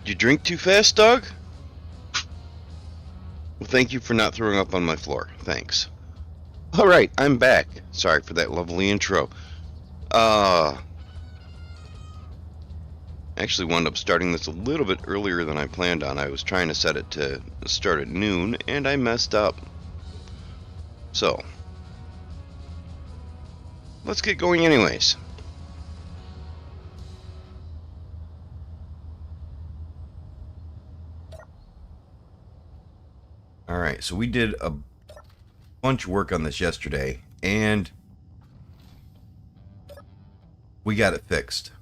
You drink too fast, dog? Well, thank you for not throwing up on my floor. Thanks. Alright, I'm back. Sorry for that lovely intro. Uh, actually wound up starting this a little bit earlier than I planned on. I was trying to set it to start at noon, and I messed up. So, let's get going anyways. Alright, so we did a bunch of work on this yesterday, and we got it fixed.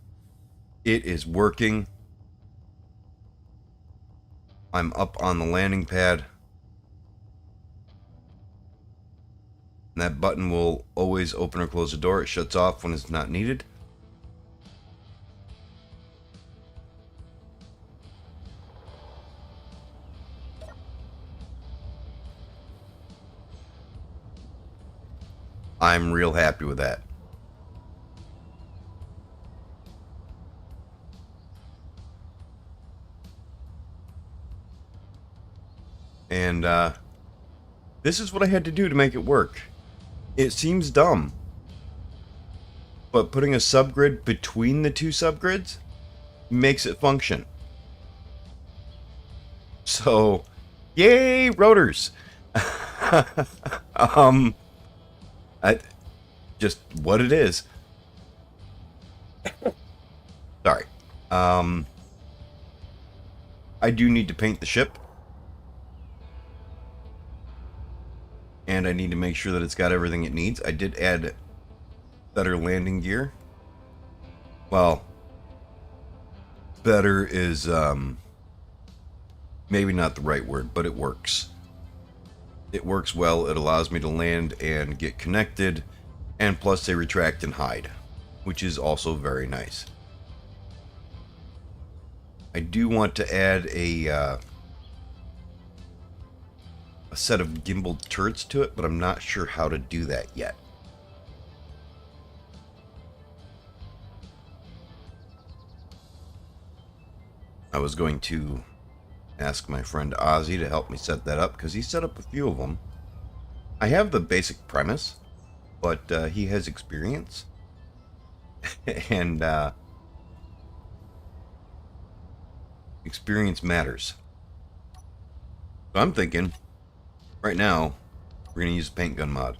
It is working. I'm up on the landing pad. And that button will always open or close the door. It shuts off when it's not needed. I'm real happy with that. And this is what I had to do to make it work. It seems dumb, but putting a subgrid between the two subgrids makes it function. So, yay, rotors! I, just what it is. Sorry. I do need to paint the ship. And I need to make sure that it's got everything it needs. I did add better landing gear. Well, better is maybe not the right word, but it works. It works well. It allows me to land and get connected, and plus they retract and hide, which is also very nice. I do want to add a set of gimbal turrets to it, but I'm not sure how to do that yet. I was going to ask my friend Ozzy to help me set that up, because he set up a few of them. I have the basic premise, but he has experience. And experience matters. So I'm thinking, right now, we're going to use a paint gun mod.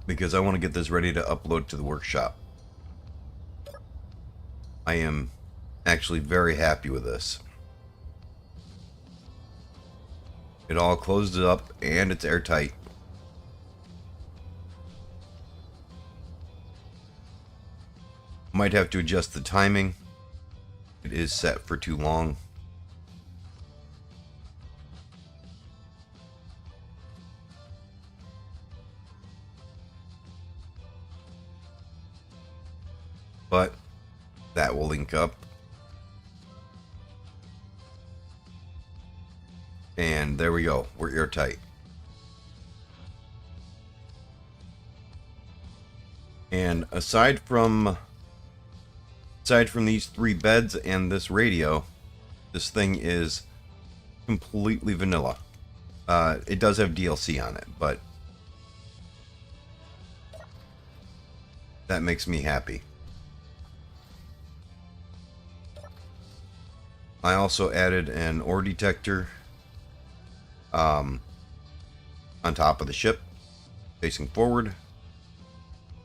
Because I want to get this ready to upload to the workshop. I am actually very happy with this. It all closes up and it's airtight. Might have to adjust the timing. It is set for too long. But that will link up. And there we go. We're airtight. And aside from these 3 beds and this radio, this thing is completely vanilla. It does have DLC on it, but that makes me happy. I also added an ore detector on top of the ship, facing forward,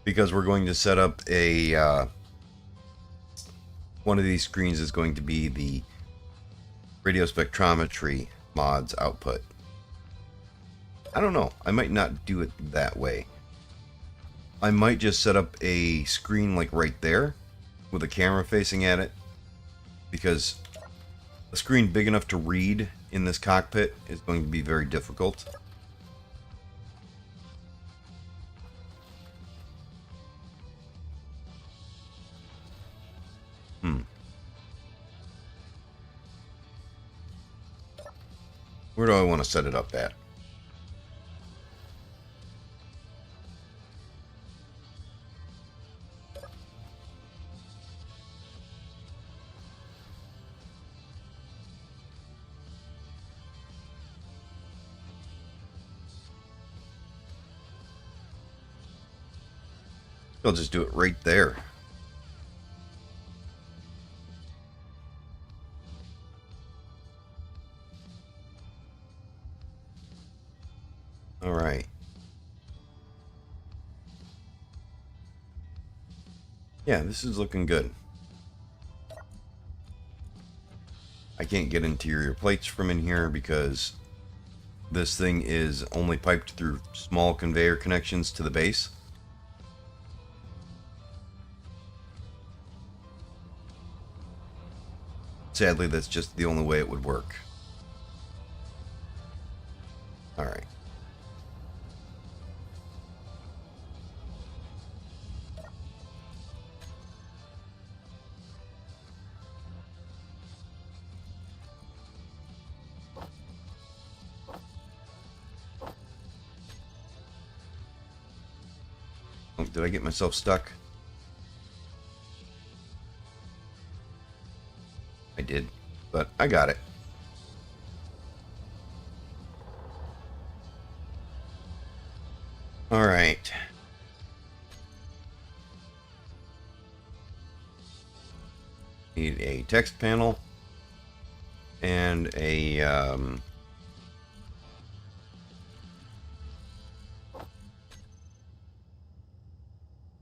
because we're going to set up a one of these screens is going to be the radio spectrometry mods output. I don't know. I might not do it that way. I might just set up a screen like right there with a camera facing at it, because a screen big enough to read in this cockpit is going to be very difficult. Where do I want to set it up at? I'll just do it right there. All right. Yeah, this is looking good. I can't get interior plates from in here because this thing is only piped through small conveyor connections to the base. Sadly, that's just the only way it would work. All right. Oh, did I get myself stuck? I did, but I got it. All right. Need a text panel and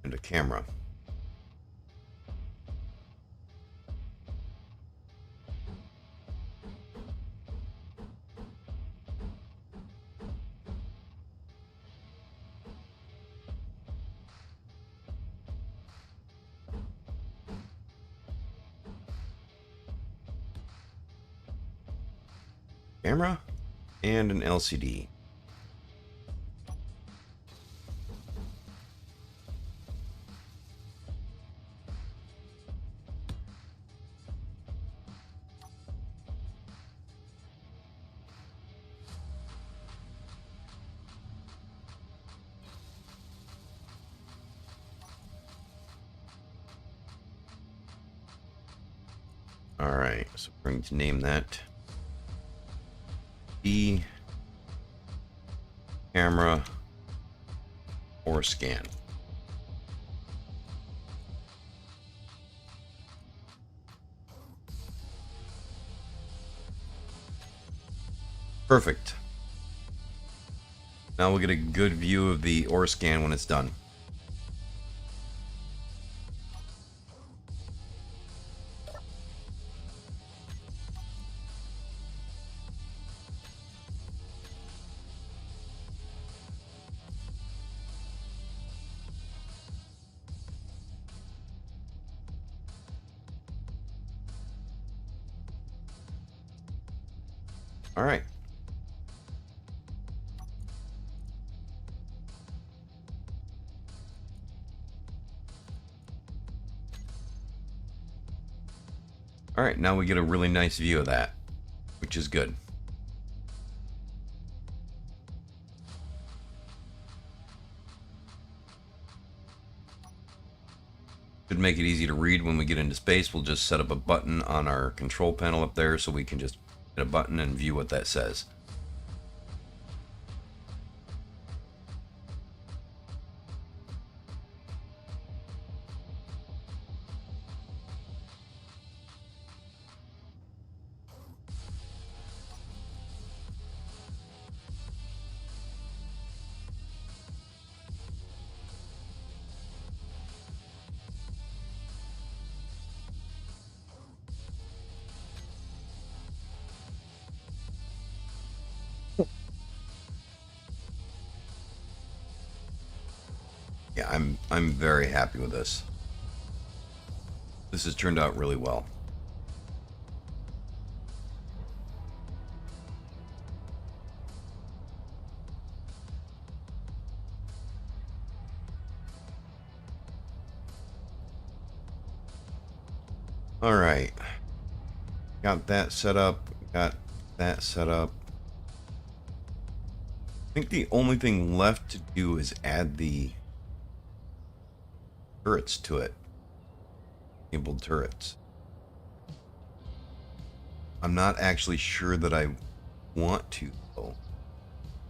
and a camera. Camera and an LCD. All right, so we're going to name that D camera or scan. Perfect. Now we'll get a good view of the OR scan when it's done. All right. All right, now we get a really nice view of that, which is good. Should make it easy to read when we get into space. We'll just set up a button on our control panel up there so we can just hit a button and view what that says. Yeah, I'm very happy with this. This has turned out really well. All right. Got that set up. Got that set up. I think the only thing left to do is add the turrets to it. Enabled turrets. I'm not actually sure that I want to, though,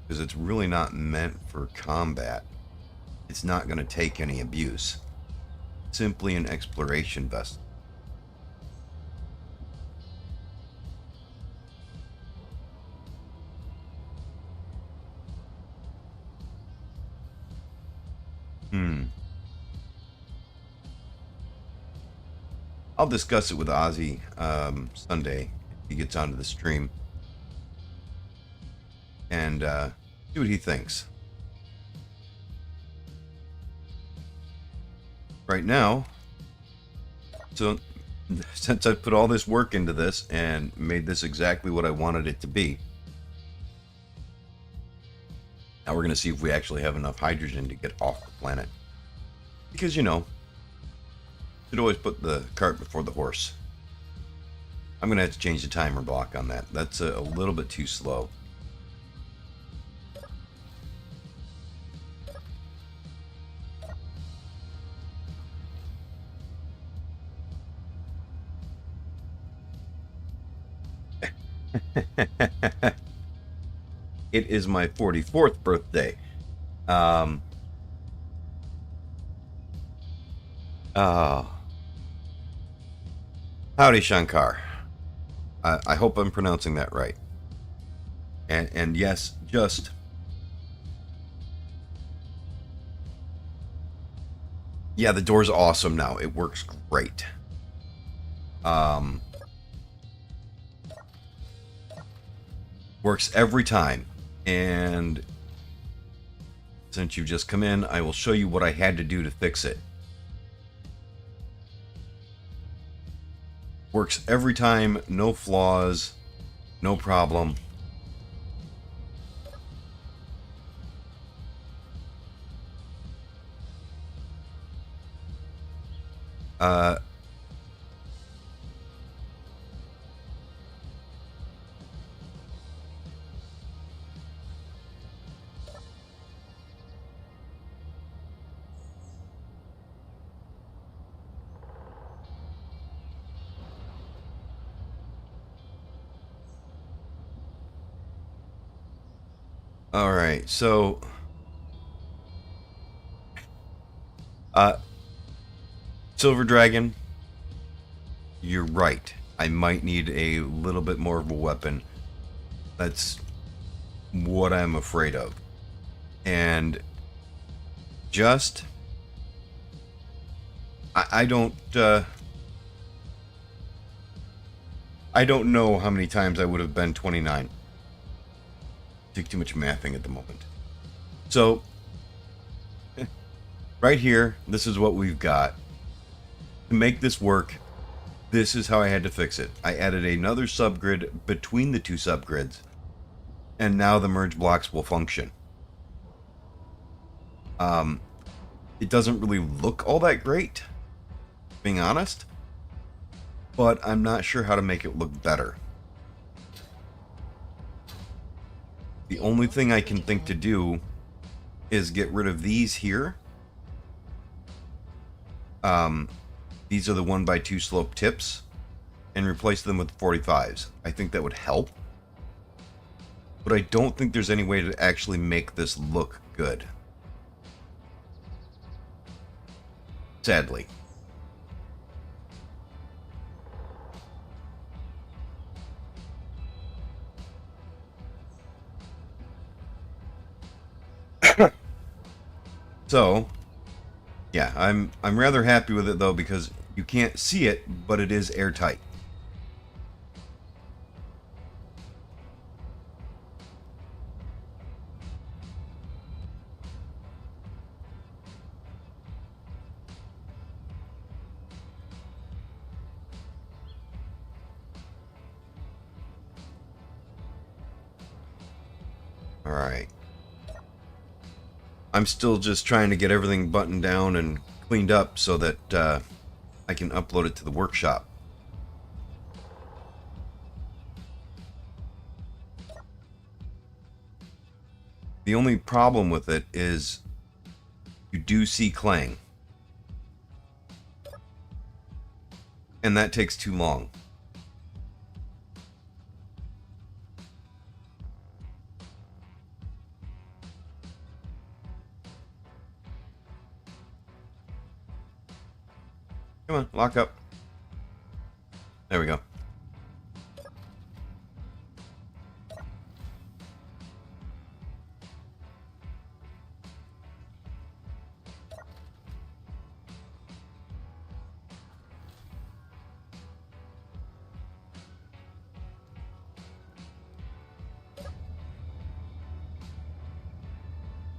because it's really not meant for combat. It's not going to take any abuse. Simply an exploration vessel. I'll discuss it with Ozzy Sunday if he gets onto the stream and see what he thinks. Right now, so since I put all this work into this and made this exactly what I wanted it to be, now we're going to see if we actually have enough hydrogen to get off the planet. Because, you know, should always put the cart before the horse. I'm going to have to change the timer block on that. That's a little bit too slow. It is my 44th birthday. Oh. Howdy, Shankar. I hope I'm pronouncing that right. And yes, just... Yeah, the door's awesome now. It works great. Works every time. And since you've just come in, I will show you what I had to do to fix it. Works every time, no flaws, no problem. All right, so Silver Dragon, you're right. I might need a little bit more of a weapon. That's what I'm afraid of. And just I don't know how many times I would have been 29. Take too much mathing at the moment. So right here, this is what we've got. To make this work, this is how I had to fix it. I added another subgrid between the two subgrids, and now the merge blocks will function. It doesn't really look all that great, being honest, but I'm not sure how to make it look better. The only thing I can think to do is get rid of these here. These are the 1x2 slope tips, and replace them with 45s. I think that would help, but I don't think there's any way to actually make this look good. Sadly. So, yeah, I'm rather happy with it though, because you can't see it, but it is airtight. All right. I'm still just trying to get everything buttoned down and cleaned up so that I can upload it to the workshop. The only problem with it is you do see Clang, and that takes too long. Come on, lock up. There we go.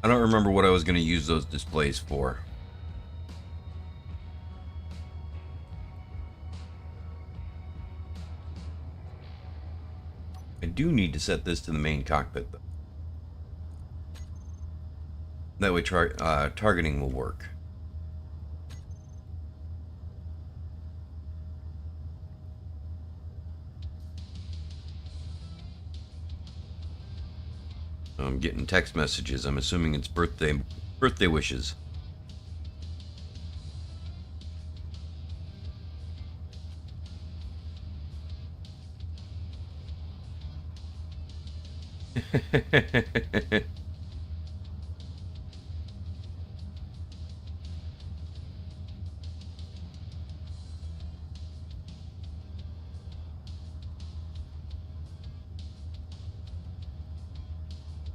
I don't remember what I was going to use those displays for. I do need to set this to the main cockpit, though. That way targeting will work. I'm getting text messages. I'm assuming it's birthday wishes.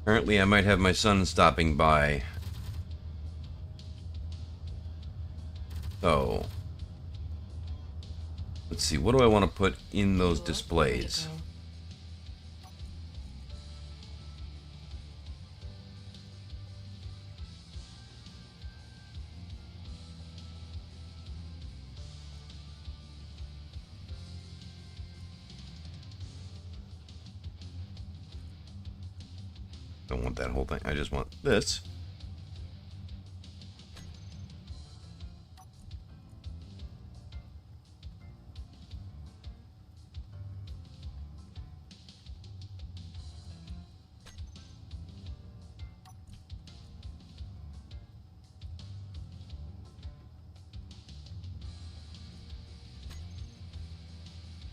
Apparently, I might have my son stopping by. So, let's see. What do I want to put in those displays? Don't want that whole thing. I just want this.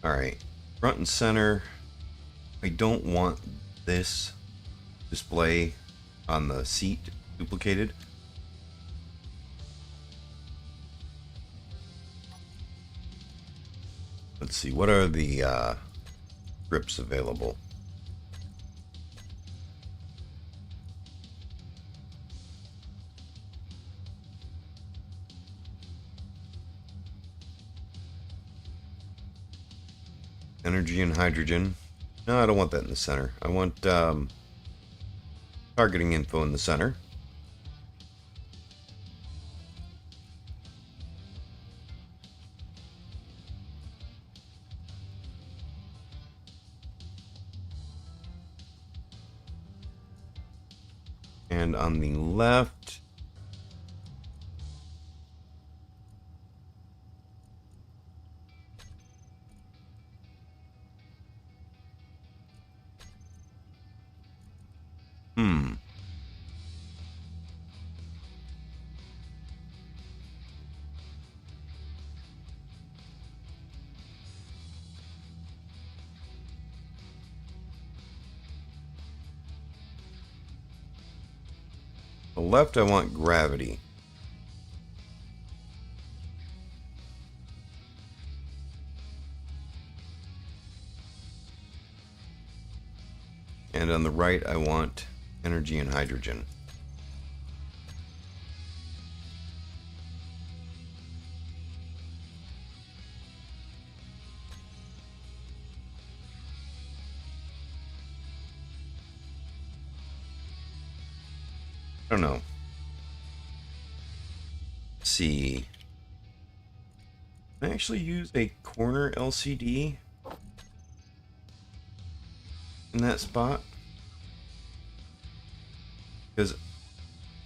All right, front and center. I don't want this display on the seat duplicated. Let's see, what are the grips available? Energy and hydrogen. No, I don't want that in the center. I want targeting info in the center. And on the left, the left I want gravity. And on the right I want energy and hydrogen. I don't know. Let's see. Can I actually use a corner LCD in that spot? Because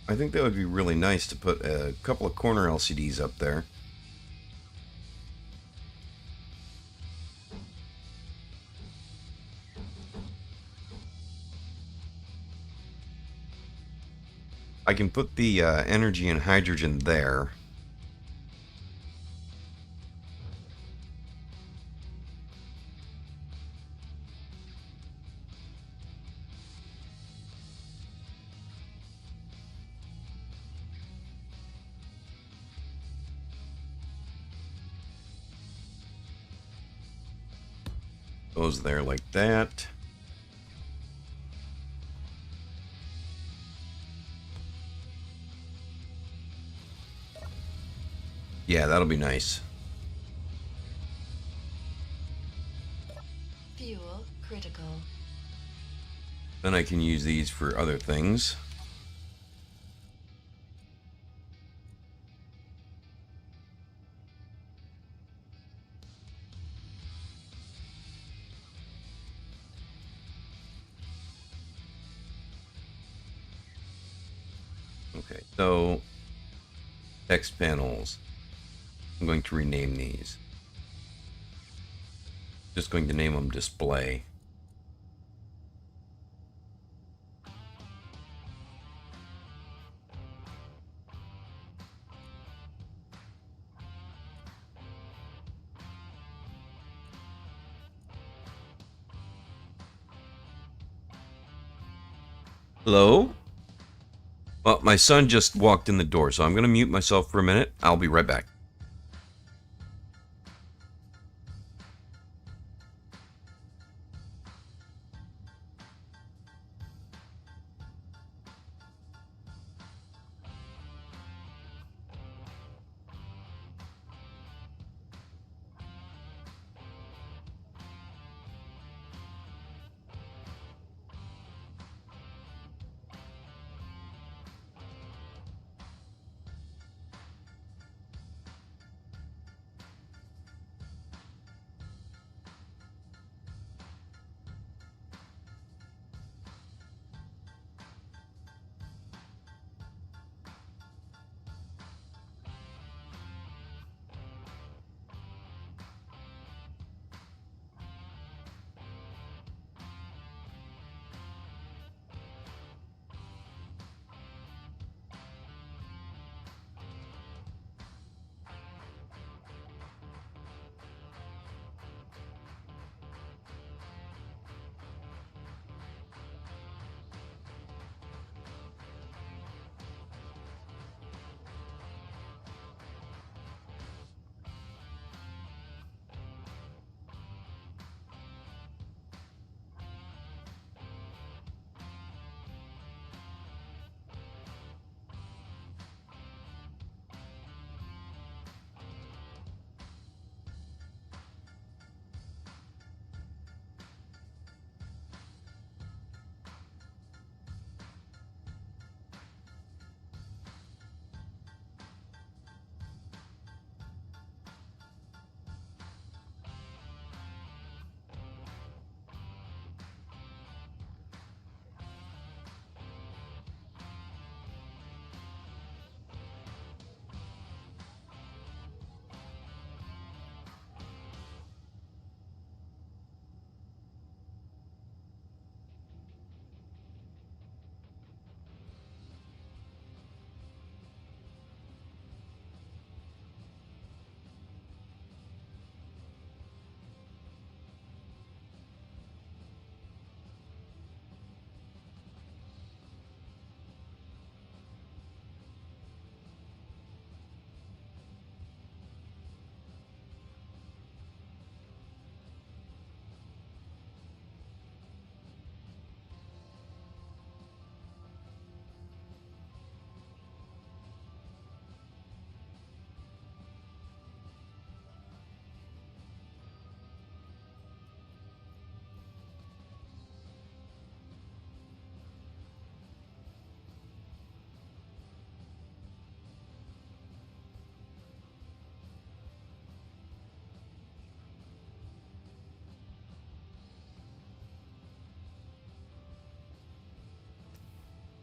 I think that would be really nice to put a couple of corner LCDs up there. I can put the energy and hydrogen there. Goes there like that. Yeah, that'll be nice. Fuel critical. Then I can use these for other things. Okay, so text panels. I'm going to rename these. Just going to name them display. Hello? Well, my son just walked in the door, so I'm going to mute myself for a minute. I'll be right back.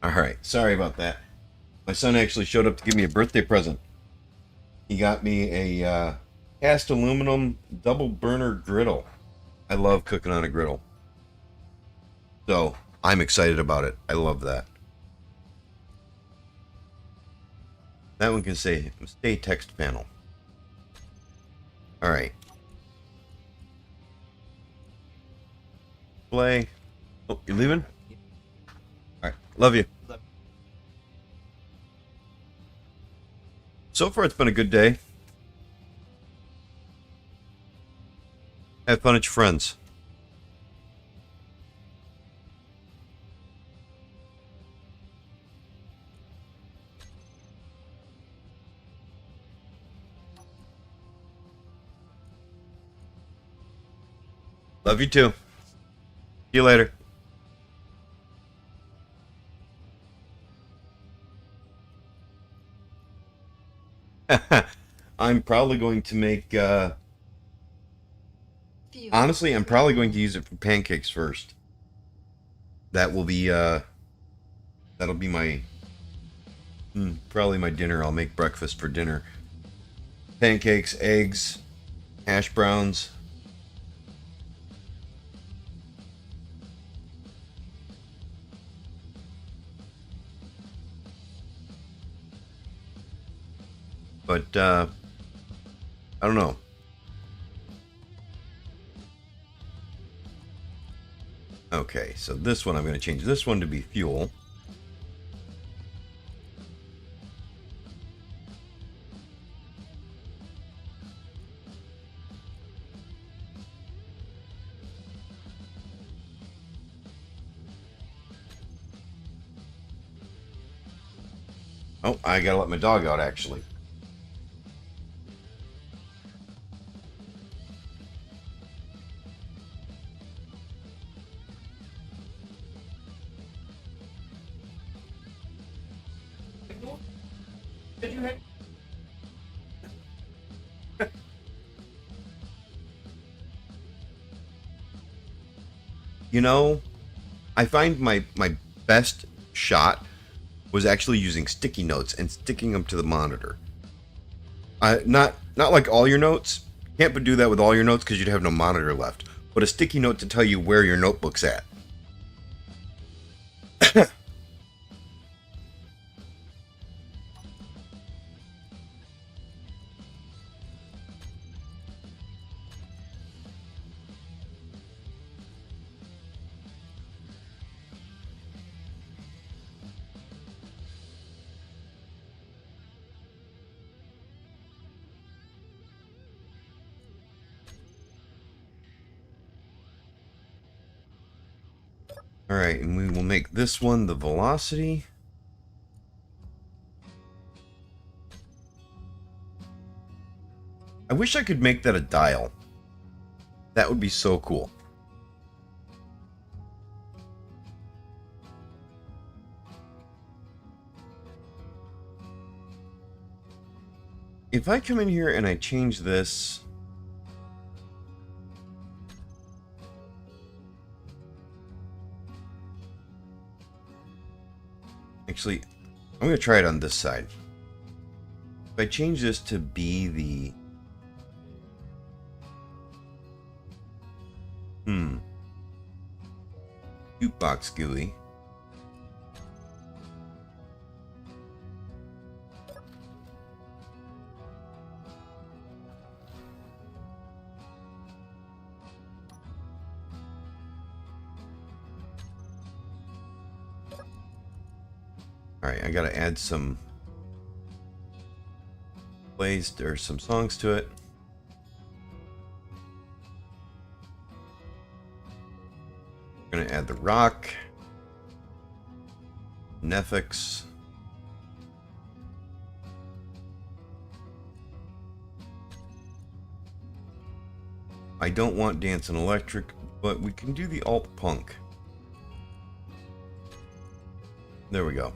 All right, sorry about that. My son actually showed up to give me a birthday present. He got me a cast aluminum double burner griddle. I love cooking on a griddle. So I'm excited about it. I love that. That one can say stay text panel. All right. Play. Oh, you're leaving? All right. Love you. So far, it's been a good day. Have fun at your friends. Love you too. See you later. I'm probably going to make, honestly, I'm probably going to use it for pancakes first. That will be, that'll be my, probably my dinner. I'll make breakfast for dinner. Pancakes, eggs, hash browns. But, I don't know. Okay, so this one, I'm going to change this one to be fuel. Oh, I gotta let my dog out, actually. You know, I find my best shot was actually using sticky notes and sticking them to the monitor. Not like all your notes. Can't do that with all your notes because you'd have no monitor left. But a sticky note to tell you where your notebook's at. Alright, and we will make this one the velocity. I wish I could make that a dial. That would be so cool. If I come in here and I change this... Actually, I'm going to try it on this side. If I change this to be the... Jukebox GUI. Alright, I gotta add some plays or some songs to it. I'm gonna add the rock, Netflix. I don't want dance and electric, but we can do the alt punk. There we go.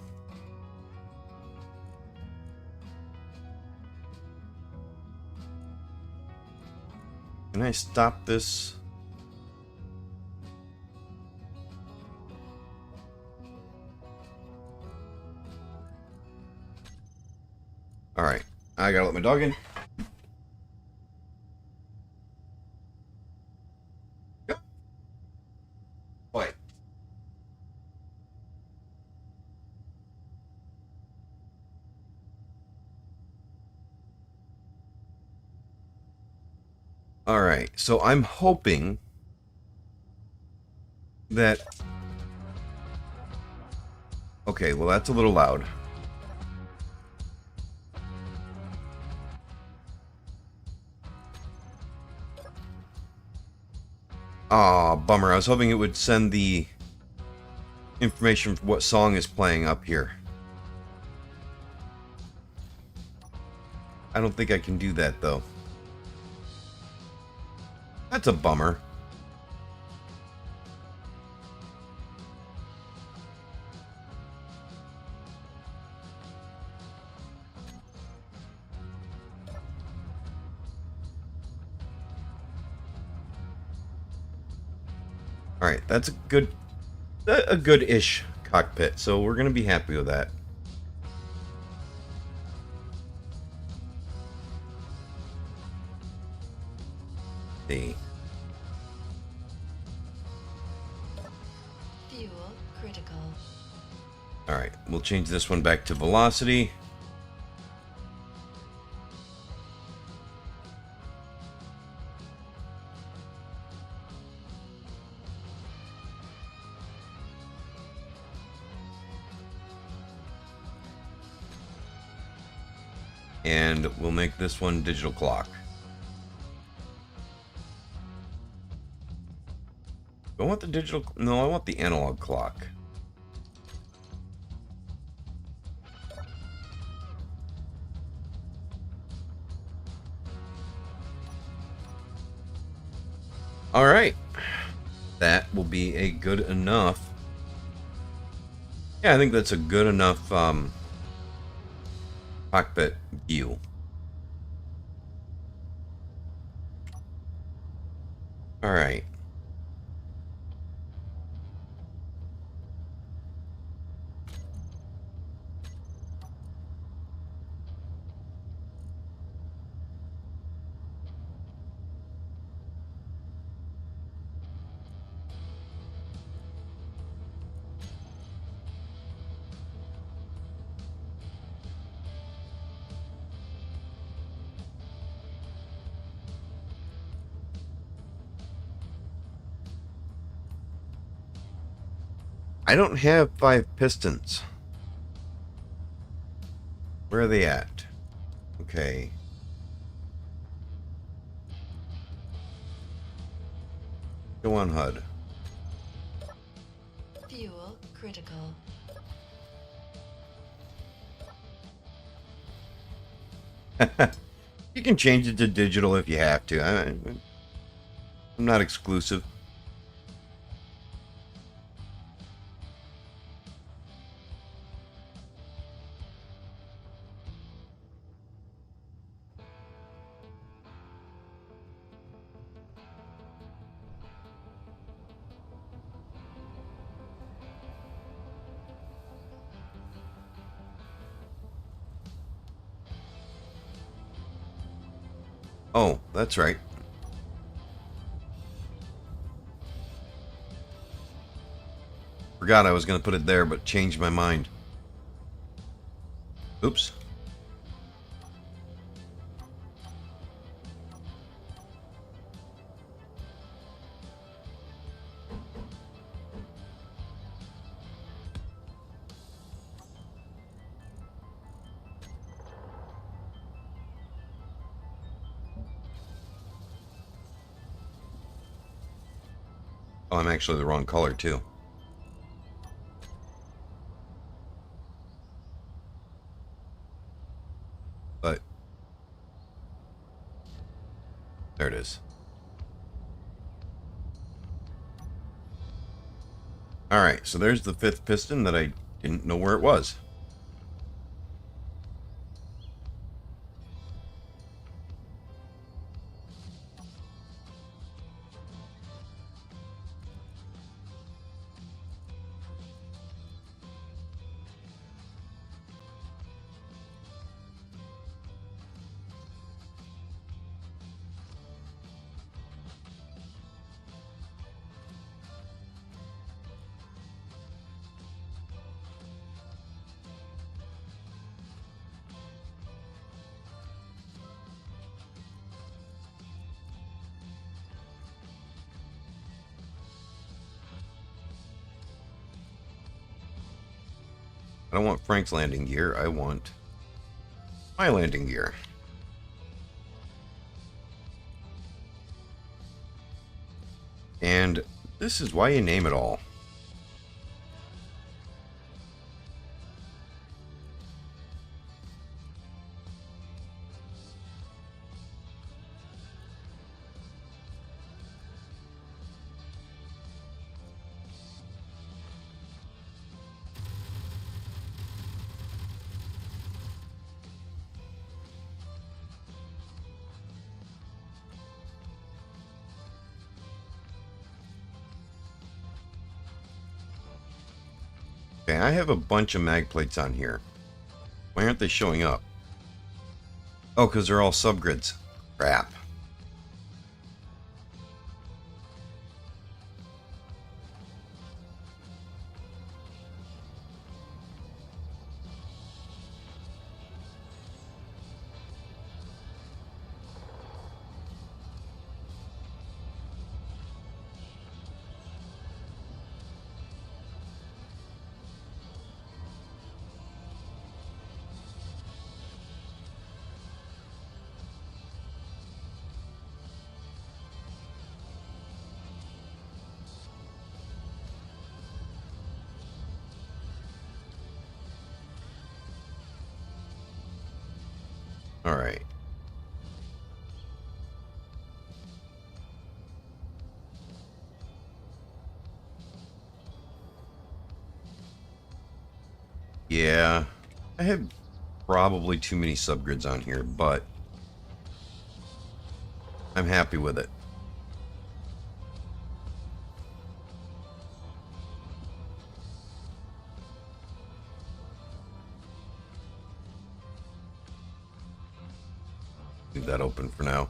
Can I stop this? Alright, I gotta let my dog in. Yep. Wait. Alright, so I'm hoping that... Okay, well that's a little loud. Aw, bummer. I was hoping it would send the information for what song is playing up here. I don't think I can do that, though. That's a bummer. All right, that's a good-ish cockpit, so we're gonna be happy with that. See. Fuel critical. All right, we'll change this one back to velocity. And we'll make this one digital clock. Do I want the digital? No, I want the analog clock. All right, that will be a good enough. Yeah, I think that's a good enough cockpit view. All right. I don't have 5 pistons. Where are they at? Okay. Go on HUD. Fuel critical. You can change it to digital if you have to. I'm not exclusive. Oh, that's right. Forgot I was going to put it there, but changed my mind. Oops. Oh, I'm actually the wrong color, too. But there it is. Alright, so there's the 5th piston that I didn't know where it was. I don't want Frank's landing gear. I want my landing gear. And this is why you name it all. Okay, I have a bunch of mag plates on here. Why aren't they showing up? Oh, because they're all subgrids. Crap. All right. Yeah, I have probably too many subgrids on here, but I'm happy with it. Leave that open for now.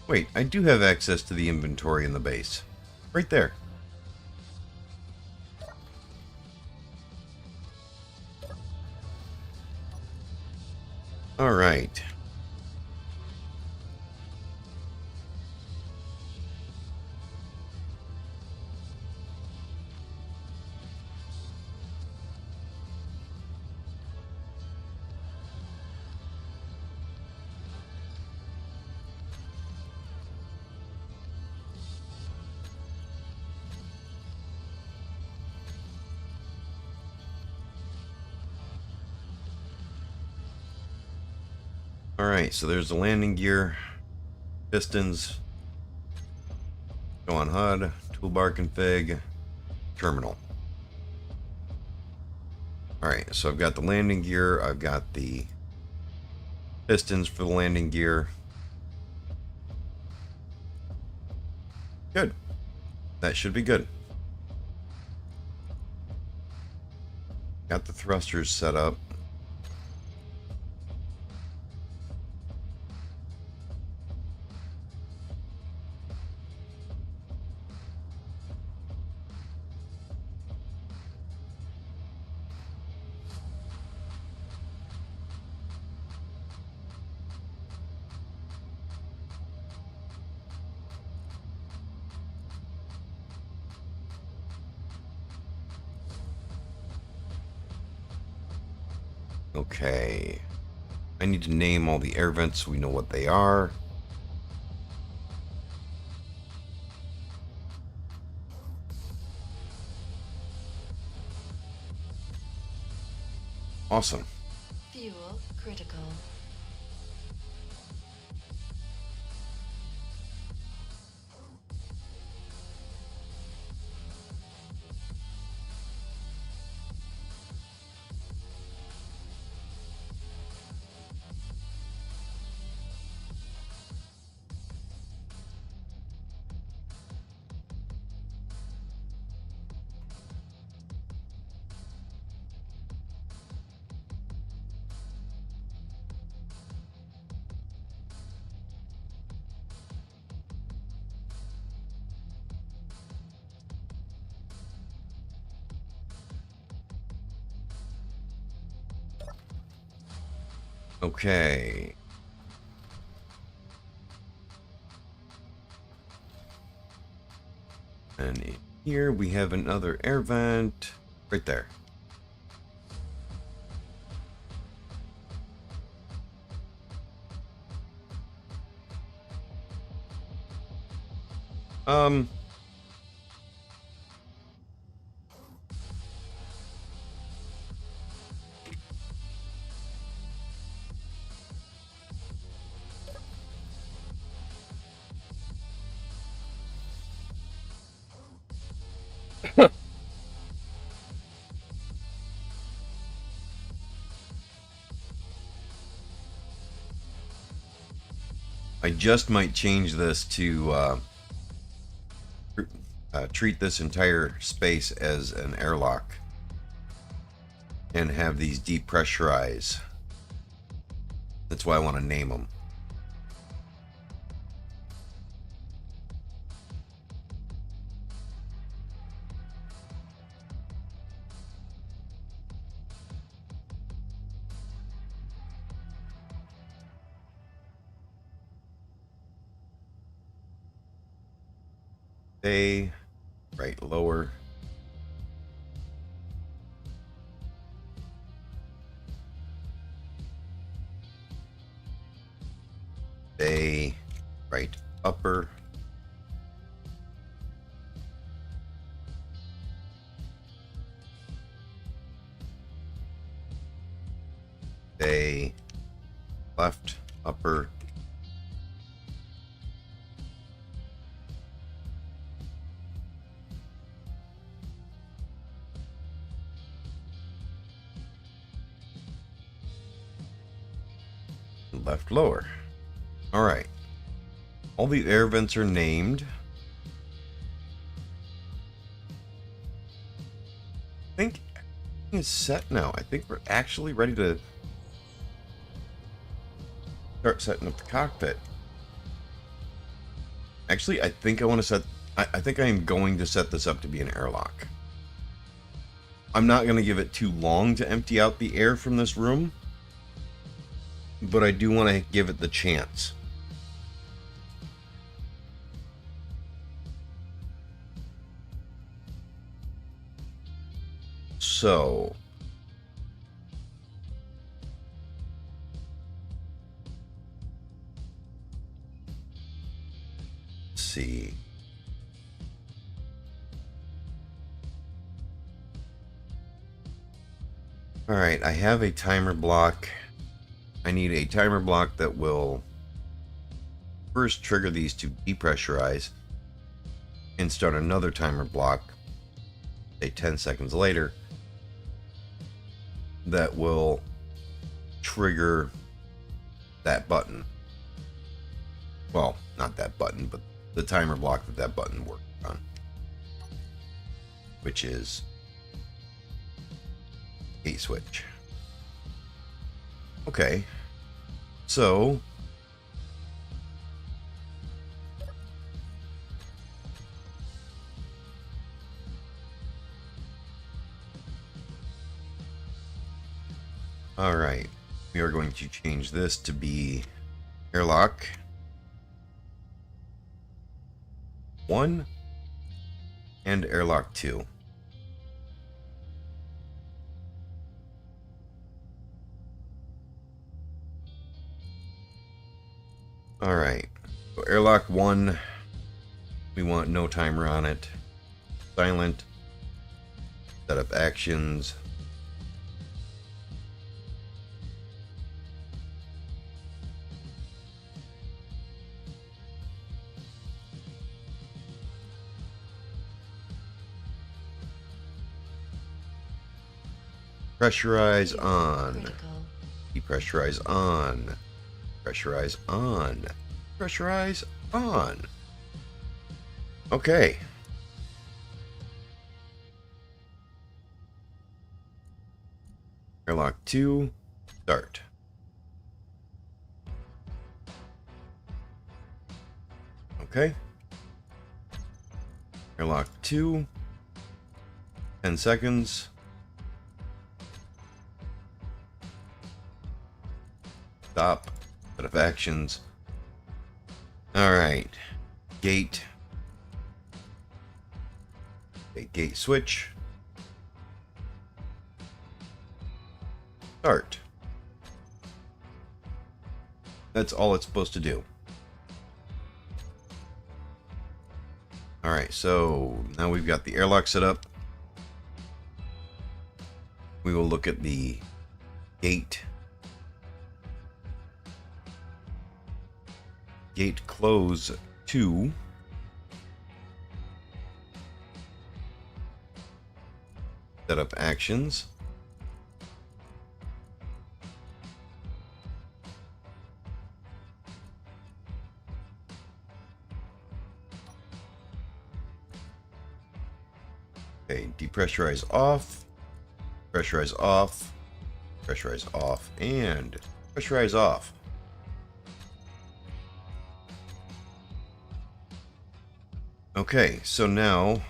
Wait, I do have access to the inventory in the base. Right there. All right. All right, so there's the landing gear, pistons, go on HUD, toolbar config, terminal. All right, so I've got the landing gear, I've got the pistons for the landing gear. Good. That should be good. Got the thrusters set up. Okay. I need to name all the air vents so we know what they are. Awesome. Fuel critical. Okay. And in here we have another air vent right there. Um, I just might change this to treat this entire space as an airlock and have these depressurize. That's why I want to name them. Stay right lower. Stay right upper. Stay left upper. Left lower. All right. All the air vents are named. I think everything is set now. I think we're actually ready to start setting up the cockpit. Actually, I think I want to set... I think I am going to set this up to be an airlock. I'm not going to give it too long to empty out the air from this room, but I do want to give it the chance. So... let's see. Alright, I have a timer block. I need a timer block that will first trigger these to depressurize and start another timer block, say 10 seconds later, that will trigger that button. Well, not that button, but the timer block that button works on, which is gate switch. Okay, so all right, we are going to change this to be airlock 1 and airlock 2. All right, so airlock 1, we want no timer on it. Silent. Set up actions. Pressurize on. Critical. Depressurize on. Pressurize on. Pressurize on. Okay. Airlock 2, start. Okay. Airlock 2, 10 seconds. Stop. Set of actions. Alright. Gate. Okay, gate switch. Start. That's all it's supposed to do. Alright, so now we've got the airlock set up. We will look at the gate. Gate close 2. Set up actions. Okay, depressurize off, pressurize off, pressurize off, and pressurize off. Okay, so now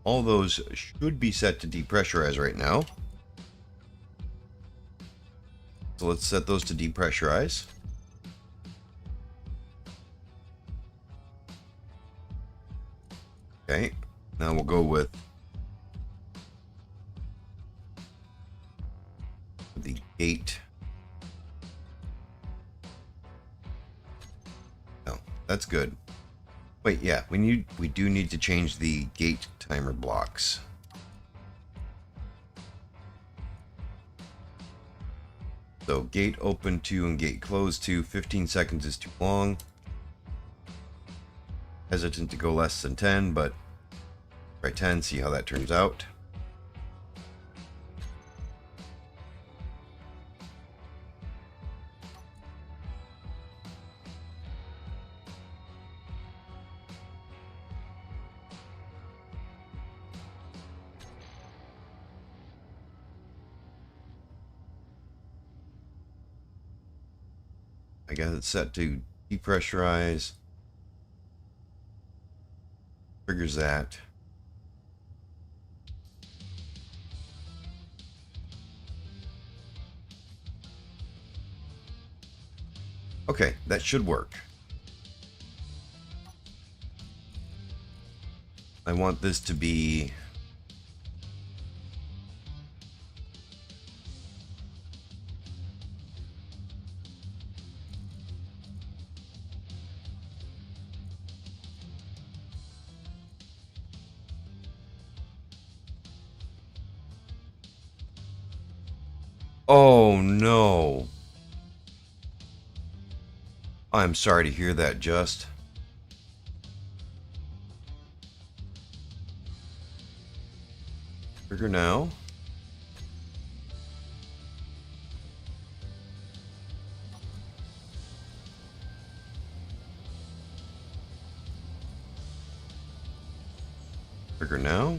all those should be set to depressurize right now. So let's set those to depressurize. Okay, now we'll go with the gate. No, that's good. Wait, yeah, we do need to change the gate timer blocks. So gate open to and gate close to, 15 seconds is too long. Hesitant to go less than 10, but try 10, see how that turns out. I guess it's set to depressurize. Triggers that. Okay, that should work. I want this to be Oh no. I'm sorry to hear that, Just. Trigger now. Trigger now.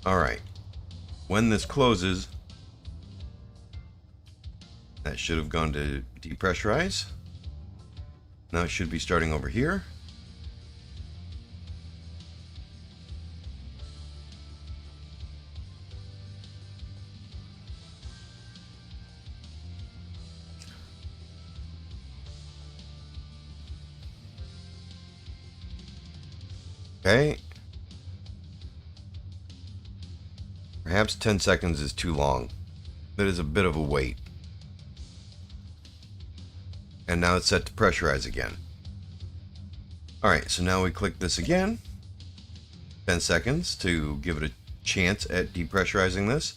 All right. When this closes, that should have gone to depressurize. Now it should be starting over here. Okay. Perhaps 10 seconds is too long. That is a bit of a wait. And now it's set to pressurize again. Alright, so now we click this again. 10 seconds to give it a chance at depressurizing this.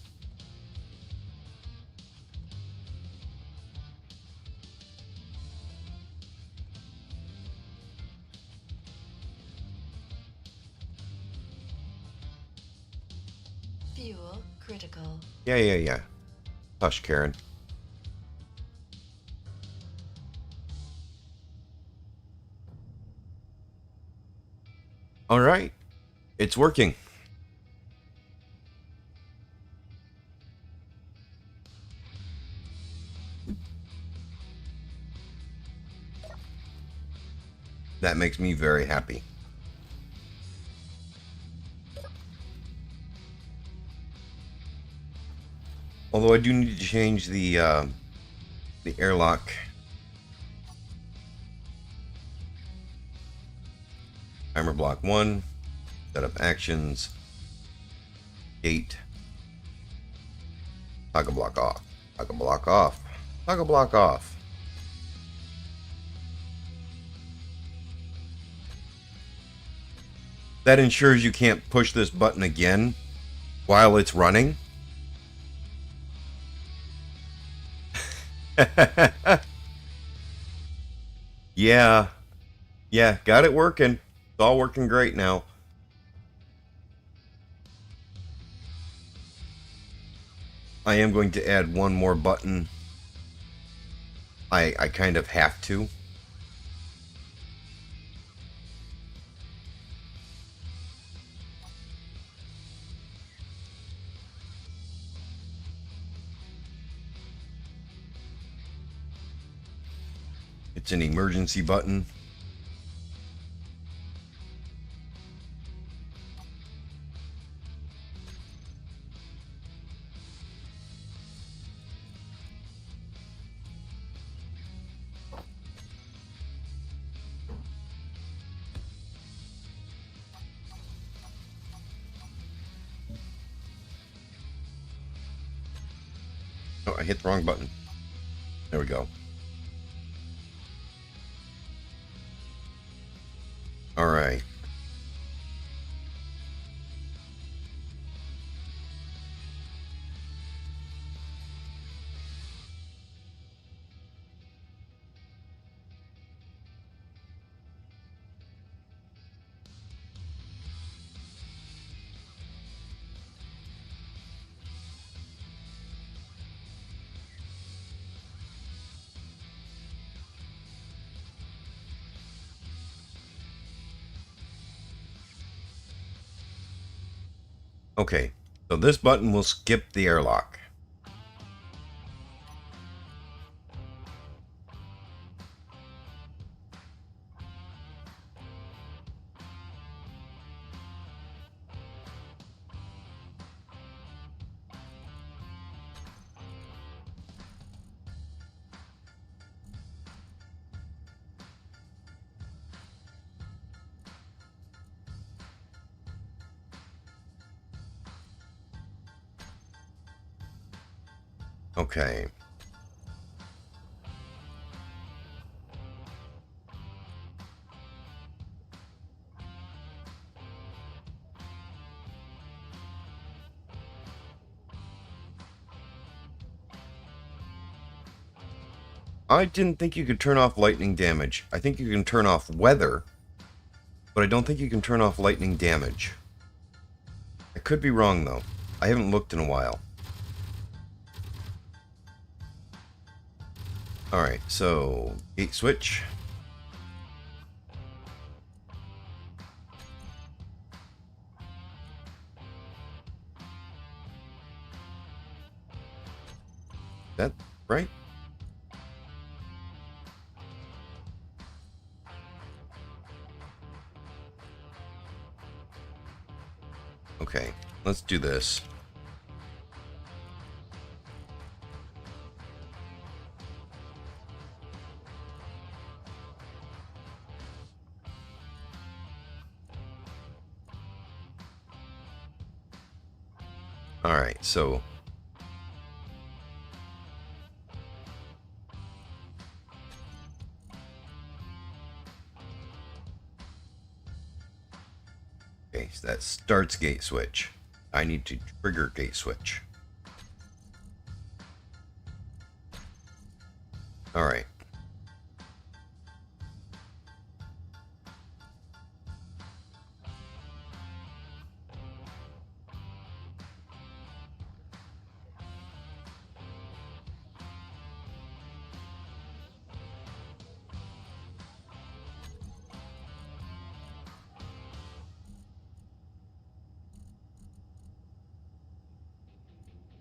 Fuel critical. Yeah. Hush, Karen. All right. It's working. That makes me very happy. Although I do need to change the airlock. Timer block 1. Set up actions. Gate. Toggle block off. Toggle block off. Toggle block off. That ensures you can't push this button again while it's running. Yeah, got it working. It's all working great now. I am going to add one more button. I kind of have to. It's an emergency button. Oh, I hit the wrong button. There we go. All right. Okay, so this button will skip the airlock. Okay. I didn't think you could turn off lightning damage. I think you can turn off weather, but I don't think you can turn off lightning damage. I could be wrong, though. I haven't looked in a while. Alright, so gate switch. That right? Okay, let's do this. Alright, so okay, so that starts gate switch. I need to trigger gate switch. Alright.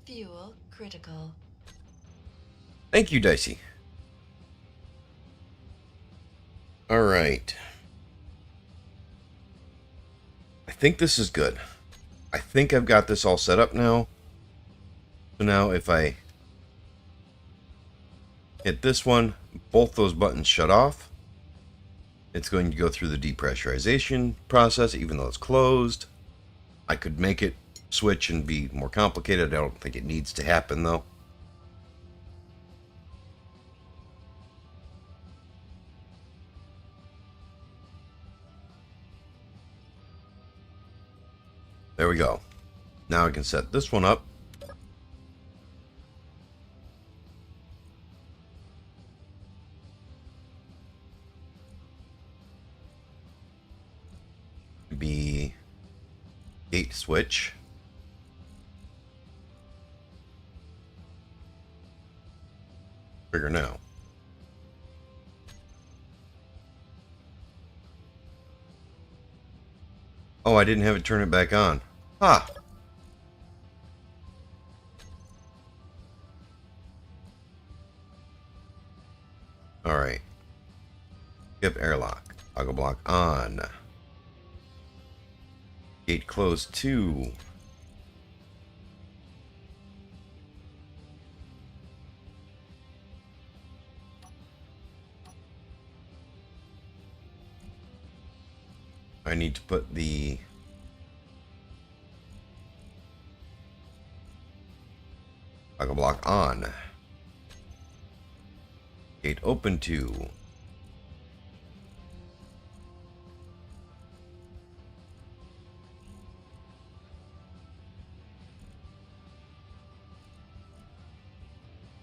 Fuel critical. Thank you, Dicey. Alright. I think this is good. I think I've got this all set up now. So now if I hit this one, both those buttons shut off. It's going to go through the depressurization process, even though it's closed. I could make it switch and be more complicated. I don't think it needs to happen, though. There we go. Now I can set this one up. Be gate switch. Trigger now. Oh, I didn't have it turn it back on. Ah! Alright. Skip airlock. Toggle block on. Gate closed 2. I need to put the toggle block on. Gate open 2.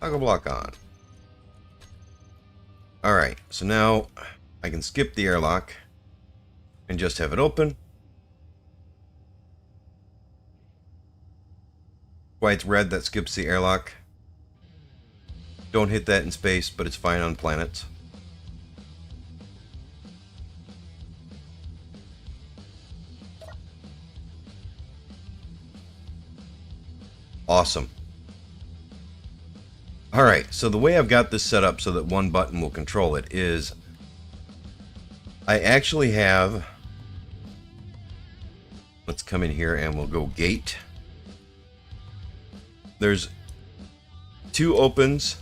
Toggle block on. Alright, so now I can skip the airlock and just have it open. Why it's red, that skips the airlock. Don't hit that in space, but it's fine on planets. Awesome. Alright, so the way I've got this set up so that one button will control it is I actually have, let's come in here and we'll go gate. There's 2 opens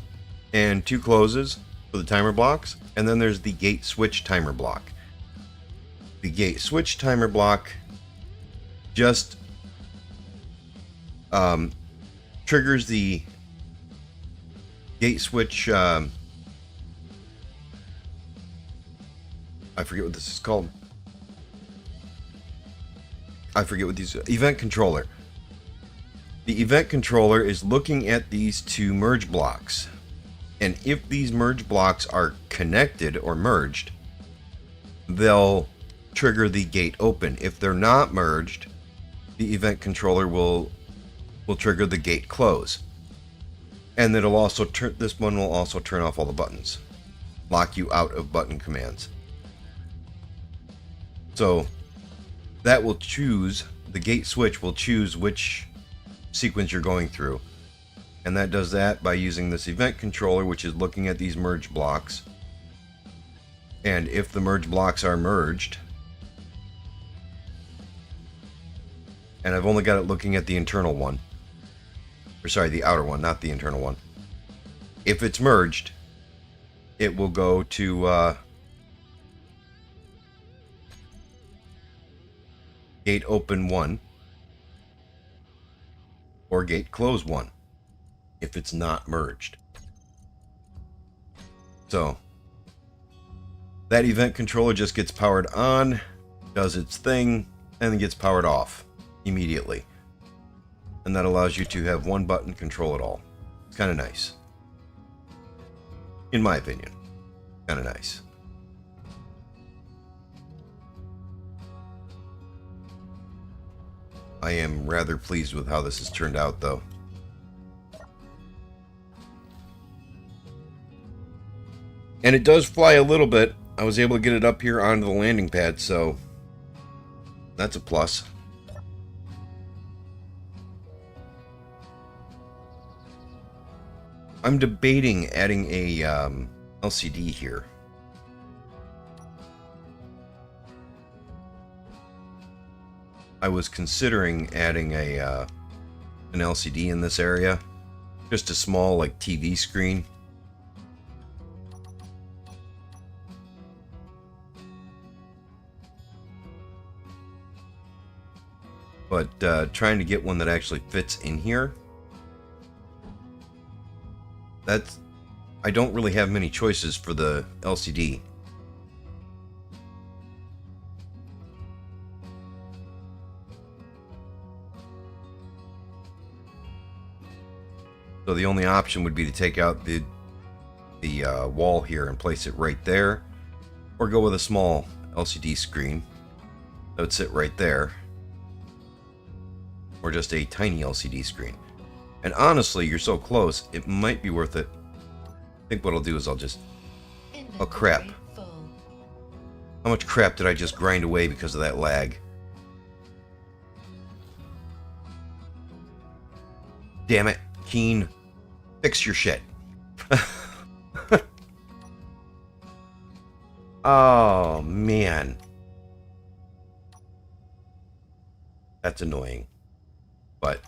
and 2 closes for the timer blocks, and then there's the gate switch timer block. The gate switch timer block just triggers the gate switch. I forget what this is called. I forget what these event controller. The event controller is looking at these 2 merge blocks, and if these merge blocks are connected or merged, they'll trigger the gate open. If they're not merged, the event controller will trigger the gate close. And it'll also this one will also turn off all the buttons, lock you out of button commands. So that will choose, the gate switch will choose which sequence you're going through. And that does that by using this event controller, which is looking at these merge blocks. And if the merge blocks are merged, and I've only got it looking at the internal one, or sorry, the outer one, not the internal one. If it's merged, it will go to gate open 1 or gate close 1 if it's not merged. So that event controller just gets powered on, does its thing, and then gets powered off immediately. And that allows you to have one button control it all. It's kind of nice. In my opinion. Kind of nice. I am rather pleased with how this has turned out, though. And it does fly a little bit. I was able to get it up here onto the landing pad, so that's a plus. I'm debating adding a LCD here. I was considering adding a an LCD in this area, just a small like TV screen. But trying to get one that actually fits in here. I don't really have many choices for the LCD. So the only option would be to take out the wall here and place it right there, or go with a small LCD screen that would sit right there, or just a tiny LCD screen. And honestly, you're so close, it might be worth it to think what I'll do is I'll just... Inventory crap. full. How much crap did I just grind away because of that lag? Damn it, Keen. Fix your shit. Oh, man. That's annoying. But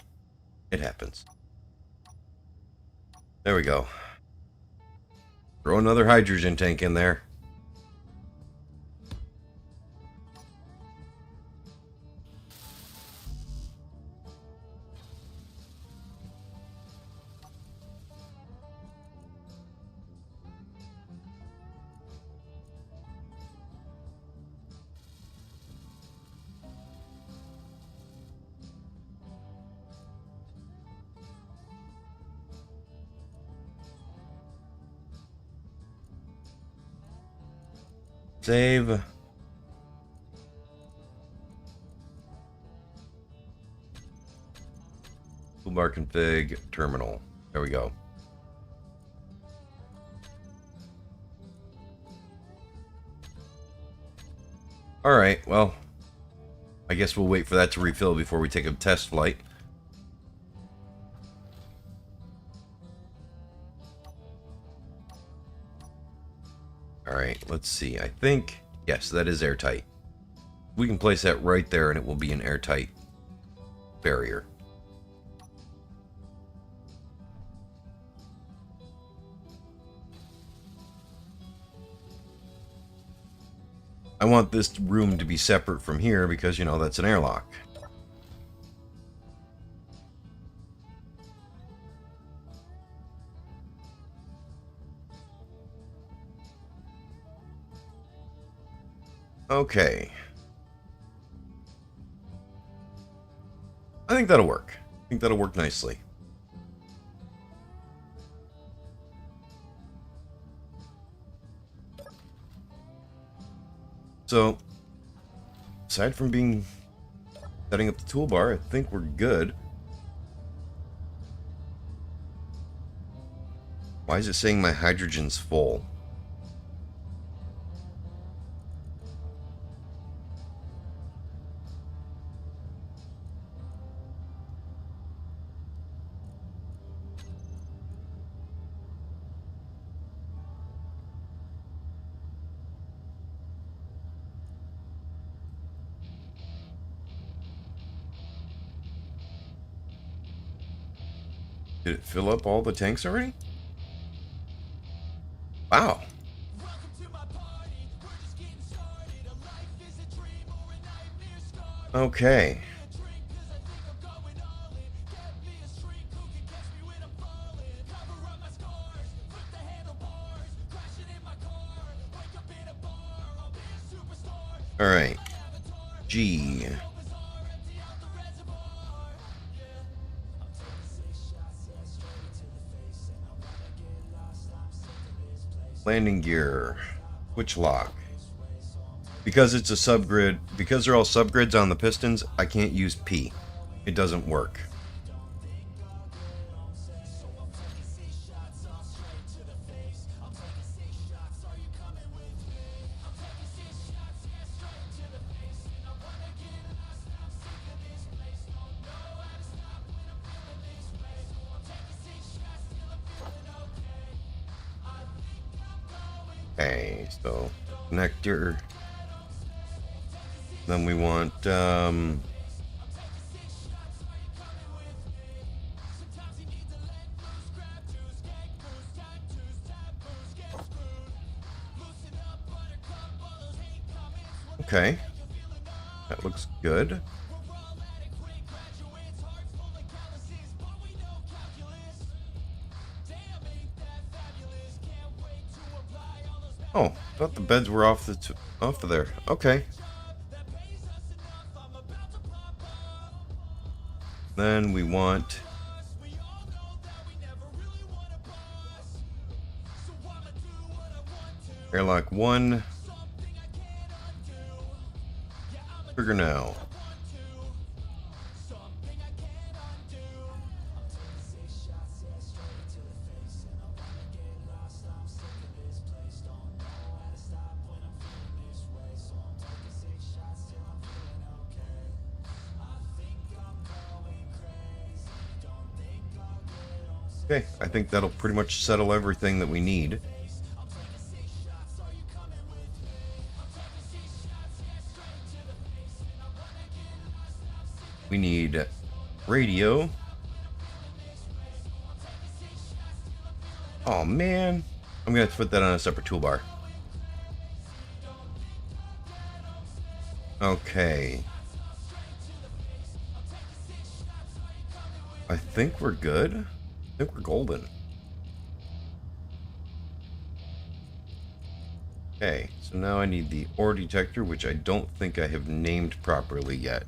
it happens. There we go. Throw another hydrogen tank in there. Save. Toolbar config, terminal. There we go. Alright, well, I guess we'll wait for that to refill before we take a test flight. Alright, let's see. I think, yes, that is airtight. We can place that right there and it will be an airtight barrier. I want this room to be separate from here because, you know, that's an airlock. Okay. I think that'll work. I think that'll work nicely. So, aside from setting up the toolbar, I think we're good. Why is it saying my hydrogen's full? Did it fill up all the tanks already? Wow. Okay. All right. G. Landing gear. Which lock? Because it's a subgrid, because they're all subgrids on the pistons, I can't use P. It doesn't work. Okay, so connector. Then we want okay. That looks good. Oh, thought the beds were off of there. Okay. Then we want airlock 1. Trigger now. Okay, I think that'll pretty much settle everything that we need. We need radio. Oh man, I'm gonna have to put that on a separate toolbar. Okay. I think we're good. I think we're golden. Okay, so now I need the ore detector, which I don't think I have named properly yet.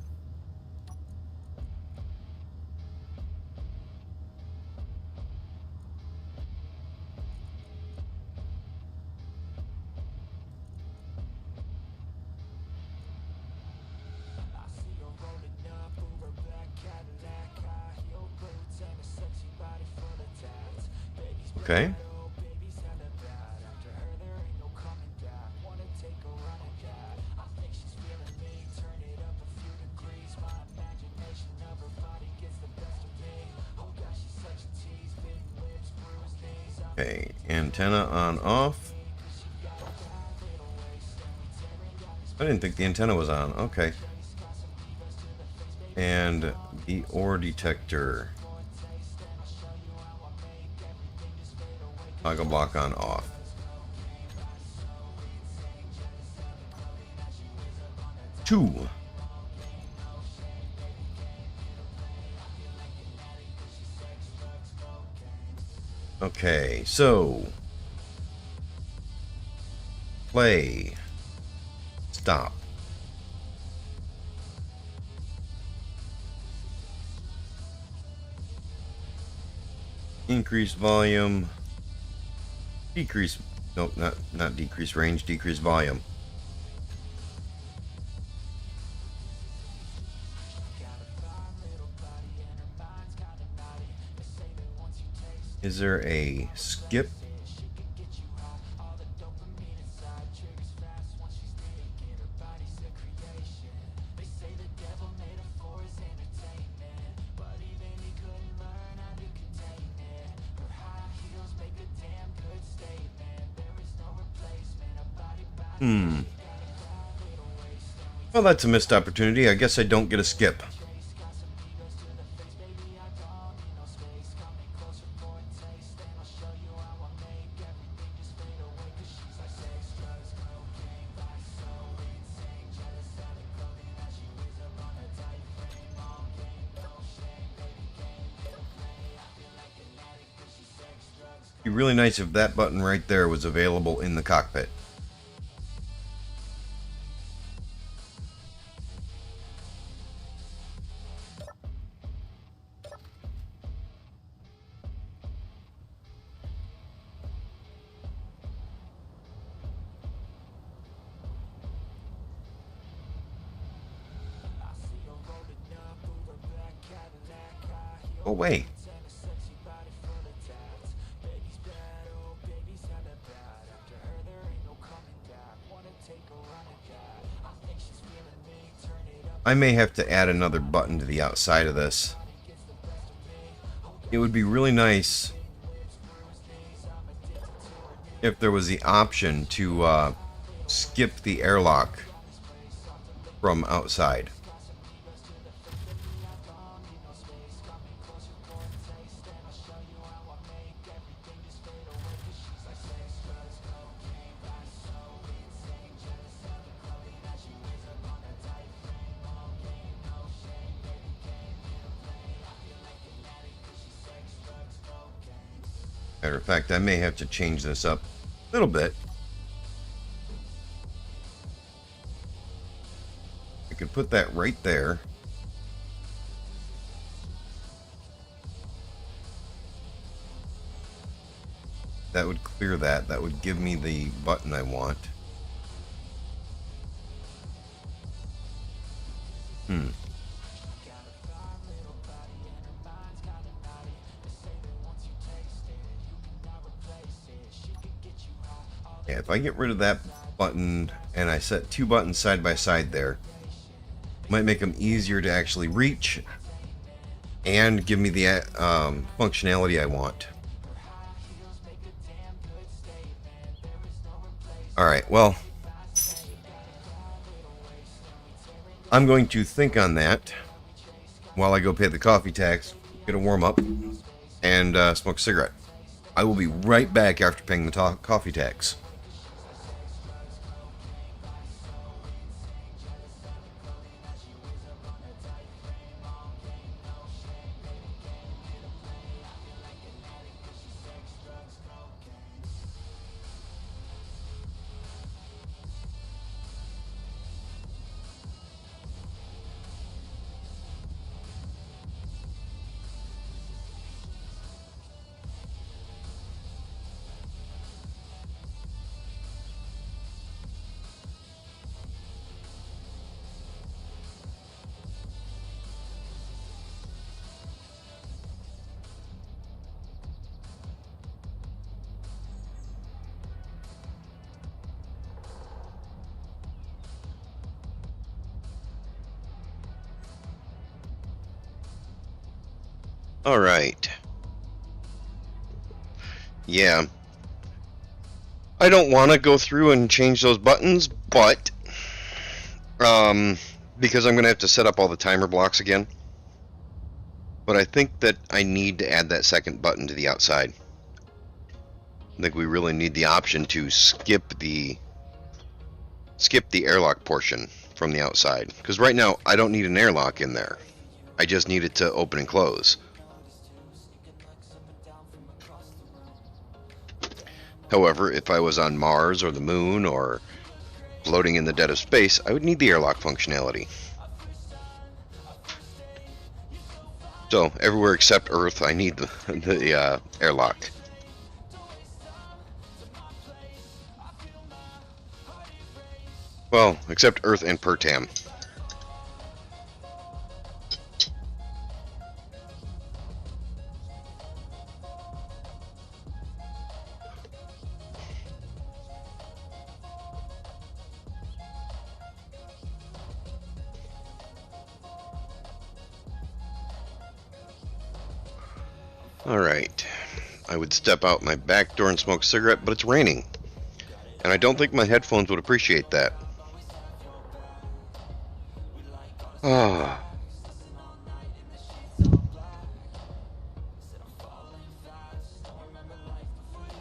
Okay. Okay, antenna on off. I didn't think the antenna was on. Okay. And the ore detector. Toggle block on off. Two. Okay, so play. Stop. Increase volume. Decrease. Nope, not decrease range. Decrease volume. Is there a skip? Well, that's a missed opportunity. I guess I don't get a skip. It'd be really nice if that button right there was available in the cockpit. Oh, wait. I may have to add another button to the outside of this. It would be really nice if there was the option to skip the airlock from outside. Matter of fact, I may have to change this up a little bit. I could put that right there. That would clear that. That would give me the button I want. Yeah, if I get rid of that button and I set two buttons side by side there, might make them easier to actually reach and give me the functionality I want. Alright, well, I'm going to think on that while I go pay the coffee tax, get a warm up, and smoke a cigarette. I will be right back after paying the coffee tax. All right. Yeah. I don't want to go through and change those buttons, but because I'm going to have to set up all the timer blocks again. But I think that I need to add that second button to the outside. I think we really need the option to skip the airlock portion from the outside, because right now I don't need an airlock in there. I just need it to open and close. However, if I was on Mars or the Moon or floating in the dead of space, I would need the airlock functionality. So, everywhere except Earth, I need the airlock. Well, except Earth and Pertam. Alright, I would step out my back door and smoke a cigarette, but it's raining. And I don't think my headphones would appreciate that. Ah.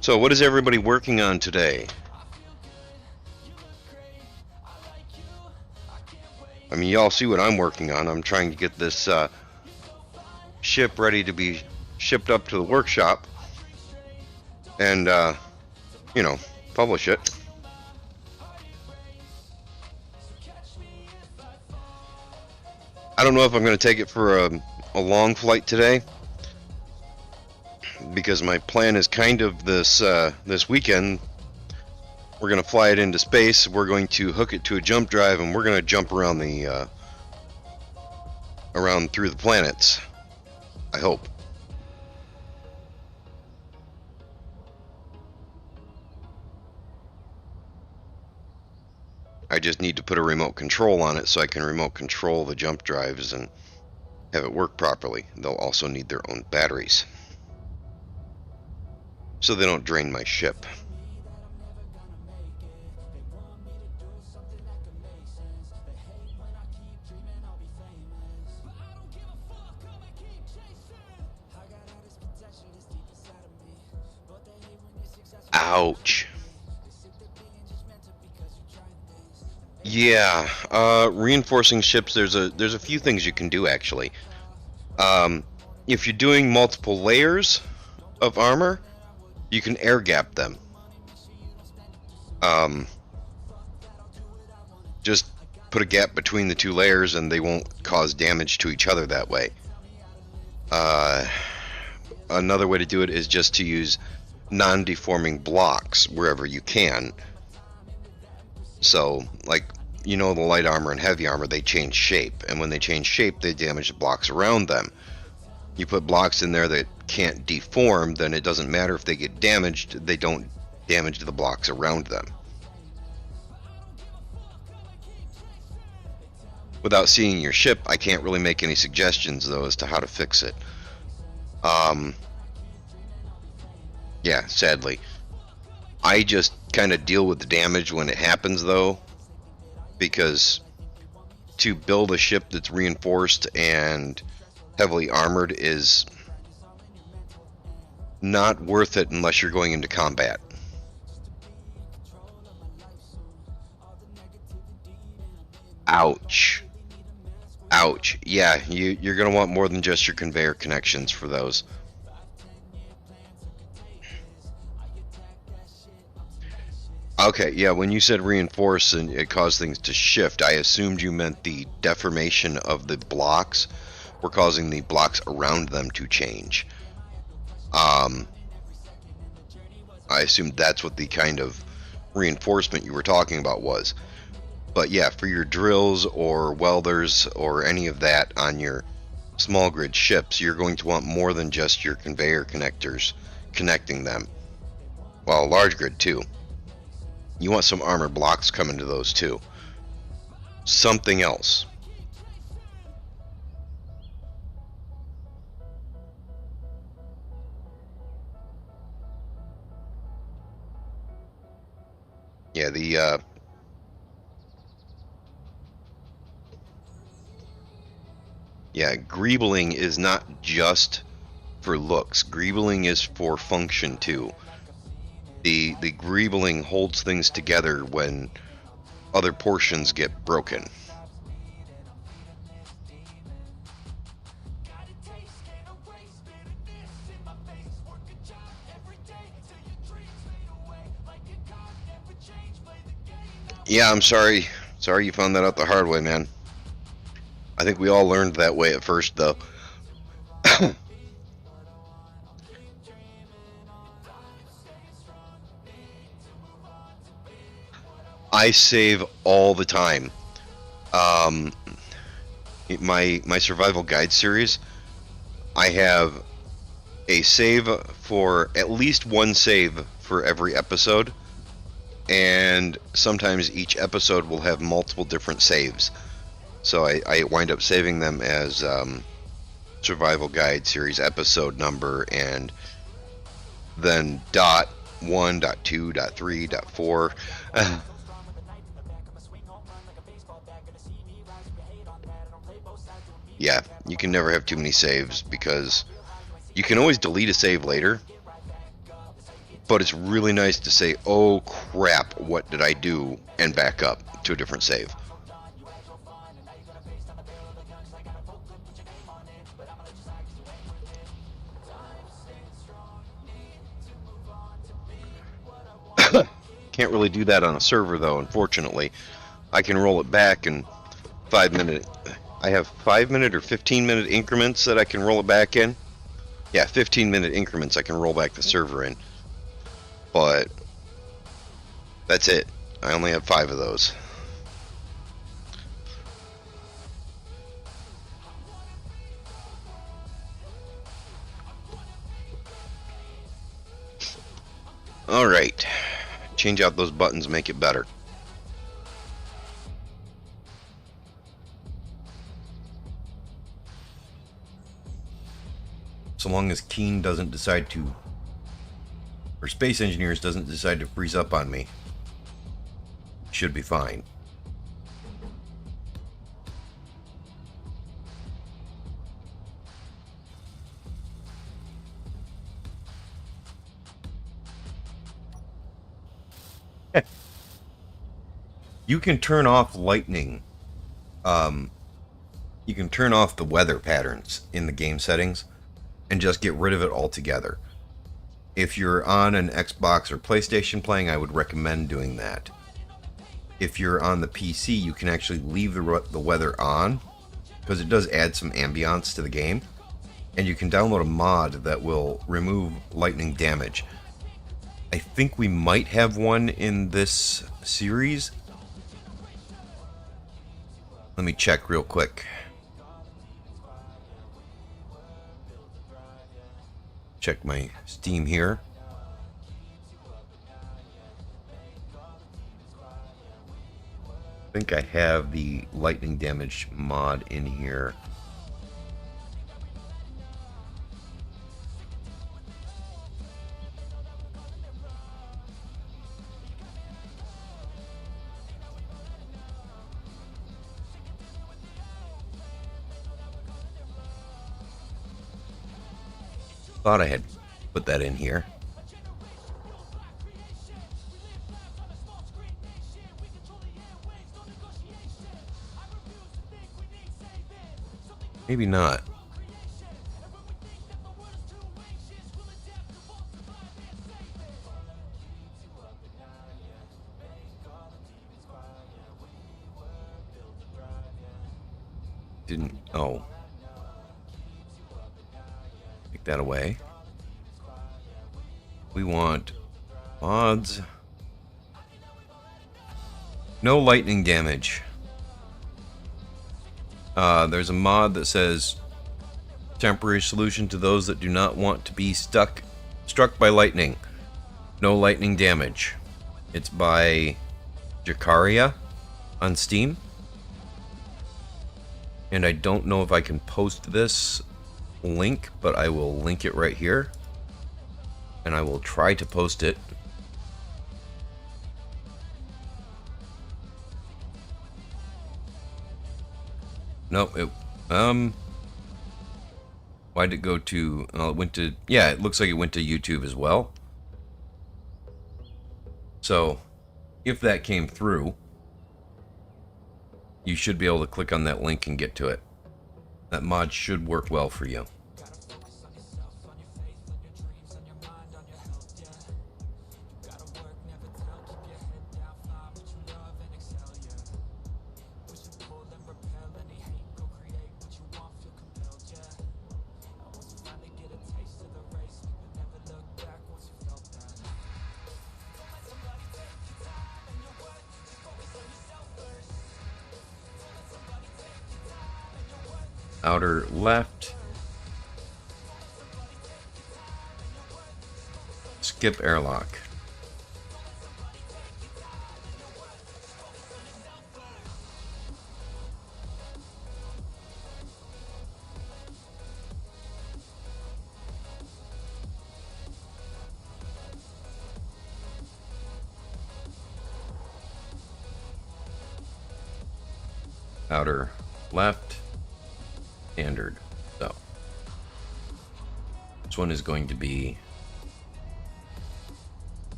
So, what is everybody working on today? I mean, y'all see what I'm working on. I'm trying to get this ship ready to be shipped up to the workshop and, you know, publish it. I don't know if I'm going to take it for a long flight today, because my plan is kind of this weekend. We're going to fly it into space. We're going to hook it to a jump drive, and we're going to jump around around through the planets. I hope. I just need to put a remote control on it so I can remote control the jump drives and have it work properly. They'll also need their own batteries, so they don't drain my ship. Ouch. Yeah, reinforcing ships, there's a few things you can do actually. If you're doing multiple layers of armor, you can air gap them. Just put a gap between the two layers and they won't cause damage to each other that way. Another way to do it is just to use non-deforming blocks wherever you can. So, like, you know, the light armor and heavy armor, they change shape, and when they change shape, they damage the blocks around them. You put blocks in there that can't deform, then it doesn't matter if they get damaged, they don't damage the blocks around them. Without seeing your ship, I can't really make any suggestions though as to how to fix it. Yeah, sadly. I just kind of deal with the damage when it happens though, because to build a ship that's reinforced and heavily armored is not worth it unless you're going into combat. Ouch. Ouch. Yeah, you're going to want more than just your conveyor connections for those. Okay, yeah, when you said reinforce and it caused things to shift, I assumed you meant the deformation of the blocks were causing the blocks around them to change. I assumed that's what the kind of reinforcement you were talking about was. But yeah, for your drills or welders or any of that on your small grid ships, you're going to want more than just your conveyor connectors connecting them. Well, large grid too. You want some armored blocks coming to those too. Something else. Yeah, greebling is not just for looks. Greebling is for function too. The greebling holds things together when other portions get broken. Yeah, I'm sorry. Sorry you found that out the hard way, man. I think we all learned that way at first, though. I save all the time. Um, my survival guide series, I have a save for at least one save for every episode, and sometimes each episode will have multiple different saves. So I wind up saving them as survival guide series episode number, and then dot 1, dot 2, dot 3, dot 4. Yeah, you can never have too many saves because you can always delete a save later, but it's really nice to say, oh crap, what did I do, and back up to a different save. Can't really do that on a server though, unfortunately. I can roll it back in 5 minute. I have 5 minute or 15 minute increments that I can roll it back in. Yeah, 15 minute increments I can roll back the server in. But that's it. I only have 5 of those. Alright. Change out those buttons, make it better. So long as Keen doesn't decide to, or Space Engineers doesn't decide to freeze up on me, should be fine. You can turn off lightning. You can turn off the weather patterns in the game settings and just get rid of it altogether. If you're on an Xbox or PlayStation playing, I would recommend doing that. If you're on the PC, you can actually leave the weather on because it does add some ambiance to the game. And you can download a mod that will remove lightning damage. I think we might have one in this series. Let me check real quick. Check my Steam here. I think I have the lightning damage mod in here. Thought I had put that in here. Maybe not. Didn't. Oh. Take that away. We want mods. No lightning damage. There's a mod that says temporary solution to those that do not want to be struck by lightning. No lightning damage. It's by Jacaria on Steam. And I don't know if I can post this link, but I will link it right here. And I will try to post it. Nope, why'd it go to, it went to, yeah, it looks like it went to YouTube as well. So, if that came through, you should be able to click on that link and get to it. That mod should work well for you. Outer left. Skip airlock. Outer left. Standard. So this one is going to be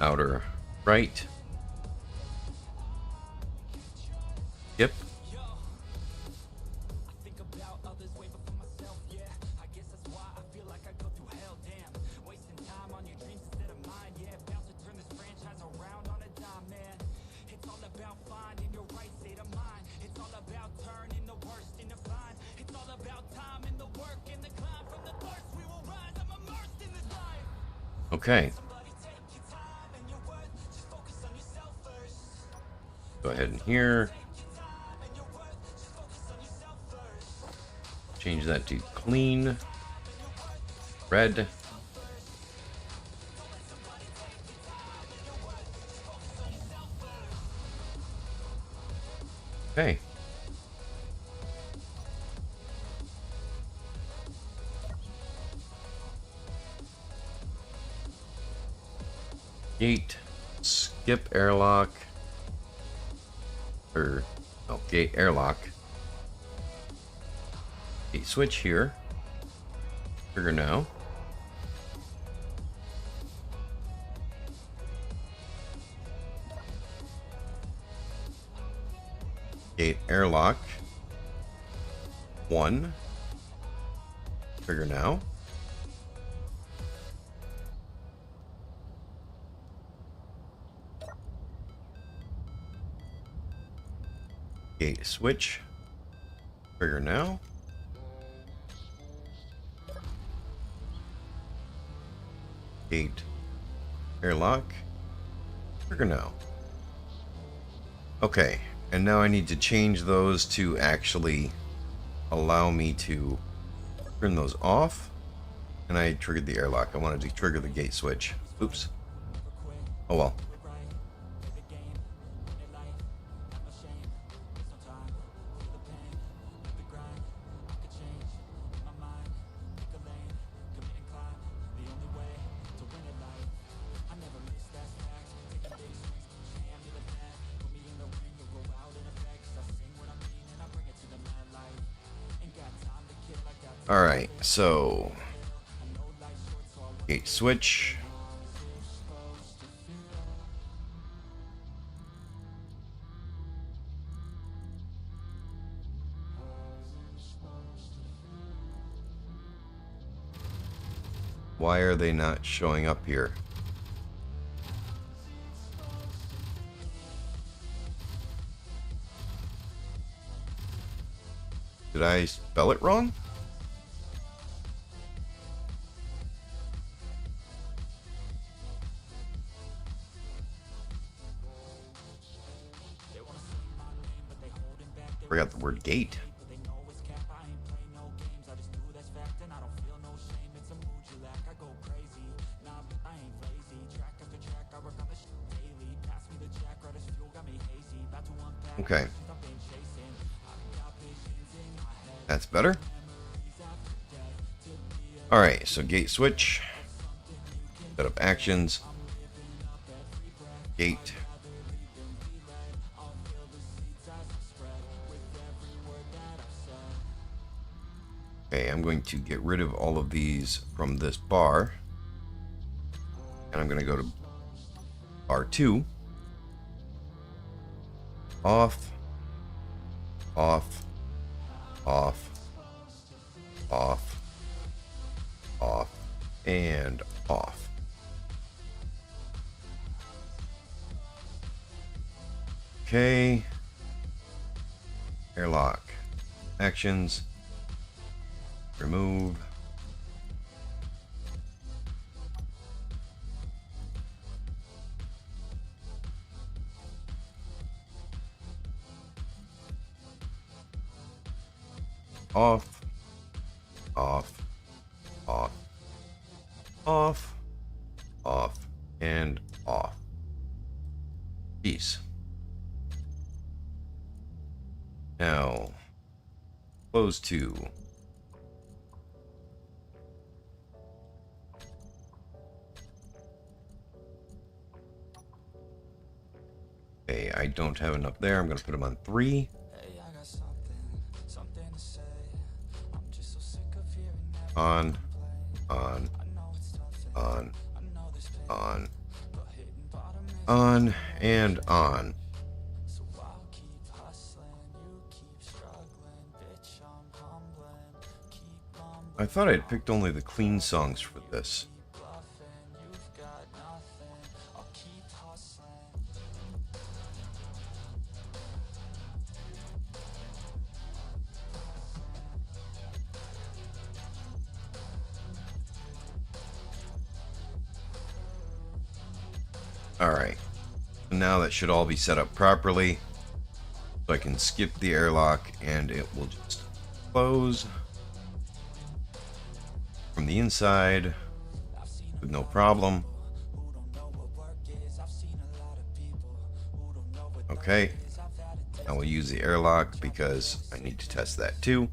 outer right. Yep. Okay. Go ahead in here. Change that to clean. Red. Okay. Gate, skip airlock, or no, gate airlock. Gate switch here. Trigger now. Gate airlock. 1. Trigger now. Gate switch. Trigger now. Gate airlock. Trigger now. Okay, and now I need to change those to actually allow me to turn those off. And I triggered the airlock. I wanted to trigger the gate switch. Oops. Oh well. Alright, so gate switch. Why are they not showing up here? Did I spell it wrong? Forgot the word gate. Okay. That's better. Alright, so gate switch. Set up actions. Gate. Okay, I'm going to get rid of all of these from this bar. And I'm going to go to bar 2. Off. Off. Off. Off. Off. And off. Okay. Airlock. Actions. Remove. Off. Off. Off. Off. Off. And off. Peace. Now, close 2. Okay, I don't have enough there. I'm going to put them on 3. On, on, on, on, and on. I thought I'd picked only the clean songs for this. Alright, now that should all be set up properly. So I can skip the airlock and it will just close from the inside with no problem. Okay, I will use the airlock because I need to test that too.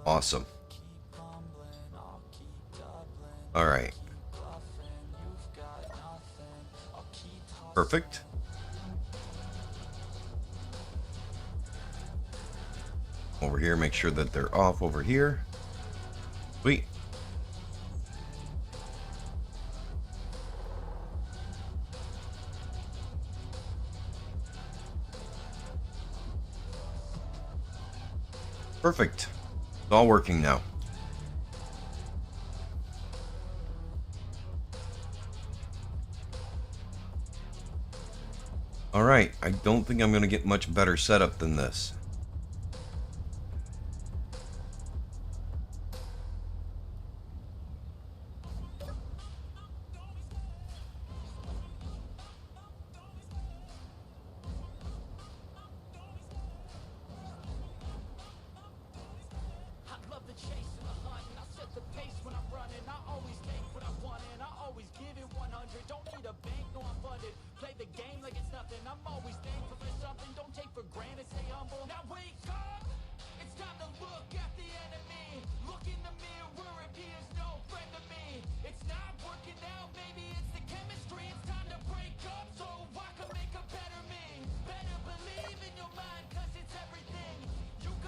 Awesome. All right. Perfect. Over here, make sure that they're off over here. Sweet. Perfect. It's all working now. Alright, I don't think I'm going to get much better setup than this.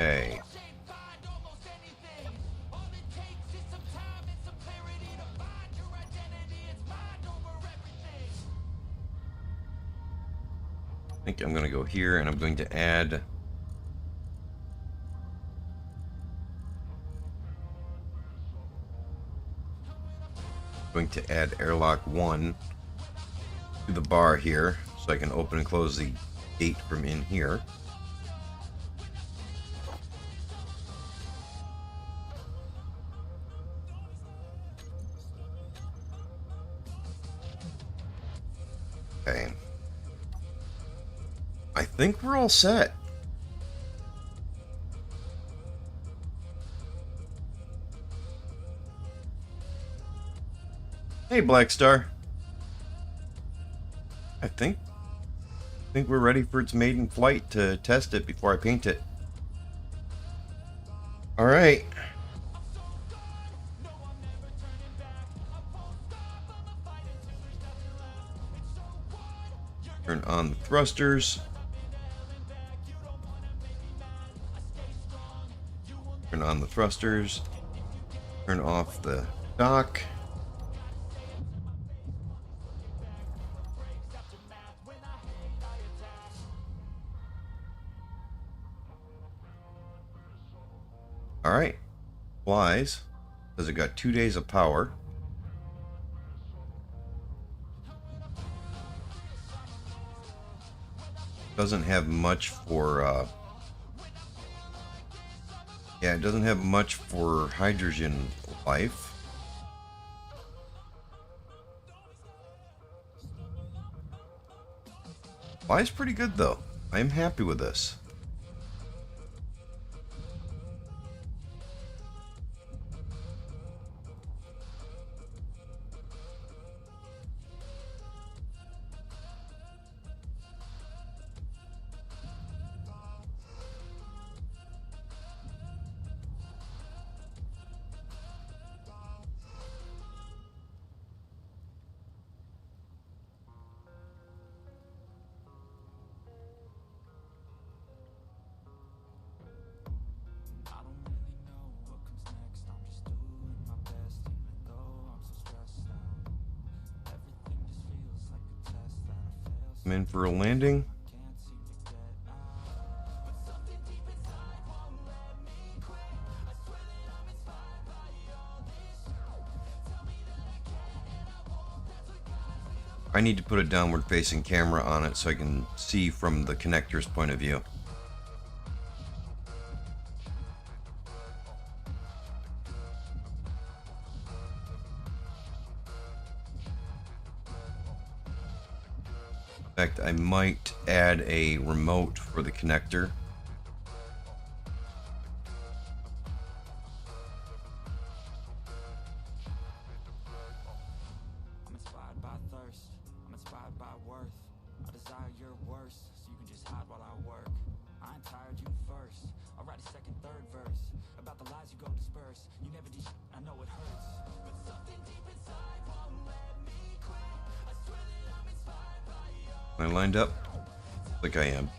Okay. I think I'm going to go here and I'm going to add airlock 1 to the bar here so I can open and close the gate from in here. Okay. I think we're all set. Hey, Black Star. I think we're ready for its maiden flight to test it before I paint it. All right. Turn on the thrusters. Turn on the thrusters. Turn off the dock. Alright. Flies. Says it got 2 days of power. Doesn't have much for yeah, it doesn't have much for hydrogen life. Flies pretty good though. I'm happy with this. I'm in for a landing. I need to put a downward facing camera on it so I can see from the connector's point of view. In fact, I might add a remote for the connector. I'm inspired by thirst, I'm inspired by worth. I desire your worst, so you can just hide while I work. I ain't tired, you first. I'll write a second, third verse about the lies you go disperse. You never did shit, I know it hurts. But something deep inside won't let me quit. I swear that I'm inspired by you. Am I lined up? Like I am.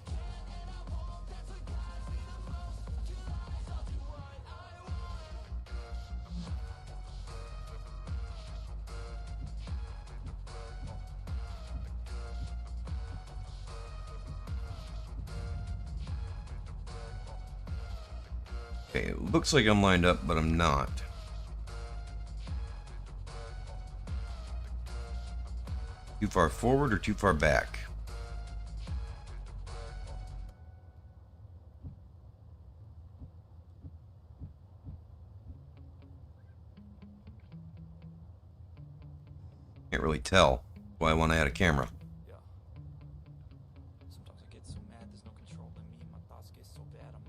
Okay, it looks like I'm lined up, but I'm not. Too far forward or too far back? Can't really tell. That's why I want to add a camera. Yeah. Sometimes I get so mad, there's no control in me. My thoughts get so bad, I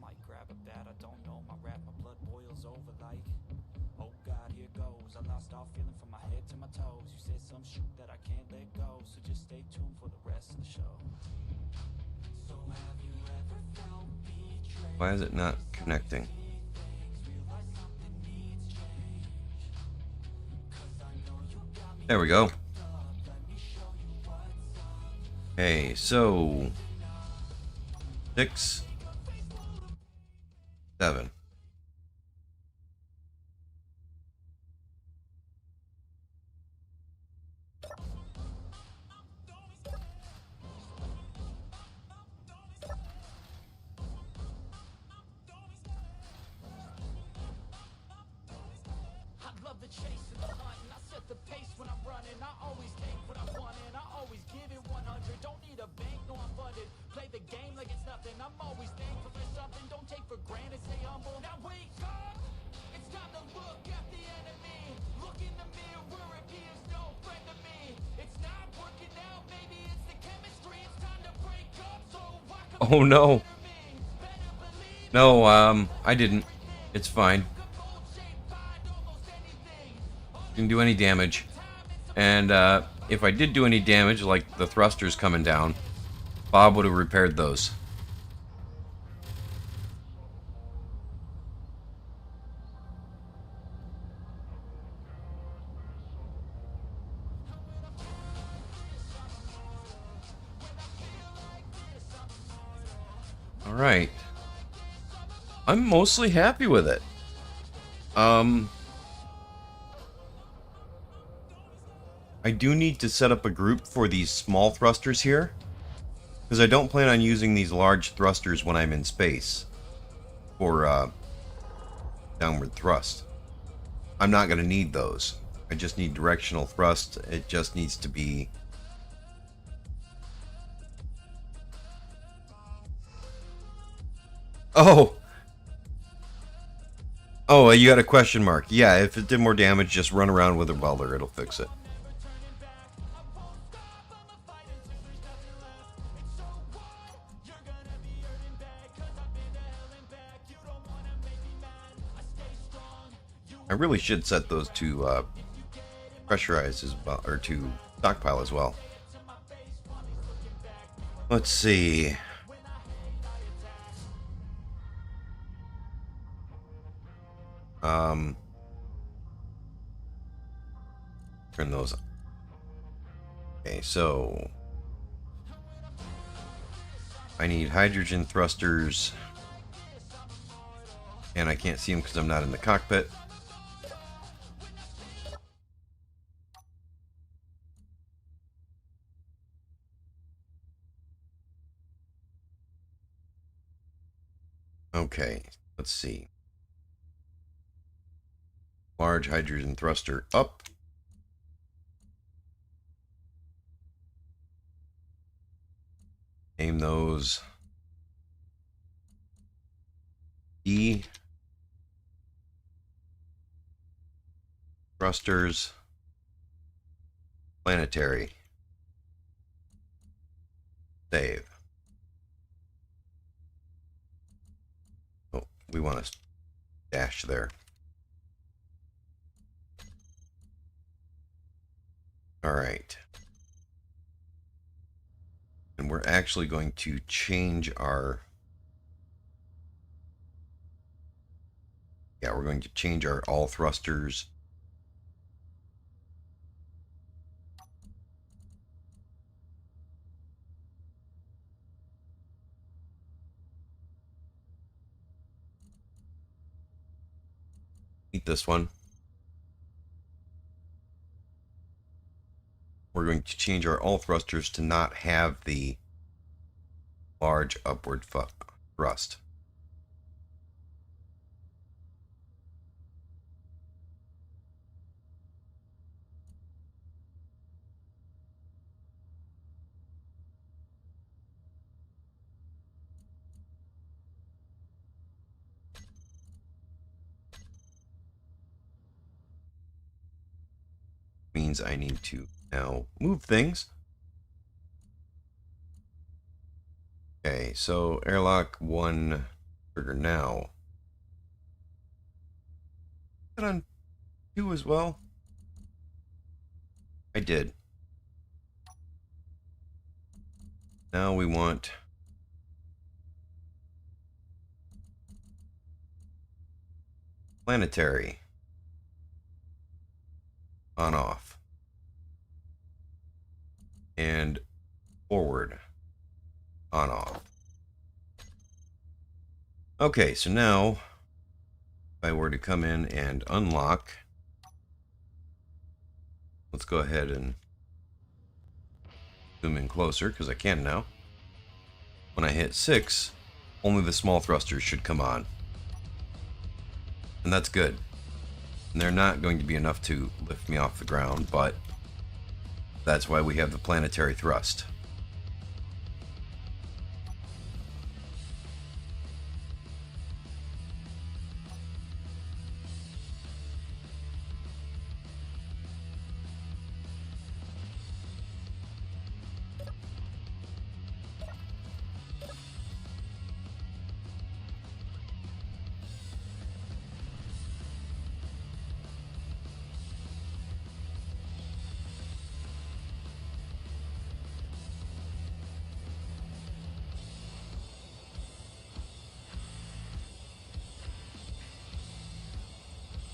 might grab a bat, I don't know. My rap, my blood boils over like, oh God, here goes. I lost all feeling from my head to my toes. You said some shit that I can't let go, so just stay tuned for the rest of the show. So have you ever felt betrayed? Why is it not connecting? There we go. Okay, so 6, 7. I love the chase and the hunt, and I set the pace when I'm running. I always take what I want, and I always give it 100. Don't need a bank, no I'm funded. Play the game like it's nothing. I'm always thankful for something. Don't take for granted, stay humble. Now wake up! It's time to look at the enemy. Look in the mirror if he is no friend to me. It's not working out, maybe it's the chemistry. It's time to break up so I can Oh no. better me. Better believe No, I didn't. It's fine. Didn't do any damage. And if I did do any damage, like the thrusters coming down, Bob would have repaired those. Alright. I'm mostly happy with it. I do need to set up a group for these small thrusters here, because I don't plan on using these large thrusters when I'm in space for downward thrust. I'm not going to need those. I just need directional thrust. It just needs to be... Oh! Oh, you got a question mark. Yeah, if it did more damage, just run around with a welder. It'll fix it. I really should set those to pressurize as well, or to stockpile as well. Let's see. Turn those on. Okay, so I need hydrogen thrusters, and I can't see them because I'm not in the cockpit. Okay, let's see. Large hydrogen thruster up. Name those E. Thrusters. Planetary. Save. Oh, we want to dash there. All right. And we're actually going to change our... Yeah, we're going to change our all thrusters. Eat this one. We're going to change our all thrusters to not have the large upward thrust. Means I need to now move things. Okay, so airlock 1 trigger now. Put on 2 as well. I did. Now we want planetary on off and forward on off. Okay, so now I were to come in and unlock, let's go ahead and zoom in closer because I can now. When I hit 6, only the small thrusters should come on. And that's good. And they're not going to be enough to lift me off the ground, but that's why we have the planetary thrust.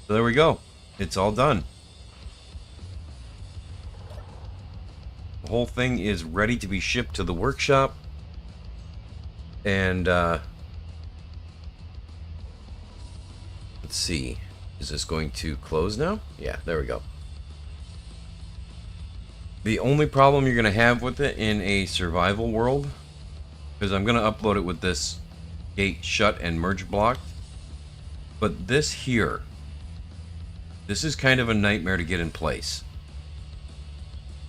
So there we go. It's all done. The whole thing is ready to be shipped to the workshop. And, let's see. Is this going to close now? Yeah, there we go. The only problem you're going to have with it in a survival world, because I'm going to upload it with this gate shut and merge blocked. But this here, this is kind of a nightmare to get in place.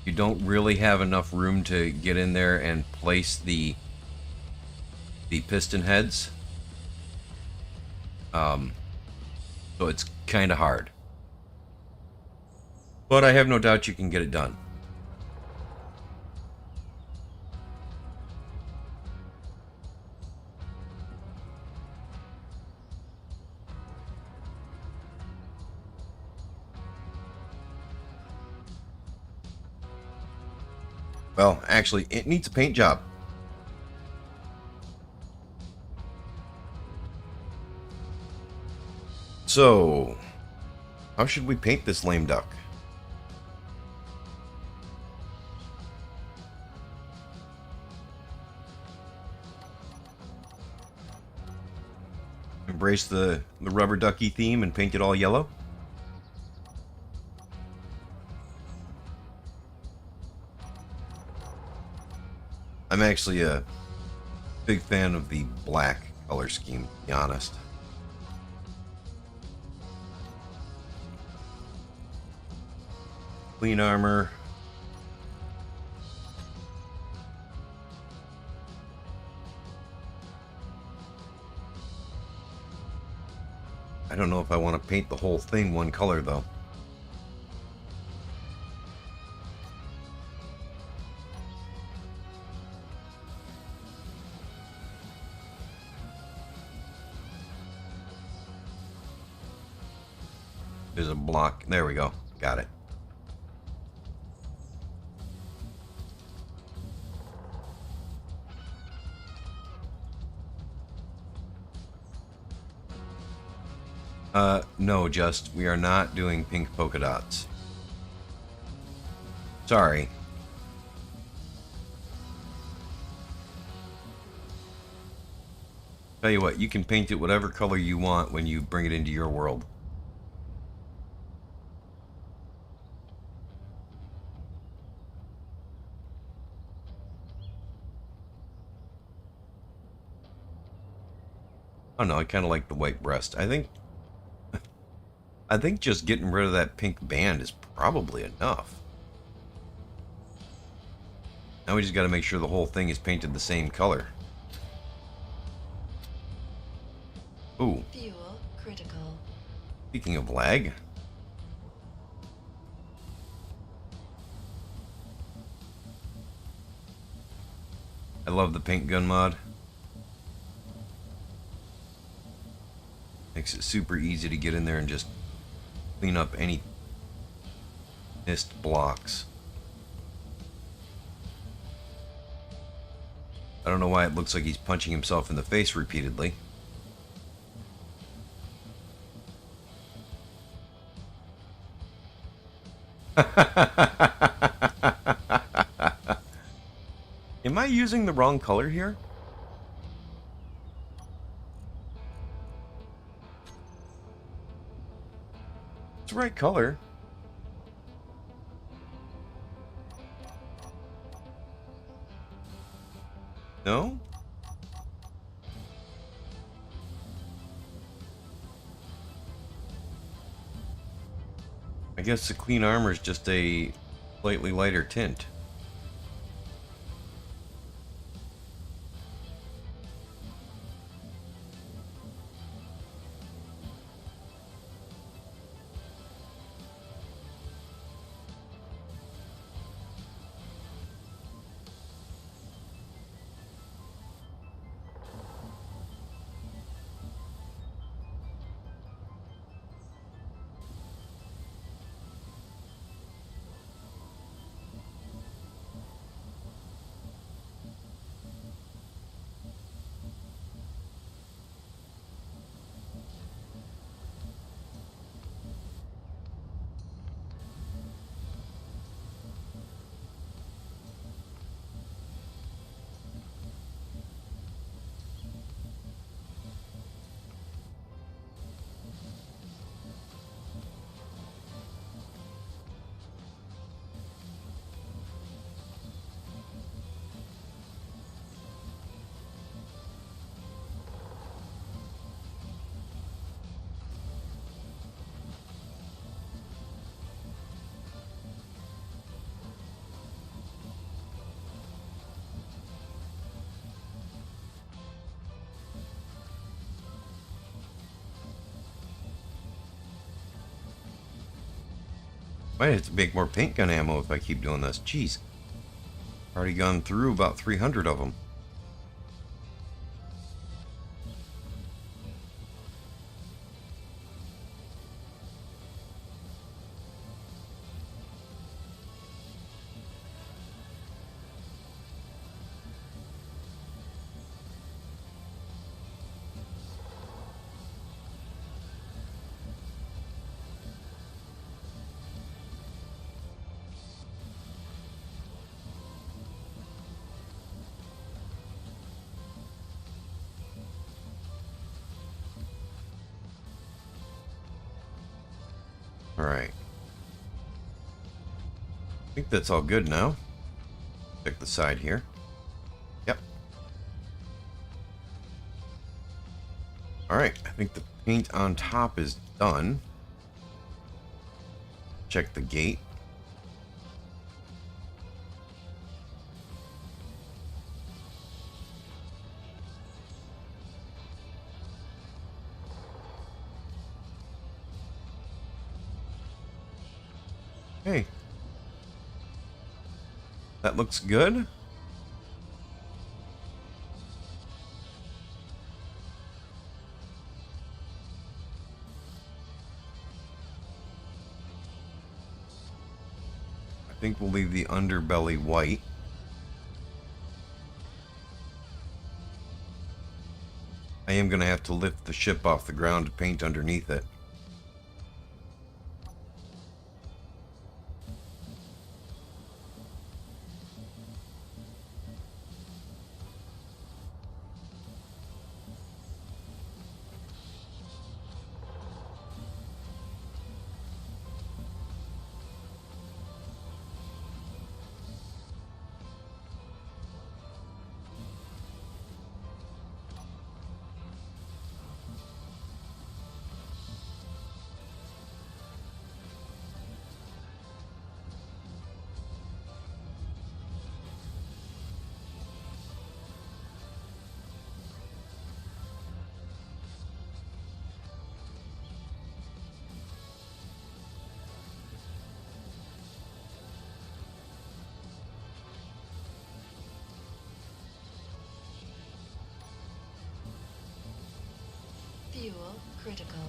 You don't really have enough room to get in there and place the piston heads. So it's kind of hard. But I have no doubt you can get it done. Well, actually, it needs a paint job. So, how should we paint this lame duck? Embrace the rubber ducky theme and paint it all yellow? I'm actually a big fan of the black color scheme, to be honest. Clean armor. I don't know if I want to paint the whole thing one color, though. There's a block. There we go. Got it. No, just we are not doing pink polka dots. Sorry. Tell you what, you can paint it whatever color you want when you bring it into your world. I don't know, I kind of like the white breast. I think just getting rid of that pink band is probably enough. Now we just got to make sure the whole thing is painted the same color. Ooh. Fuel critical. Speaking of lag. I love the paint gun mod. Makes it super easy to get in there and just clean up any missed blocks. I don't know why it looks like he's punching himself in the face repeatedly. Am I using the wrong color here? It's the right color. No? I guess the clean armor is just a slightly lighter tint. Might have to make more paint gun ammo if I keep doing this. Jeez. Already gone through about 300 of them. Alright. I think that's all good now. Check the side here. Yep. Alright, I think the paint on top is done. Check the gate. Hey. That looks good. I think we'll leave the underbelly white. I am going to have to lift the ship off the ground to paint underneath it. Fuel critical.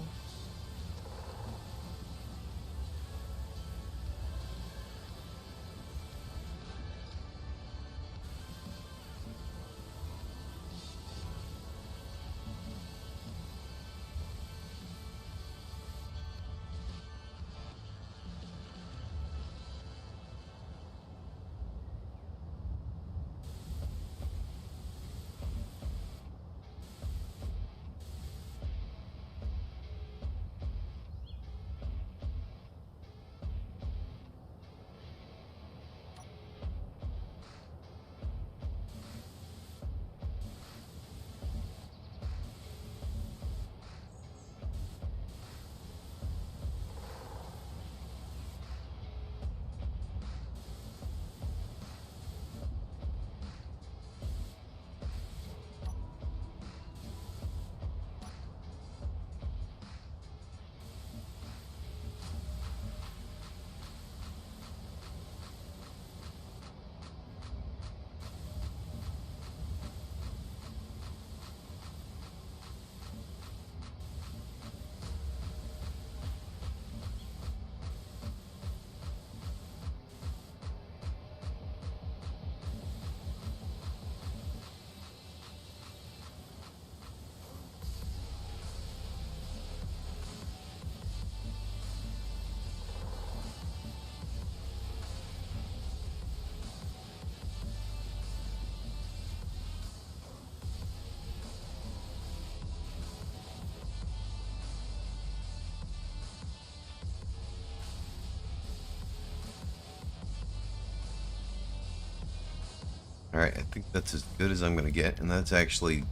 Alright, I think that's as good as I'm going to get, and that's actually,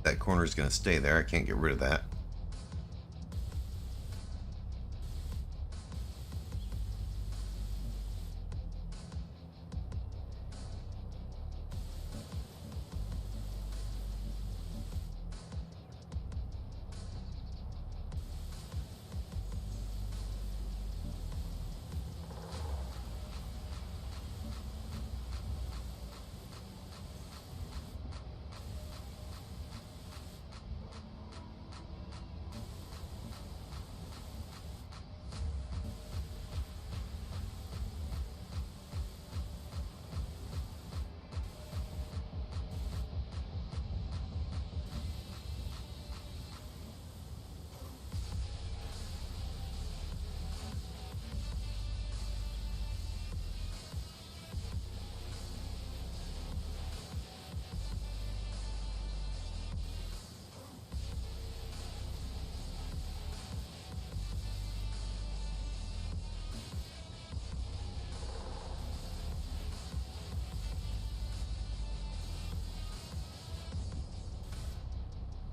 that corner is going to stay there. I can't get rid of that.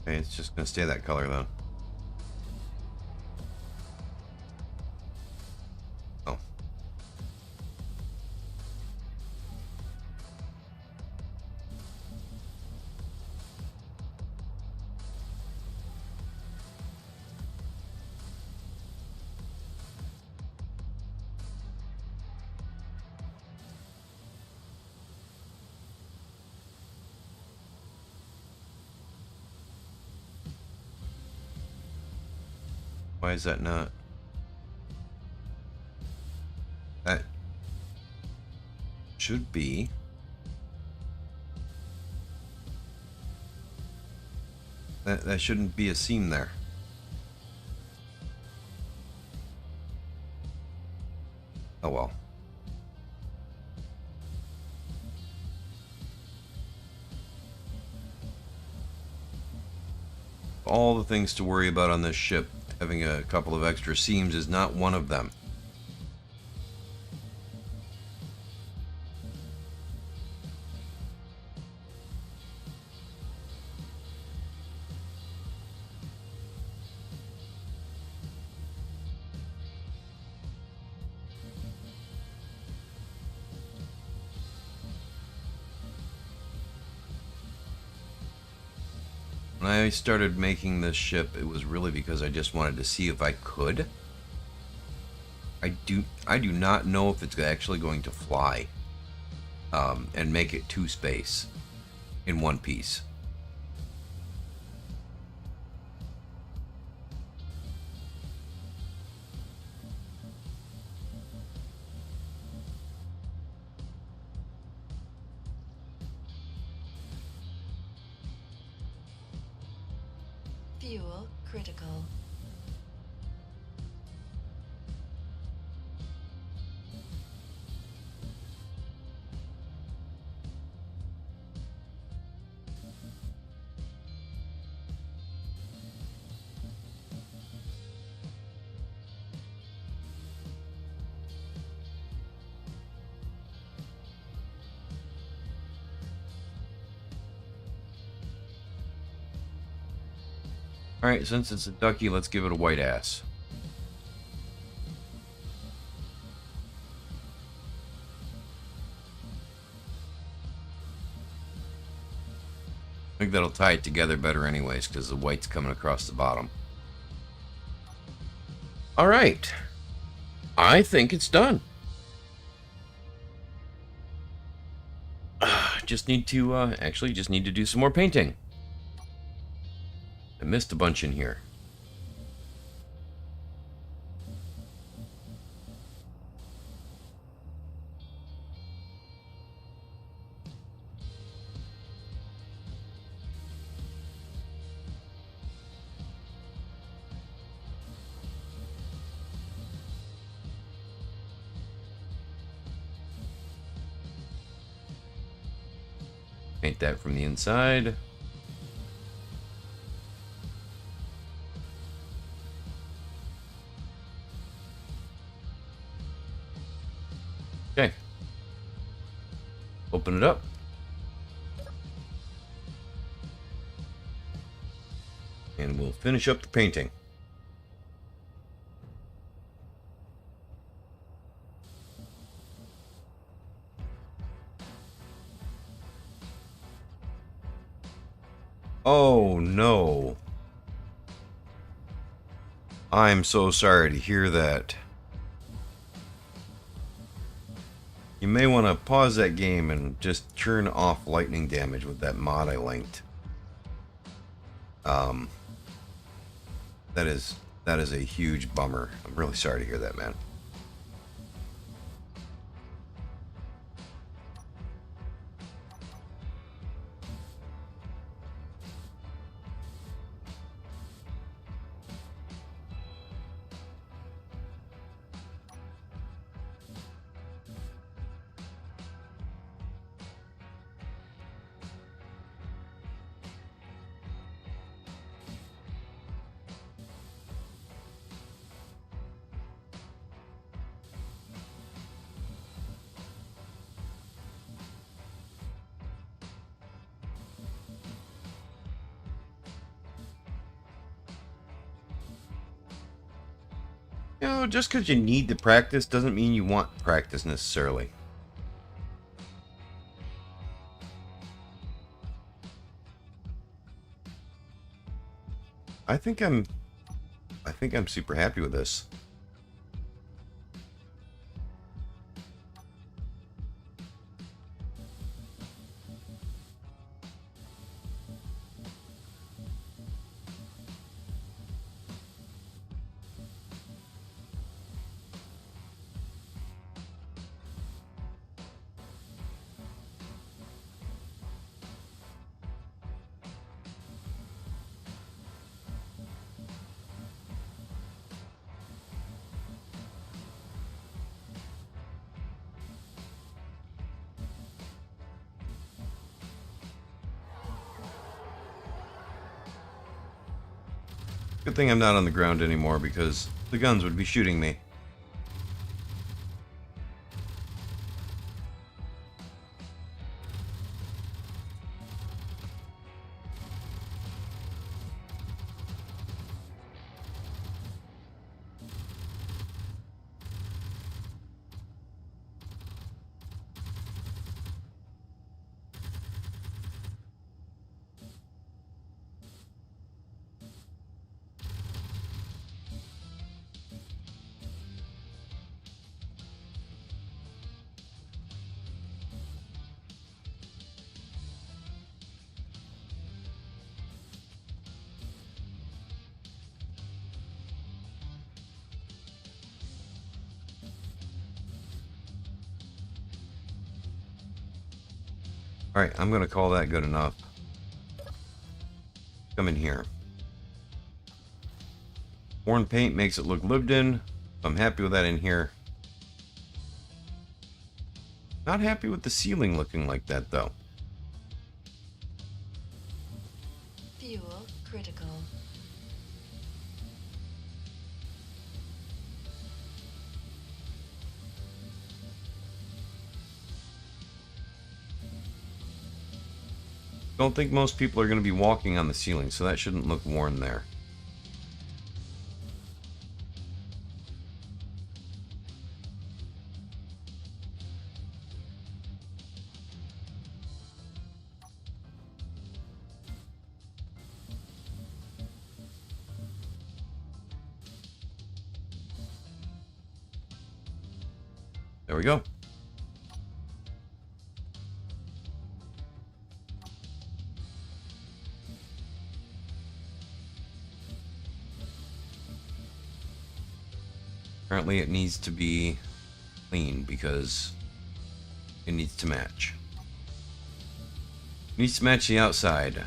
Okay, it's just going to stay that color then. Oh. Why is that not? That should be. That shouldn't be a seam there. Oh well. All the things to worry about on this ship, having a couple of extra seams is not one of them. When I started making this ship, it was really because I just wanted to see if I could. I do not know if it's actually going to fly and make it two space in one piece. Fuel critical. Alright, since it's a ducky, let's give it a white ass. I think that'll tie it together better anyways, because the white's coming across the bottom. Alright. I think it's done. Just need to, actually just need to do some more painting. I missed a bunch in here. Paint that from the inside. Okay. Open it up. and we'll finish up the painting. Oh no. I'm so sorry to hear that. You may want to pause that game and just turn off lightning damage with that mod I linked. That is a huge bummer. I'm really sorry to hear that, man. You know, just because you need to practice doesn't mean you want practice necessarily. I think I'm super happy with this. Good thing I'm not on the ground anymore because the guns would be shooting me. Alright, I'm going to call that good enough. Come in here. Worn paint makes it look lived in. I'm happy with that in here. Not happy with the ceiling looking like that, though. Fuel critical. Don't think most people are going to be walking on the ceiling, so that shouldn't look worn there. There we go. Apparently it needs to be clean because it needs to match. It needs to match the outside.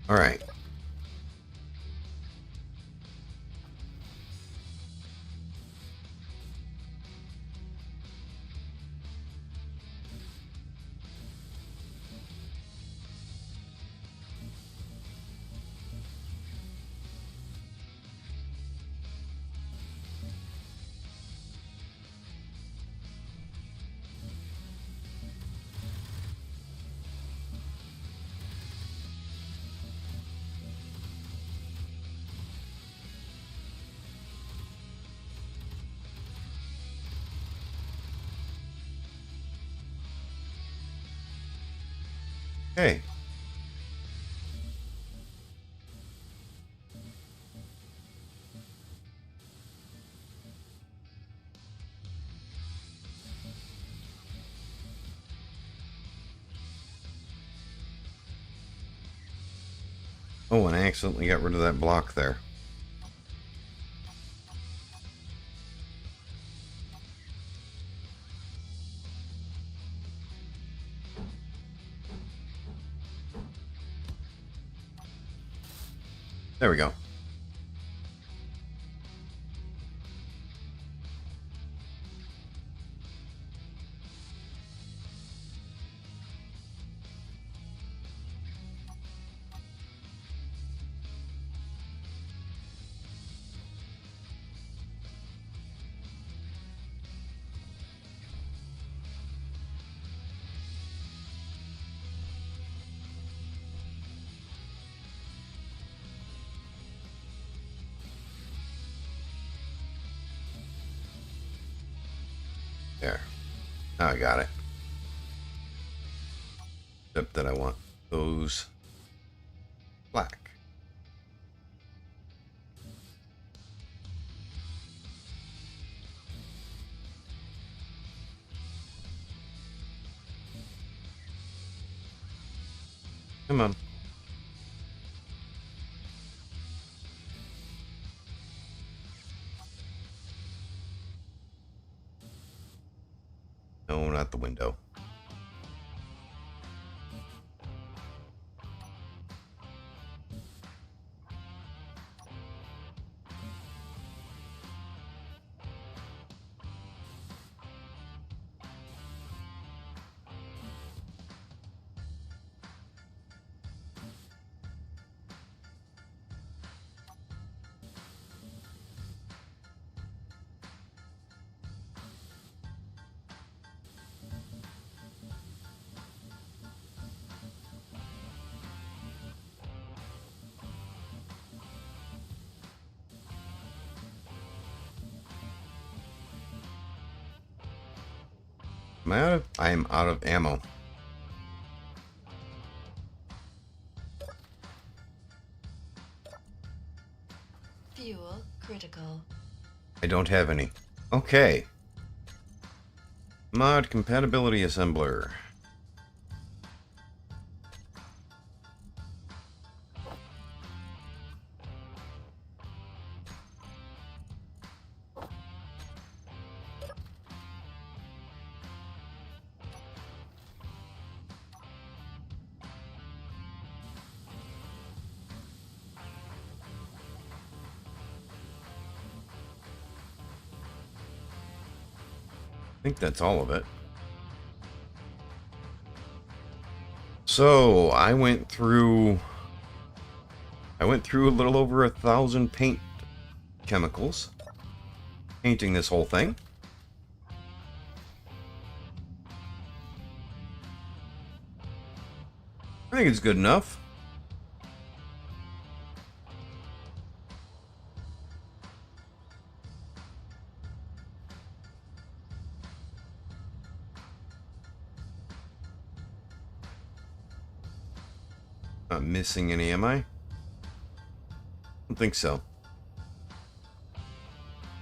All right. Okay. Oh, and I accidentally got rid of that block there. There we go. There. Now I got it. Except that I want those black. Come on. No, not the window. Am I out of? I am out of ammo. Fuel critical. I don't have any. Okay. Mod compatibility assembler. I think that's all of it. So I went through a little over 1,000 paint chemicals painting this whole thing. I think it's good enough. Not missing any, am I? I don't think so.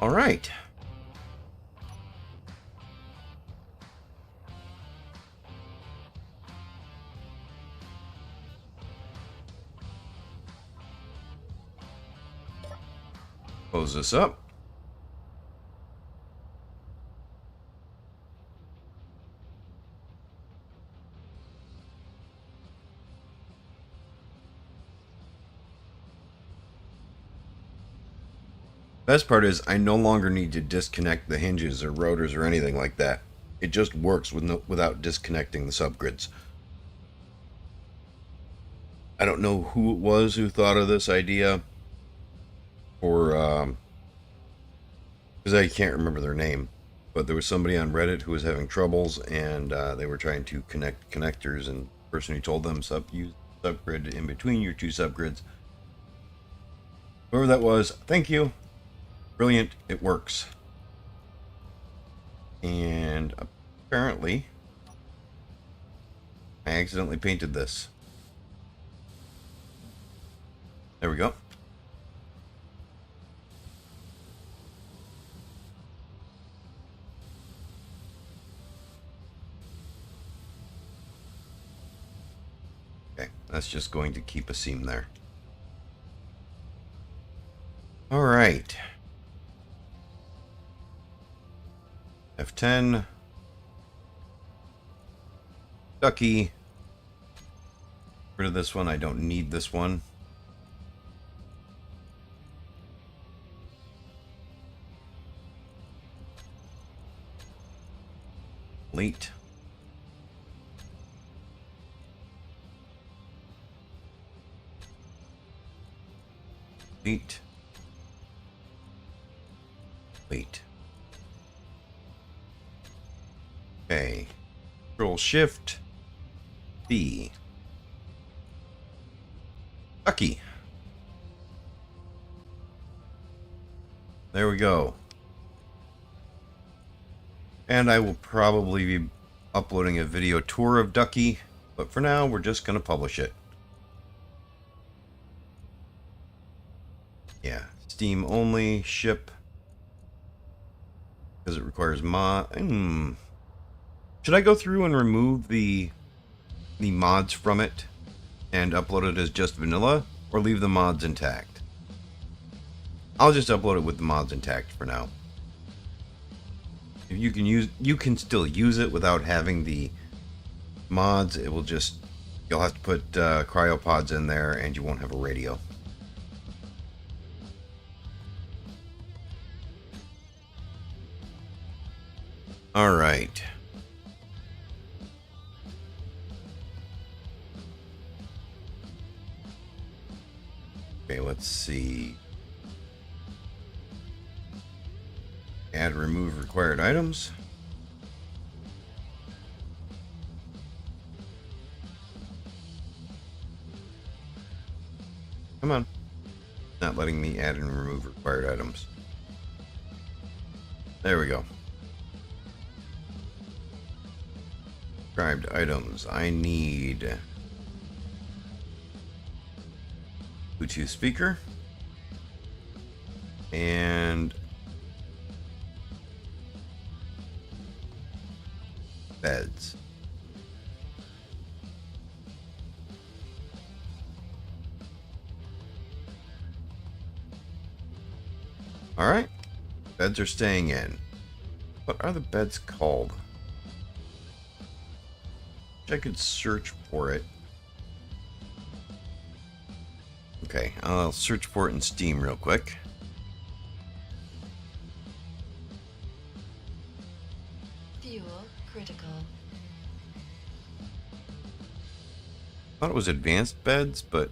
All right. Close this up. Best part is I no longer need to disconnect the hinges or rotors or anything like that. It just works without disconnecting the subgrids. I don't know who it was who thought of this idea, or because I can't remember their name, but there was somebody on Reddit who was having troubles, and they were trying to connect connectors, and the person who told them use subgrid in between your two subgrids. Whoever that was, thank you. Brilliant, it works. And apparently, I accidentally painted this. There we go. Okay, that's just going to keep a seam there. All right. F10. Ducky. Rid of this one. I don't need this one. Delete. Delete. Delete. Okay. Control Shift B. Ducky. There we go. And I will probably be uploading a video tour of Ducky, but for now we're just going to publish it. Yeah, Steam only, ship, because it requires Should I go through and remove the mods from it and upload it as just vanilla, or leave the mods intact? I'll just upload it with the mods intact for now. If you can still use it without having the mods. It will just, you'll have to put cryopods in there, and you won't have a radio. All right. Okay, let's see. Add, remove required items. Come on. Not letting me add and remove required items. There we go. Described items. I need Bluetooth speaker and beds. All right, beds are staying in. What are the beds called? I could search for it. Okay, I'll search for it in Steam real quick. Fuel critical. I thought it was advanced beds, but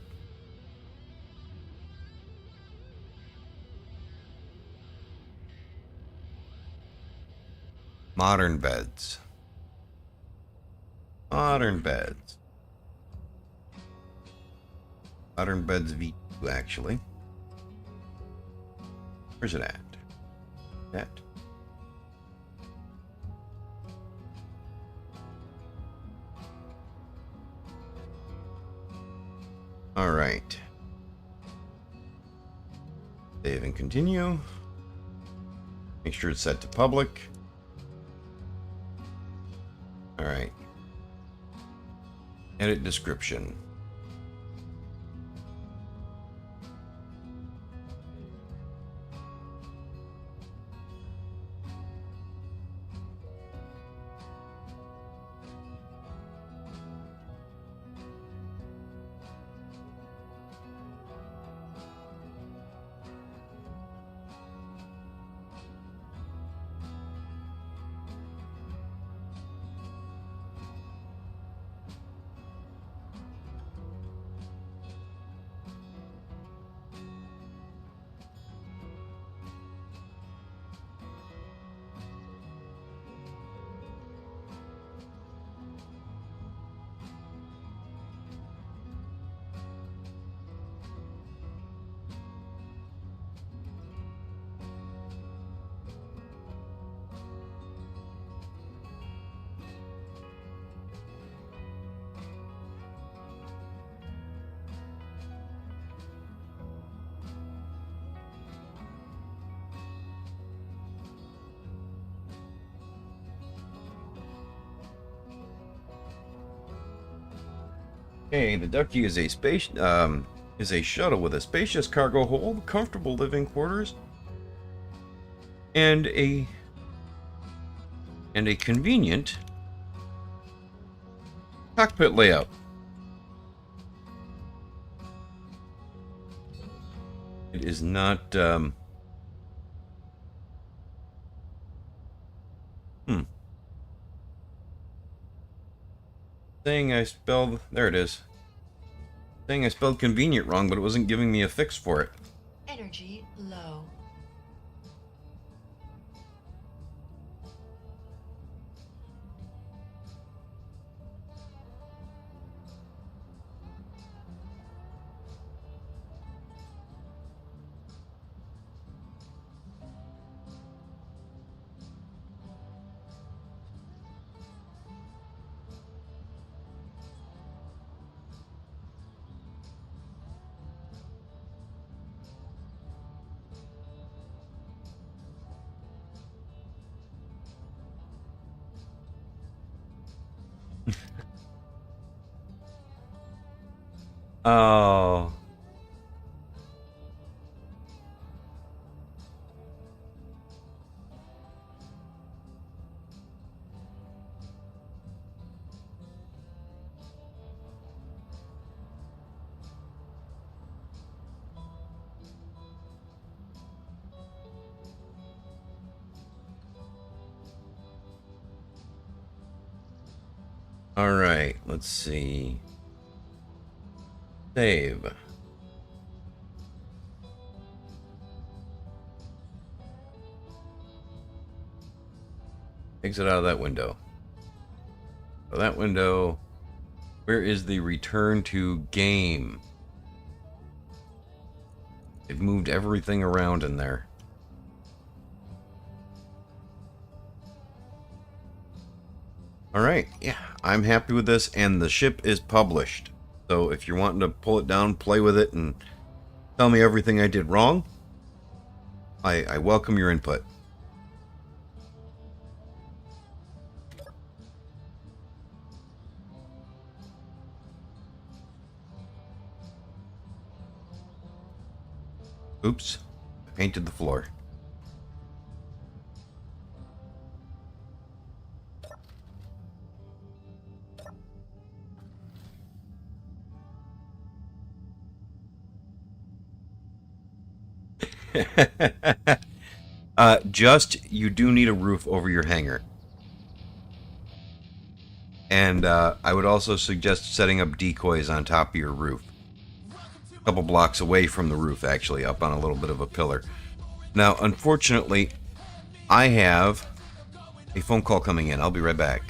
modern beds. Modern beds. Modern beds V2, actually. Where's it at? That. All right. Save and continue. Make sure it's set to public. All right. Edit description. Okay, the Ducky is a shuttle with a spacious cargo hold, comfortable living quarters, and a convenient cockpit layout. It is not saying I spelled, there it is. Saying I spelled convenient wrong, but it wasn't giving me a fix for it. Energy low. Oh. Alright, let's see. Save. Exit out of that window. So that window. Where is the return to game? They've moved everything around in there. Alright, yeah, I'm happy with this, and the ship is published. So if you're wanting to pull it down, play with it, and tell me everything I did wrong, I welcome your input. Oops, I painted the floor. Just, you do need a roof over your hangar. And I would also suggest setting up decoys on top of your roof. A couple blocks away from the roof, actually, up on a little bit of a pillar. Now, unfortunately, I have a phone call coming in. I'll be right back.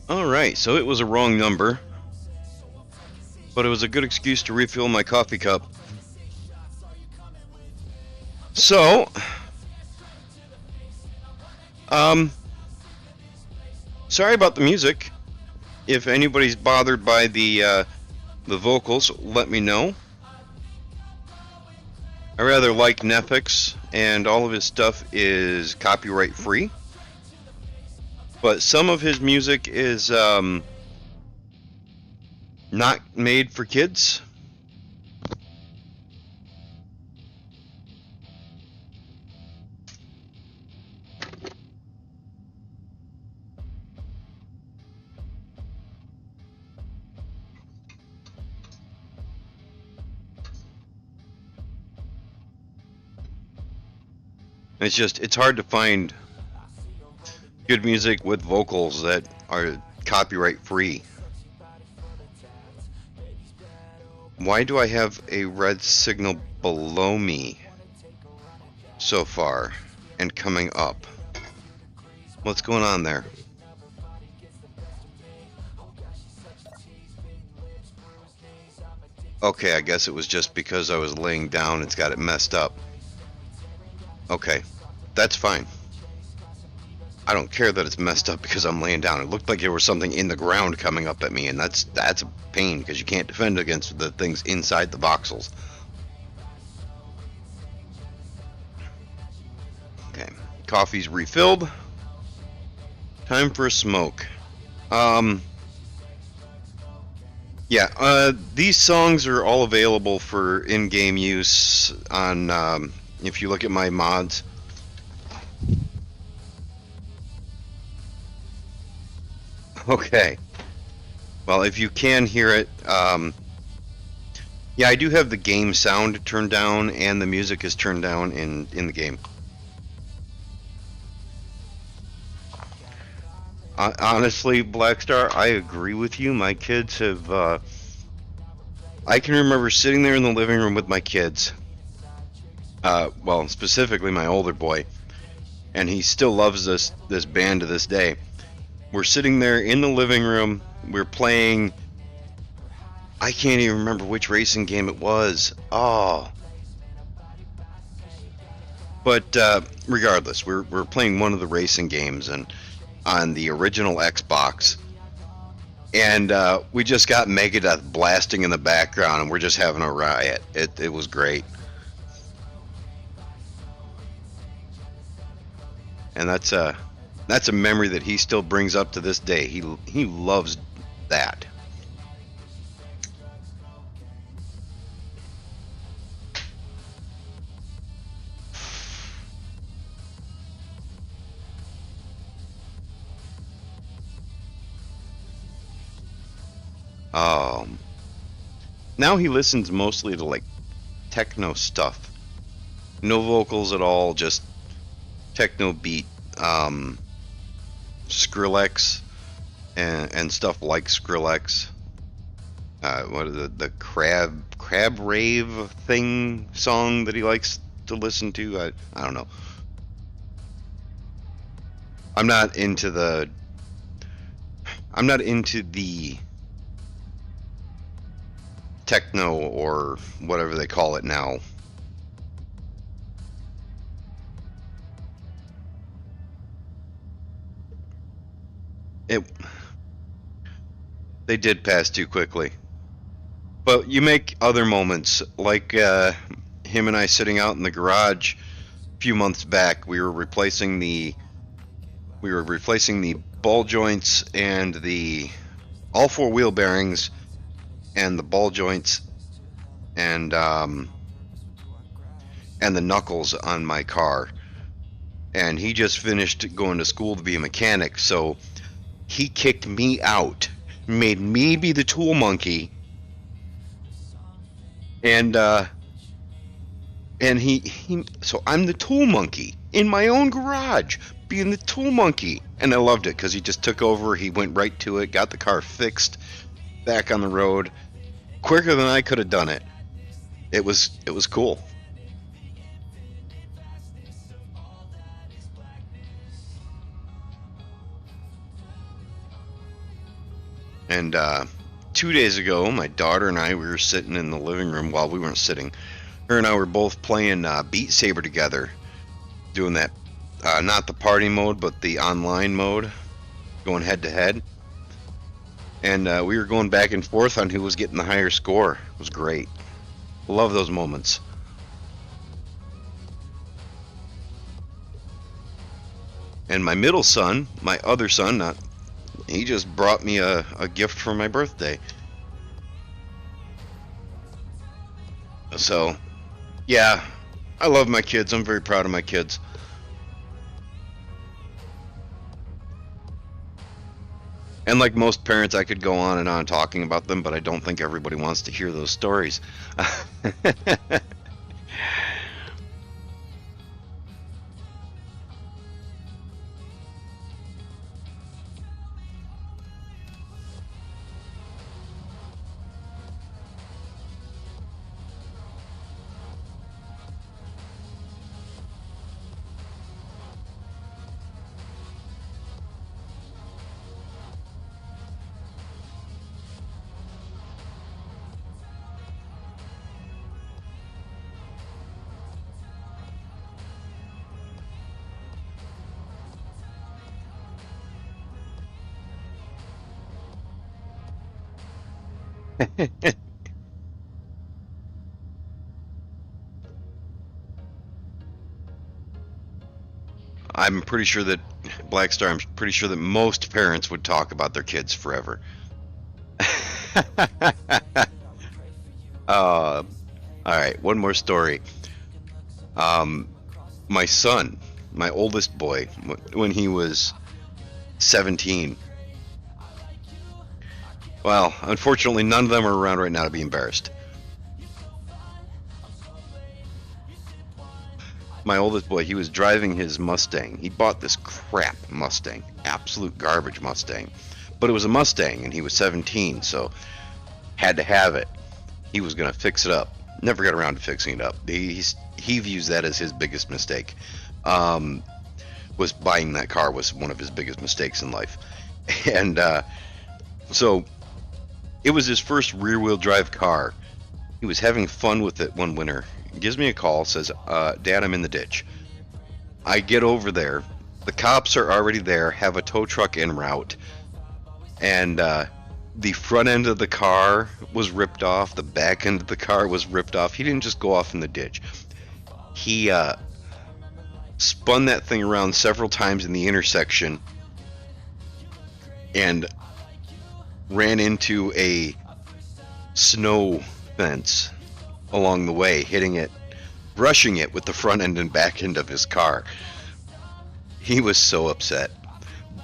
Alright, so it was a wrong number, but it was a good excuse to refill my coffee cup. So, sorry about the music. If anybody's bothered by the vocals, let me know. I rather like Netflix, and all of his stuff is copyright free. But some of his music is not made for kids. It's hard to find good music with vocals that are copyright free. Why do I have a red signal below me so far and coming up? What's going on there? Okay, I guess it was just because I was laying down, it's got it messed up. Okay, that's fine. I don't care that it's messed up because I'm laying down. It looked like there was something in the ground coming up at me, and that's a pain because you can't defend against the things inside the voxels. Okay, coffee's refilled. Time for a smoke. Yeah, these songs are all available for in-game use on, if you look at my mods. Okay. Well, if you can hear it, yeah, I do have the game sound turned down and the music is turned down in the game. Honestly, Blackstar, I agree with you. My kids have, I can remember sitting there in the living room with my kids, well, specifically my older boy, and he still loves this band to this day. We're sitting there in the living room, we're playing, I can't even remember which racing game it was. Oh. But regardless, we're playing one of the racing games and on the original Xbox, and we just got Megadeth blasting in the background, and we're just having a riot. It was great, and that's a memory that he still brings up to this day. He loves that. Now he listens mostly to like techno stuff. No vocals at all, just techno beat, Skrillex and stuff like Skrillex. What is it, the crab rave thing song that he likes to listen to? I don't know. I'm not into the techno or whatever they call it now. They did pass too quickly. But you make other moments, like him and I sitting out in the garage a few months back. We were replacing the ball joints and all four wheel bearings and the ball joints and the knuckles on my car. And he just finished going to school to be a mechanic, so he kicked me out, made me be the tool monkey, and so I'm the tool monkey in my own garage, being the tool monkey, and I loved it because he just took over. He went right to it, got the car fixed, back on the road, quicker than I could have done it. It was cool. And 2 days ago, my daughter and I, we were sitting in the living room. While we weren't sitting, her and I were both playing Beat Saber together, doing that, not the party mode, but the online mode, going head to head. And we were going back and forth on who was getting the higher score. It was great. Love those moments. And my middle son, my other son, he just brought me a gift for my birthday. So, yeah, I love my kids. I'm very proud of my kids. And like most parents, I could go on and on talking about them, but I don't think everybody wants to hear those stories. I'm pretty sure that Blackstar, I'm pretty sure that most parents would talk about their kids forever. All right, one more story. My son, my oldest boy, when he was 17. Well, unfortunately, none of them are around right now to be embarrassed. My oldest boy, he was driving his Mustang. He bought this crap Mustang, absolute garbage Mustang. But it was a Mustang, and he was 17, so had to have it. He was going to fix it up. Never got around to fixing it up. He views that as his biggest mistake. Was buying that car was one of his biggest mistakes in life. And so it was his first rear-wheel drive car. He was having fun with it one winter. He gives me a call, says, Dad, I'm in the ditch. I get over there. The cops are already there, have a tow truck en route. And the front end of the car was ripped off. The back end of the car was ripped off. He didn't just go off in the ditch. He spun that thing around several times in the intersection and ran into a snow fence along the way, hitting it, brushing it with the front end and back end of his car. He was so upset.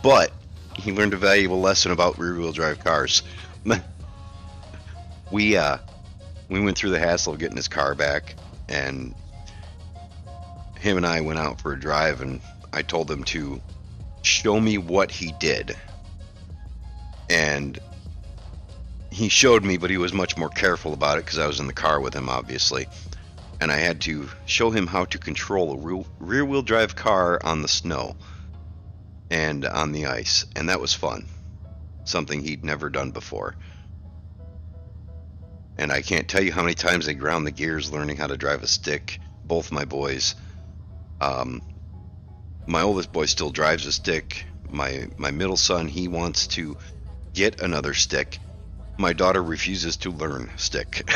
But he learned a valuable lesson about rear-wheel drive cars. We went through the hassle of getting his car back, and him and I went out for a drive, and I told him to show me what he did. And he showed me, but he was much more careful about it because I was in the car with him, obviously. And I had to show him how to control a rear-wheel drive car on the snow and on the ice, and that was fun. Something he'd never done before. And I can't tell you how many times they ground the gears learning how to drive a stick. Both my boys. My oldest boy still drives a stick. My middle son, he wants to get another stick. My daughter refuses to learn stick.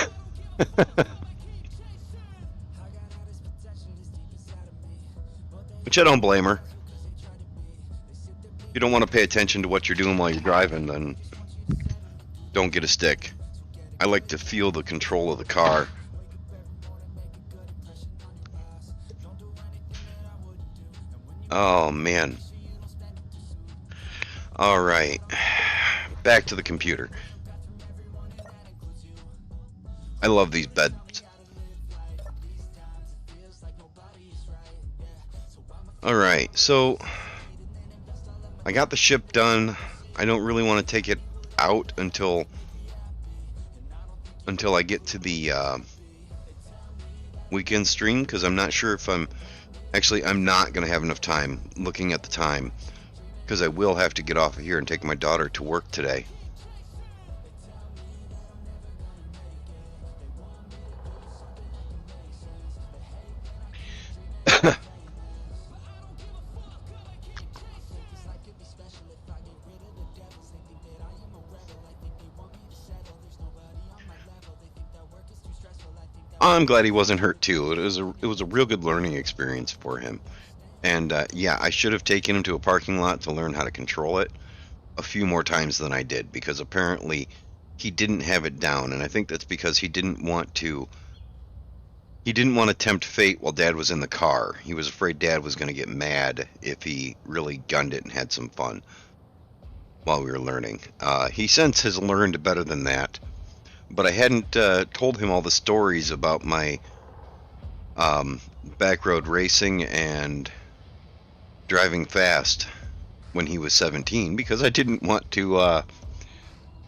Which I don't blame her. If you don't want to pay attention to what you're doing while you're driving, then don't get a stick. I like to feel the control of the car. Oh, man. All right. Back to the computer. I love these beds. Alright, so I got the ship done. I don't really want to take it out until I get to the weekend stream, because I'm not sure if I'm not going to have enough time looking at the time, because I will have to get off of here and take my daughter to work today. I'm glad he wasn't hurt too. It was a real good learning experience for him. And yeah, I should have taken him to a parking lot to learn how to control it a few more times than I did, because apparently he didn't have it down, and I think that's because he didn't want to tempt fate while Dad was in the car. He was afraid Dad was going to get mad if he really gunned it and had some fun while we were learning. He since has learned better than that, but I hadn't told him all the stories about my backroad racing and driving fast when he was 17, because I didn't want to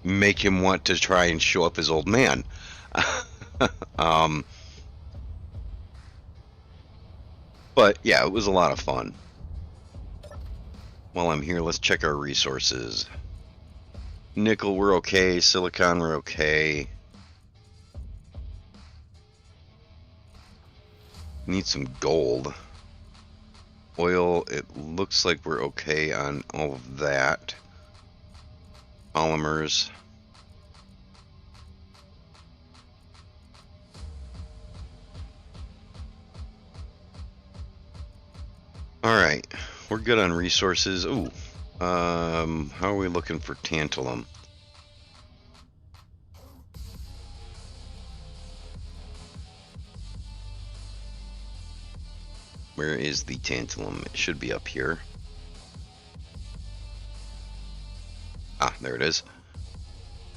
make him want to try and show up his old man. But yeah, it was a lot of fun. While I'm here, let's check our resources. Nickel, we're okay. Silicon, we're okay. Need some gold. Oil, it looks like we're okay on all of that. Polymers. Alright, we're good on resources. Ooh, how are we looking for tantalum? Where is the tantalum? It should be up here. Ah, there it is.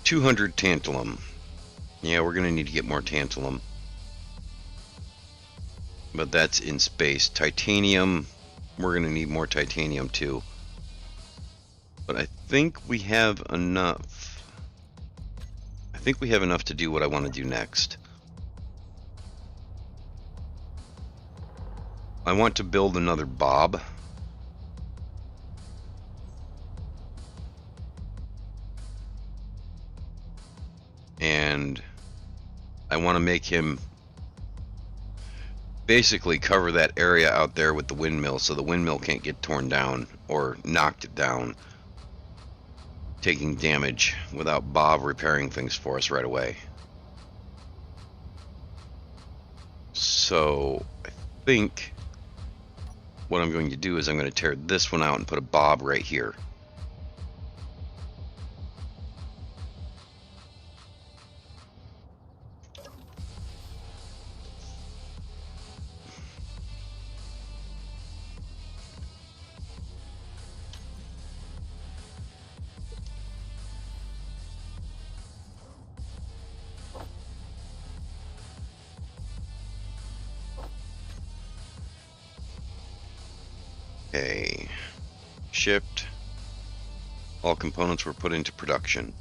200 tantalum. Yeah, we're going to need to get more tantalum. But that's in space. Titanium, we're going to need more titanium too. But I think we have enough. I think we have enough to do what I want to do next. I want to build another Bob. And I want to make him basically cover that area out there with the windmill, so the windmill can't get torn down or knocked down, taking damage without Bob repairing things for us right away. So I think what I'm going to do is I'm going to tear this one out and put a Bob right here. Okay, shipped. All components were put into production.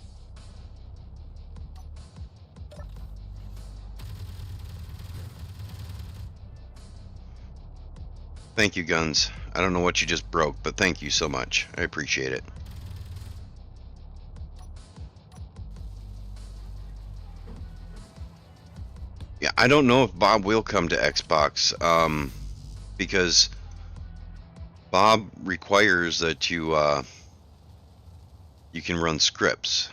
Thank you, Guns. I don't know what you just broke, but thank you so much. I appreciate it. Yeah, I don't know if Bob will come to Xbox, because Bob requires that you can run scripts.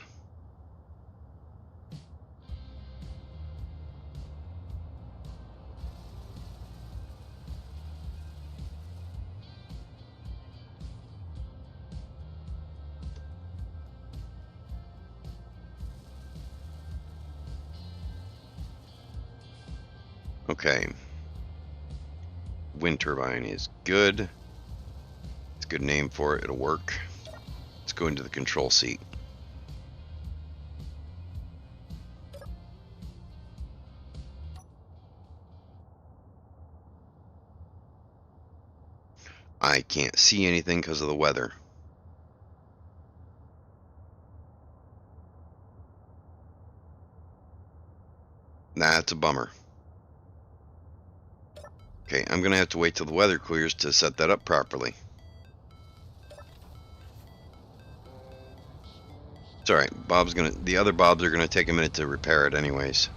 Okay. Wind turbine is good. It's a good name for it. It'll work. Let's go into the control seat. I can't see anything because of the weather. That's a bummer. Okay, I'm gonna have to wait till the weather clears to set that up properly. It's alright, the other Bobs are gonna take a minute to repair it anyways.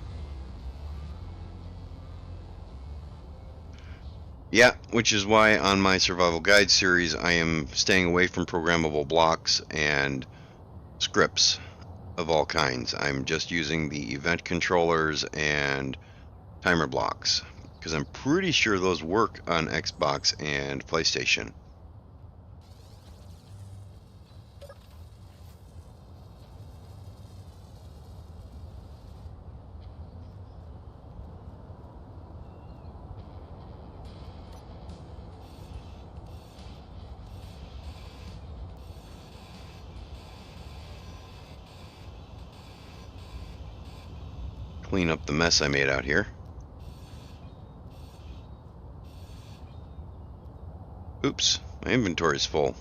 Yeah, which is why on my survival guide series I am staying away from programmable blocks and scripts of all kinds. I'm just using the event controllers and timer blocks, because I'm pretty sure those work on Xbox and PlayStation. Clean up the mess I made out here. Oops, my inventory's full.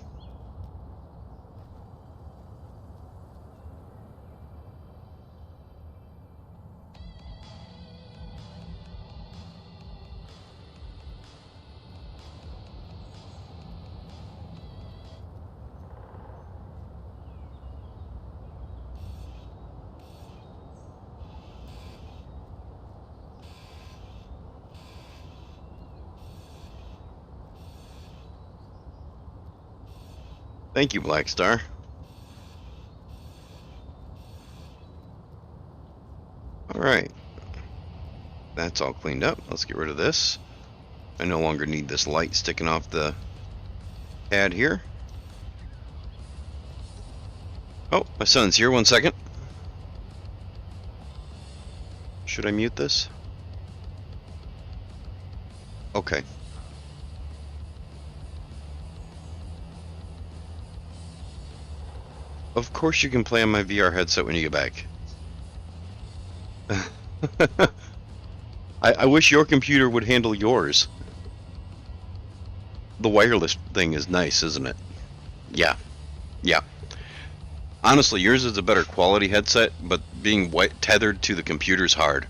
Thank you, Black Star. Alright. That's all cleaned up. Let's get rid of this. I no longer need this light sticking off the pad here. Oh, my son's here. 1 second. Should I mute this? Okay. Of course you can play on my VR headset when you get back. I wish your computer would handle yours. The wireless thing is nice, isn't it? Yeah. Yeah. Honestly, yours is a better quality headset, but being tethered to the computer's hard.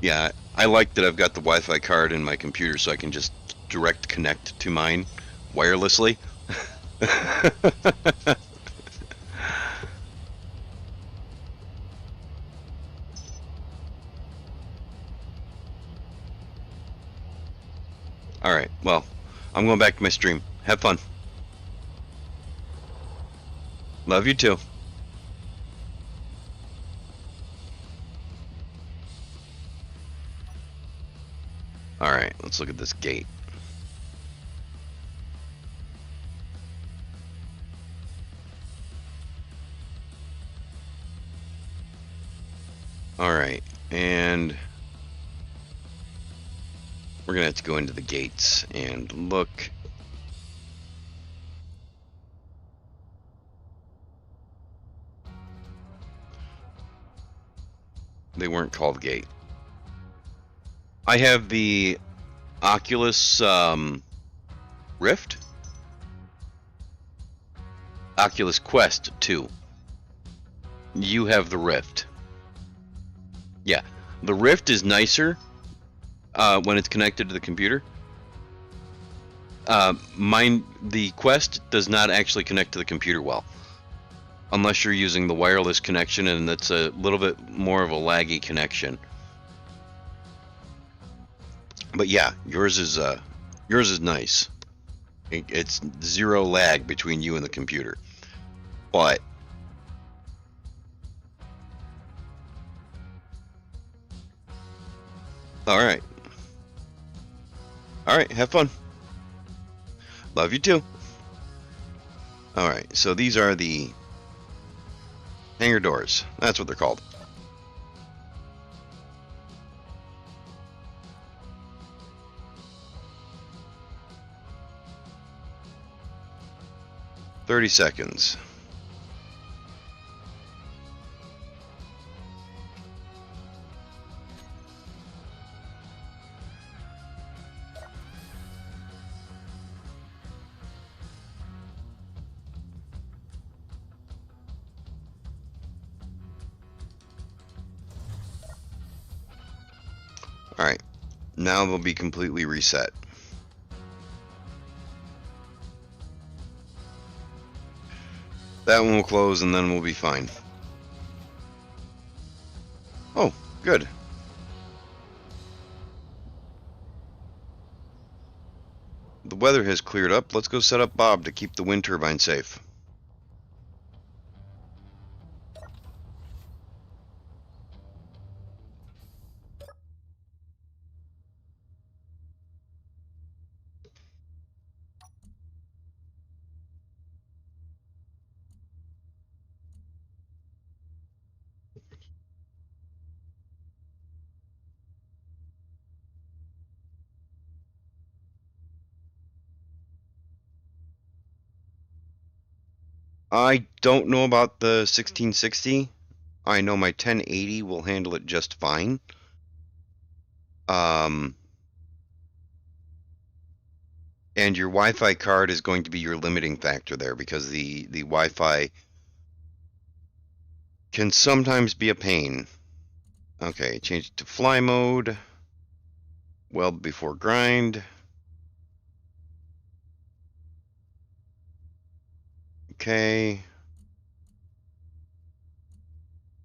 Yeah, I like that I've got the Wi-Fi card in my computer so I can just direct connect to mine wirelessly. Alright, well, I'm going back to my stream. Have fun. Love you too. Alright, let's look at this gate. Alright, and we're gonna have to go into the gates and look. They weren't called gate. I have the Oculus Rift? Oculus Quest 2. You have the Rift. Yeah, the Rift is nicer when it's connected to the computer. The Quest does not actually connect to the computer well. Unless you're using the wireless connection, and that's a little bit more of a laggy connection. But yeah, yours is nice. It's zero lag between you and the computer. But all right, have fun. Love you too. All right, so these are the hangar doors. That's what they're called. "30 seconds. Alright, now they'll be completely reset. That one will close and then we'll be fine. Oh, good. The weather has cleared up. Let's go set up Bob to keep the wind turbine safe. I don't know about the 1660. I know my 1080 will handle it just fine. And your Wi-Fi card is going to be your limiting factor there, because the Wi-Fi can sometimes be a pain. Okay, change it to fly mode. Weld before grind. Okay.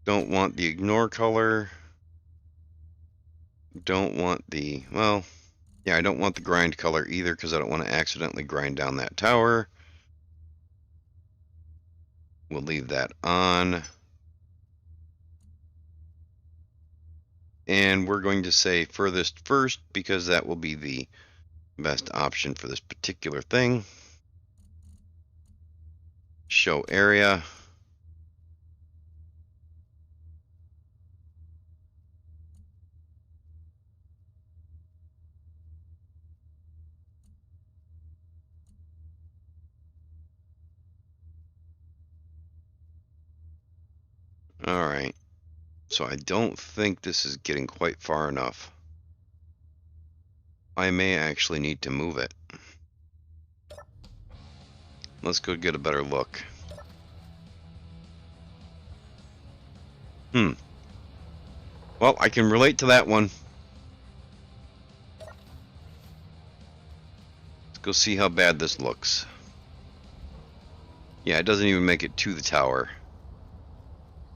Don't want the ignore color. Don't want the, well, yeah, I don't want the grind color either, because I don't want to accidentally grind down that tower. We'll leave that on. And we're going to say furthest first, because that will be the best option for this particular thing. Show area. Alright, so I don't think this is getting quite far enough. I may actually need to move it. Let's go get a better look. Well, I can relate to that one. Let's go see how bad this looks. Yeah, it doesn't even make it to the tower.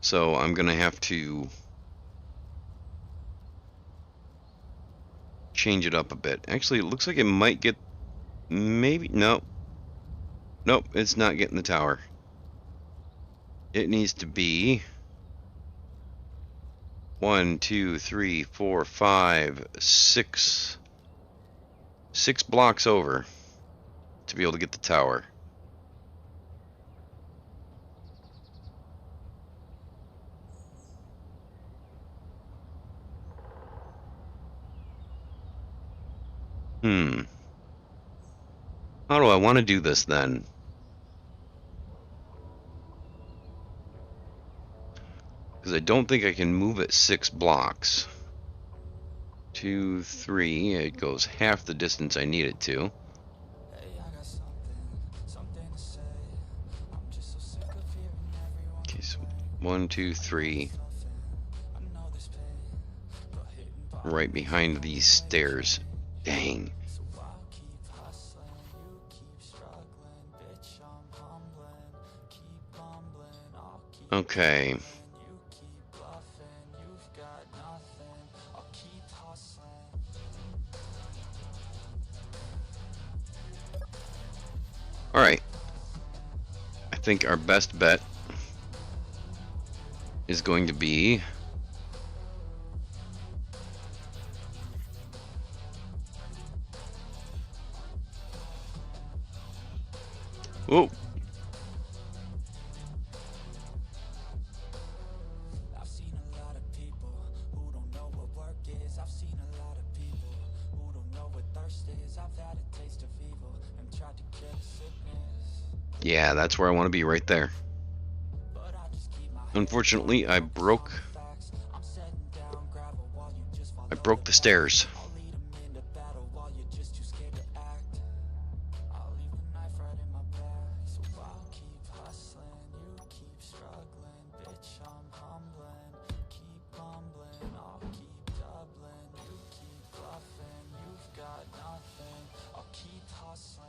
So I'm gonna have to change it up a bit. Actually, it looks like it might get, maybe, no. Nope, it's not getting the tower. It needs to be 1, 2, 3, 4, 5, 6 blocks over to be able to get the tower. How do I want to do this then? Because I don't think I can move it 6 blocks. 2, 3, it goes half the distance I need it to. Okay, so 1, 2, 3. Right behind these stairs. Dang. Okay. Alright. I think our best bet is going to be whoa. I've seen a lot of people who don't know what work is. I've seen a lot of people who don't know what thirst is. I've had a taste of evil and tried to kill the sickness. Yeah, that's where I want to be, right there. But I just keep my Unfortunately, I broke facts. I'm setting down gravel while you just follow the stairs. I'll lead 'em into battle while you're just too scared to act. I'll leave the knife right in my back. So I'll keep hustling, you keep struggling. Bitch, I'm humbling. Keep mumbling, I'll keep doubling. You keep bluffing, you've got nothing. I'll keep hustling.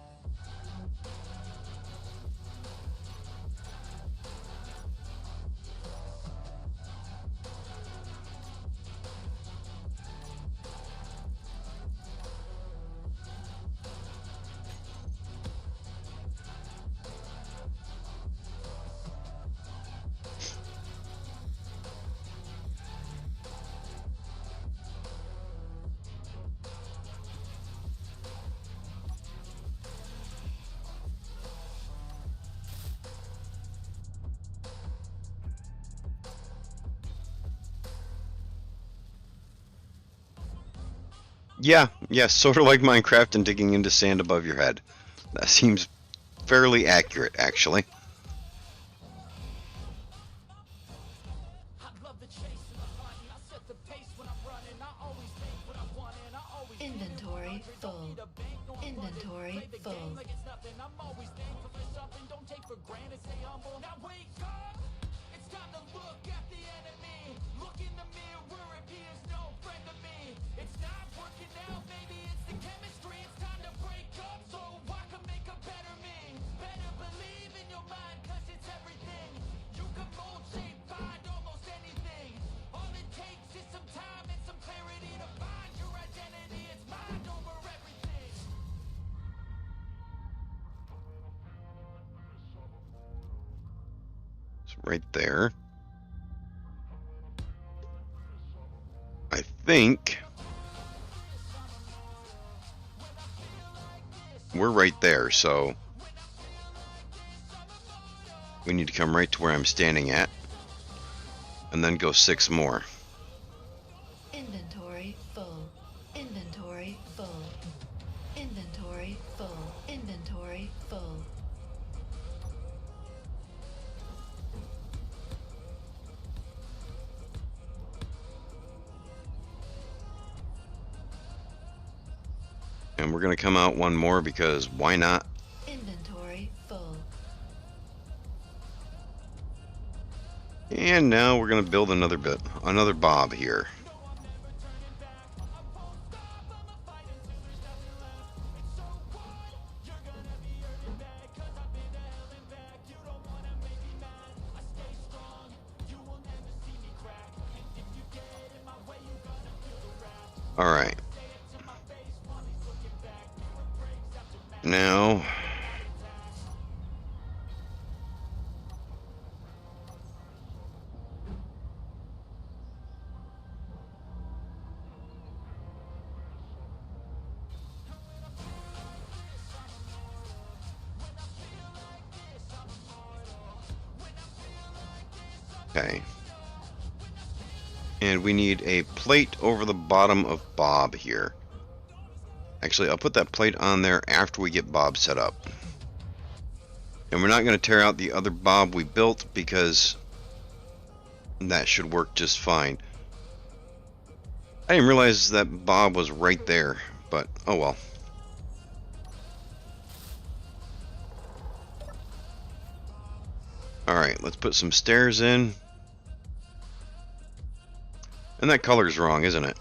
Yeah, sort of like Minecraft and digging into sand above your head. That seems fairly accurate, actually. Inventory full. Inventory full. It's right there. I think we're right there, so we need to come right to where I'm standing at, and then go 6 more. Inventory full. Inventory full. Inventory full. Inventory full. And we're going to come out 1 more because why not? Inventory full. And now we're going to build another bob here. All right. Now, okay. And we need a plate over the bottom of Bob here. Actually, I'll put that plate on there after we get Bob set up. And we're not going to tear out the other Bob we built because that should work just fine. I didn't realize that Bob was right there, but oh well. Alright, let's put some stairs in. And that color's wrong, isn't it?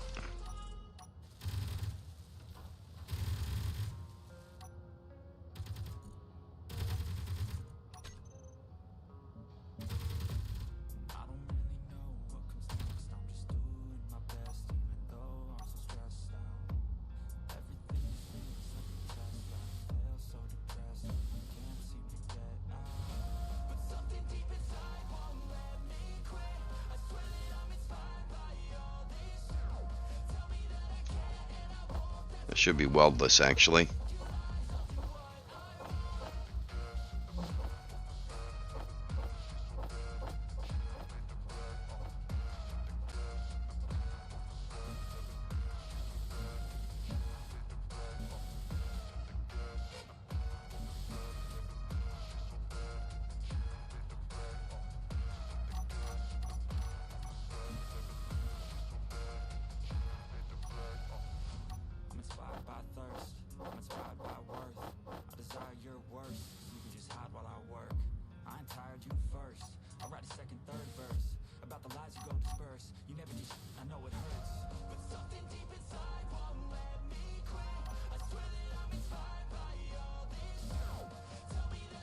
That should be weldless, actually.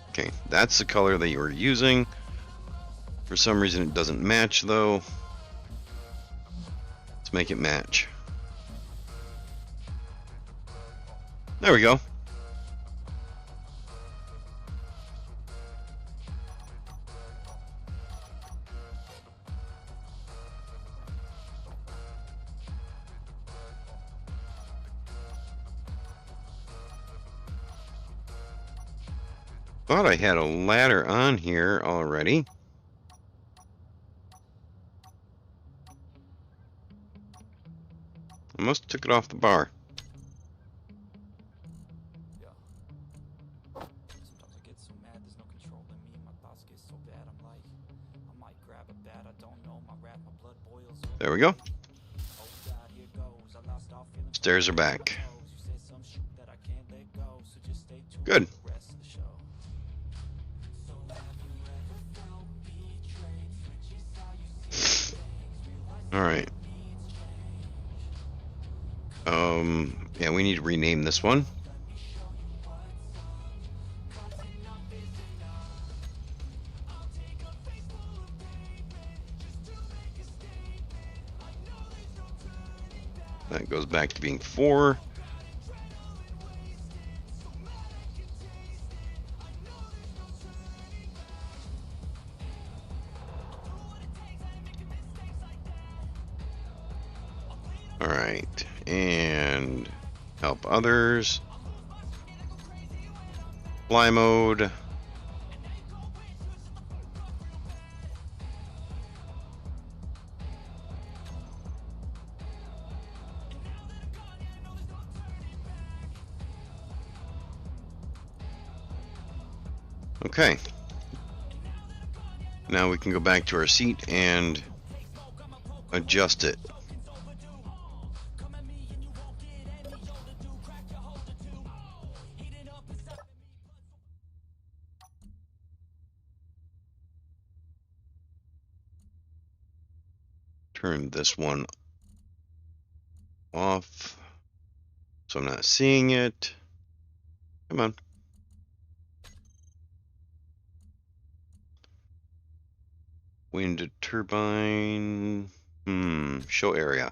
Okay, that's the color that you were using. For some reason it doesn't match though. Let's make it match. There we go. Thought I had a ladder on here already. I must have took it off the bar. There we go. Stairs are back. Good. All right. Yeah, we need to rename this one. That goes back to being 4. All right, and help others. Fly mode. Okay. Now we can go back to our seat and adjust it. Turn this one off so I'm not seeing it. Come on. Wind turbine. Show area.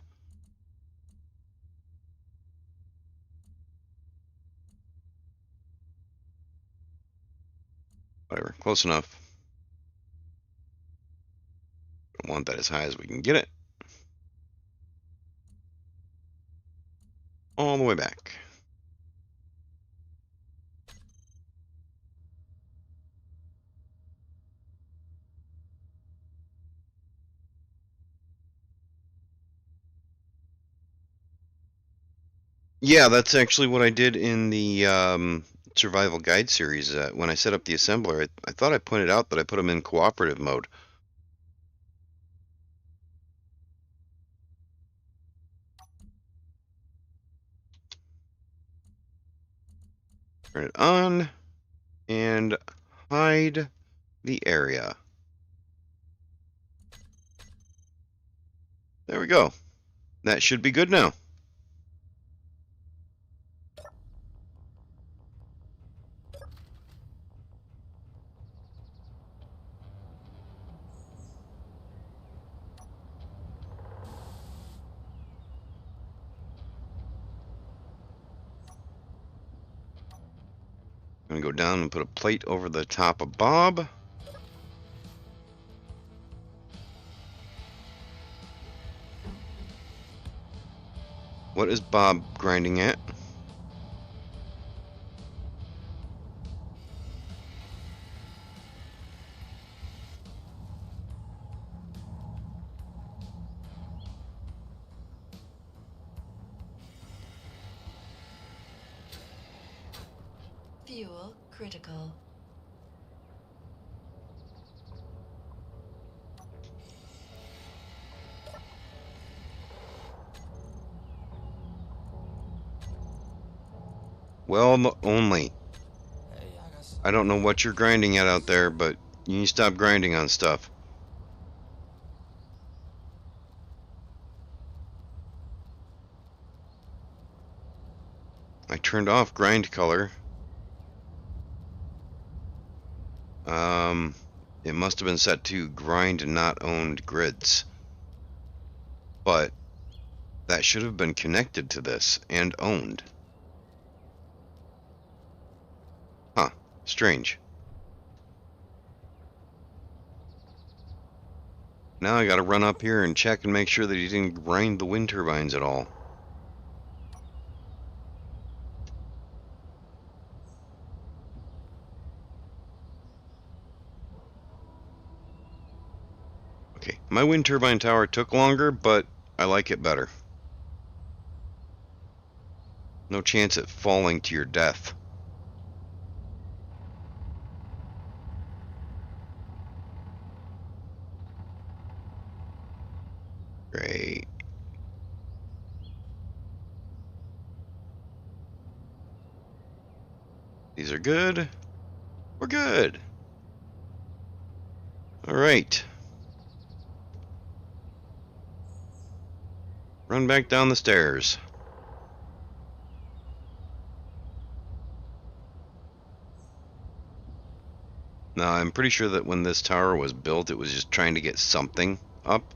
Whatever, close enough. Don't want that as high as we can get it. All the way back. Yeah, that's actually what I did in the Survival Guide series. When I set up the assembler, I thought I pointed out that I put them in cooperative mode. Turn it on and hide the area. There we go. That should be good now. I'm going to go down and put a plate over the top of Bob. What is Bob grinding at? Fuel critical. Well, only. I don't know what you're grinding at out there, but you need to stop grinding on stuff. I turned off grind color. It must have been set to grind not owned grids. But that should have been connected to this and owned. Huh, strange. Now I gotta run up here and check and make sure that he didn't grind the wind turbines at all. Okay, my wind turbine tower took longer, but I like it better. No chance at falling to your death. Great. These are are good. We're good. Alright. Run back down the stairs. Now, I'm pretty sure that when this tower was built, it was just trying to get something up.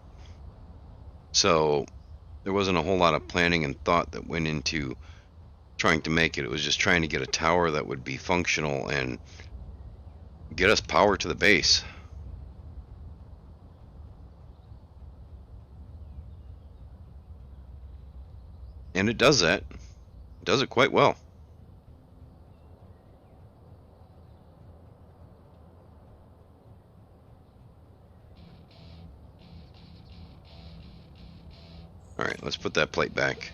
So, there wasn't a whole lot of planning and thought that went into trying to make it. It was just trying to get a tower that would be functional and get us power to the base. And it does that. It does it quite well. Alright, let's put that plate back.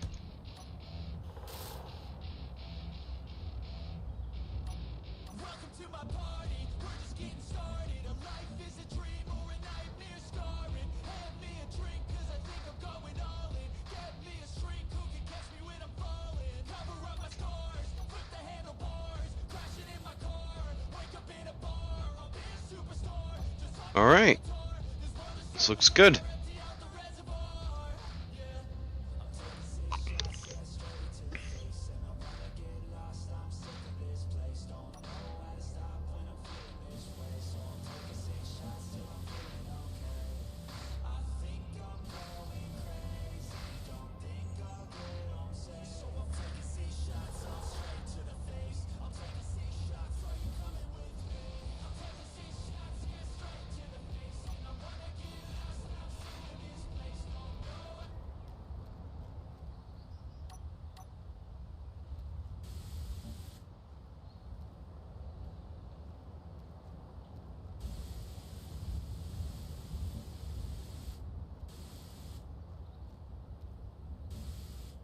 Alright. This looks good.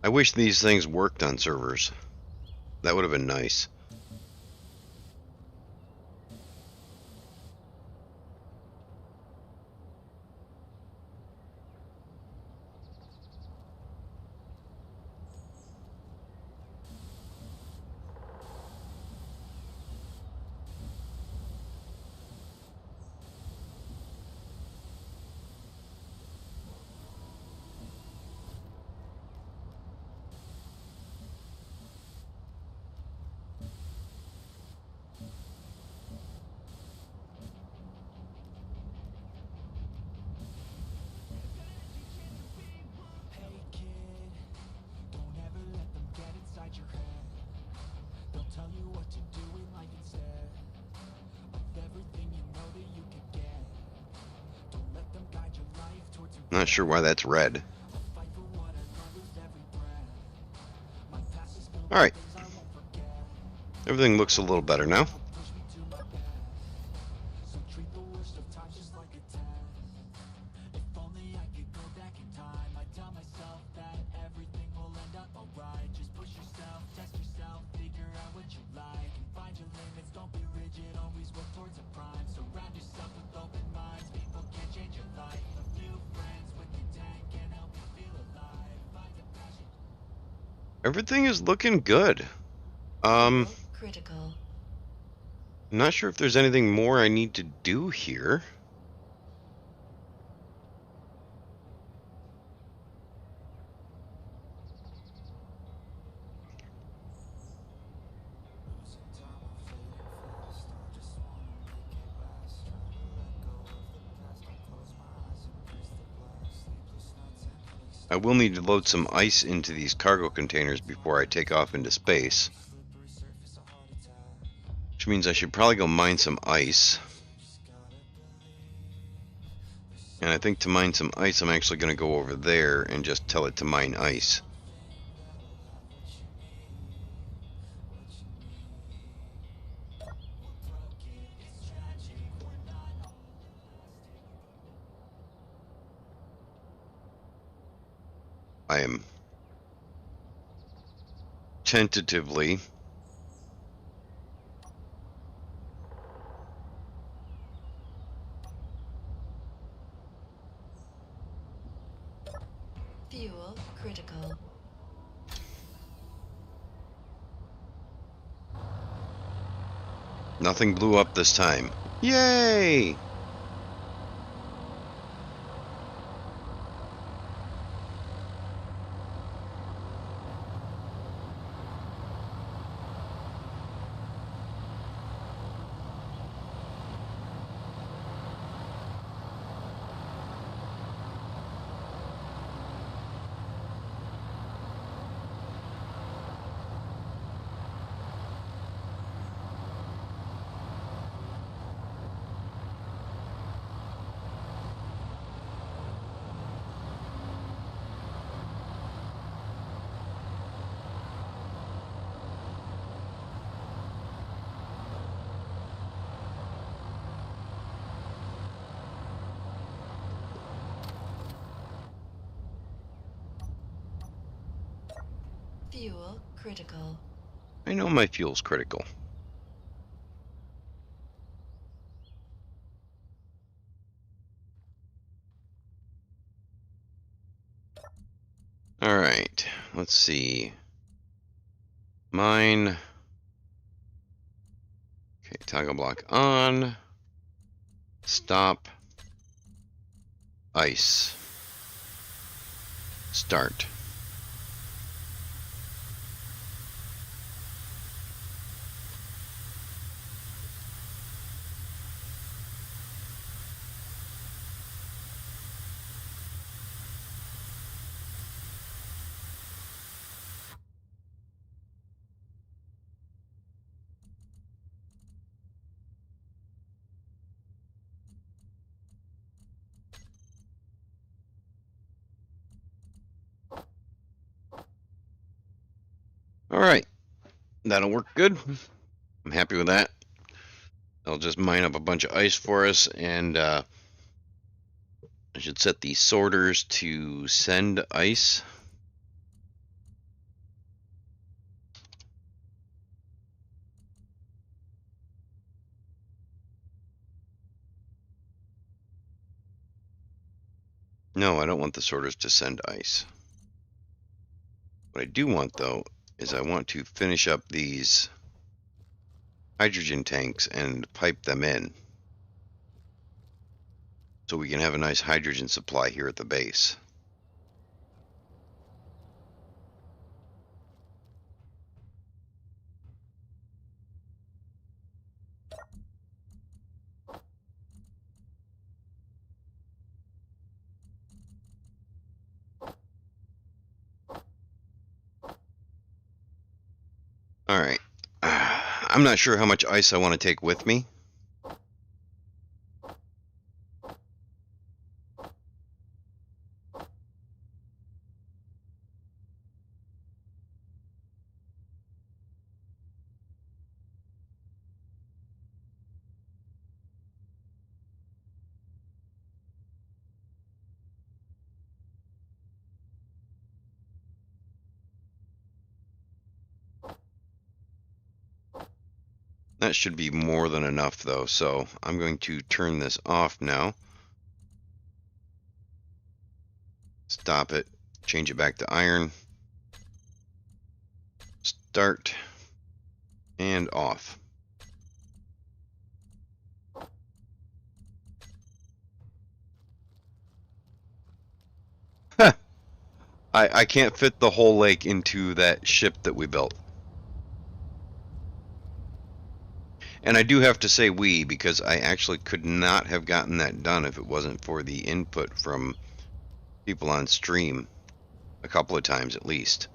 I wish these things worked on servers. That would have been nice. Not sure why that's red. Alright. Everything looks a little better now. Everything is looking good. Critical. I'm not sure if there's anything more I need to do here. I will need to load some ice into these cargo containers before I take off into space. Which means I should probably go mine some ice. And I think to mine some ice, I'm actually going to go over there and just tell it to mine ice. I am tentatively Fuel critical. Nothing blew up this time. Yay! Fuel critical. I know my fuel's critical. Alright, let's see. Mine. Okay, toggle block on. Stop. Ice. Start. Alright, that'll work good. I'm happy with that. I'll just mine up a bunch of ice for us, and I should set the sorters to send ice. No, I don't want the sorters to send ice. What I do want, though, is I want to finish up these hydrogen tanks and pipe them in, so we can have a nice hydrogen supply here at the base. Alright. I'm not sure how much ice I want to take with me. That should be more than enough, though, so I'm going to turn this off now. Stop it. Change it back to iron. Start. And off. I can't fit the whole lake into that ship that we built. And I do have to say we, because I actually could not have gotten that done if it wasn't for the input from people on stream a couple of times at least.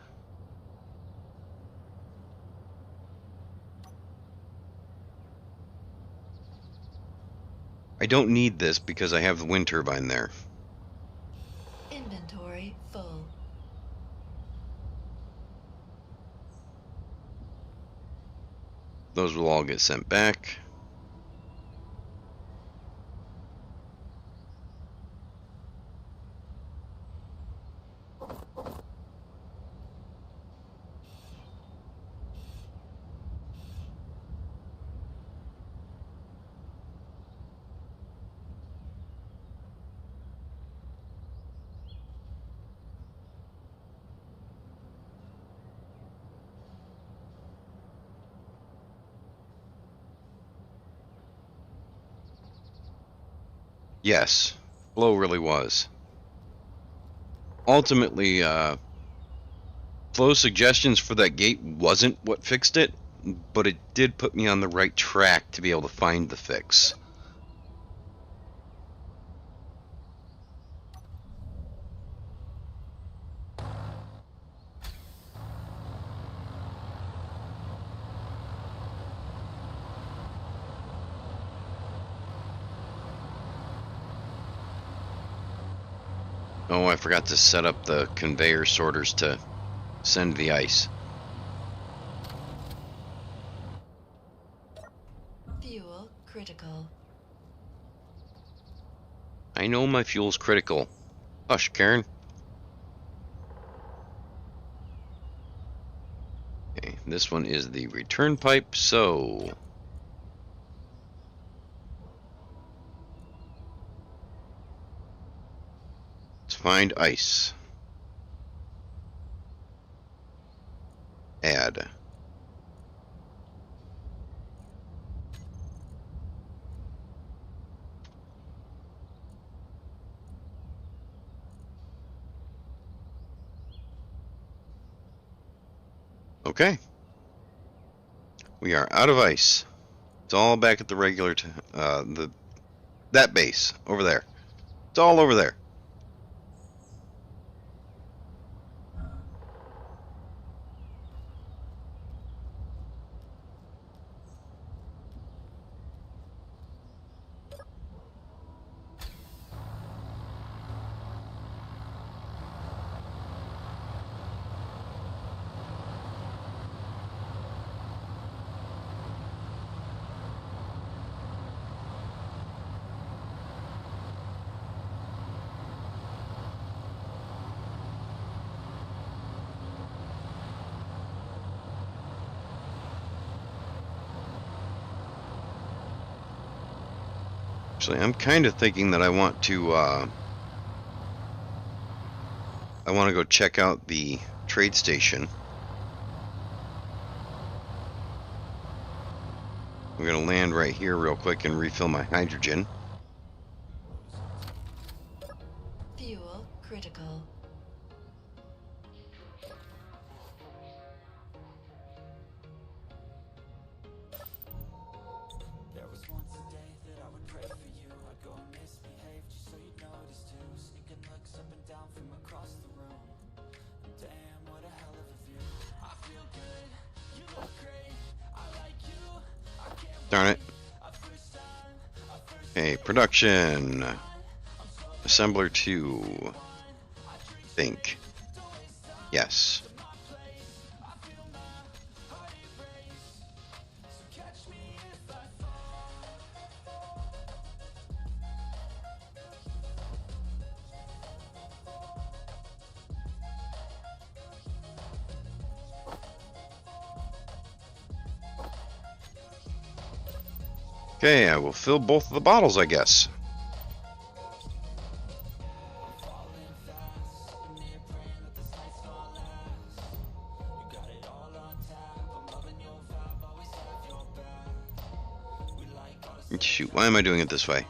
I don't need this because I have the wind turbine there. Inventory full. Those will all get sent back. Yes, flow really was. Ultimately, flow suggestions for that gate wasn't what fixed it, but it did put me on the right track to be able to find the fix. Oh, I forgot to set up the conveyor sorters to send the ice. Fuel critical. I know my fuel's critical. Hush, Karen. Okay, this one is the return pipe, so... let's find ice. Add. Okay. We are out of ice. It's all back at the regular, that base over there. It's all over there. Actually, I'm kind of thinking that I want to go check out the trade station. I'm gonna land right here real quick and refill my hydrogen. Fuel critical. There was once a day that I would pray for you. I'd go and misbehave just so you'd notice too. Sneaking looks up and down from across the room. Damn, what a hell of a view. I feel good, you look great. I like you, I can't Darn it. Okay, production. Assembler 2. Think. Yes. Okay, I will fill both of the bottles, I guess. Shoot, why am I doing it this way?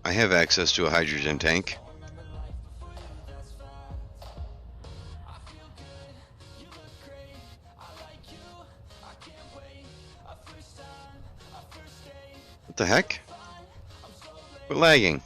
I have access to a hydrogen tank. What the heck? We're lagging.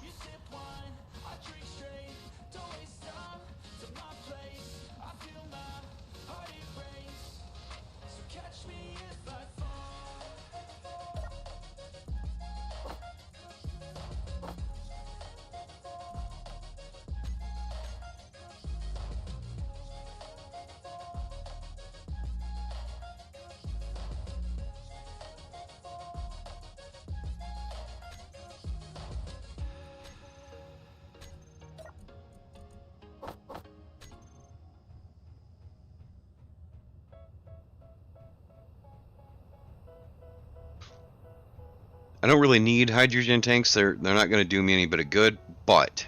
I don't really need hydrogen tanks. They're not going to do me any bit of good, but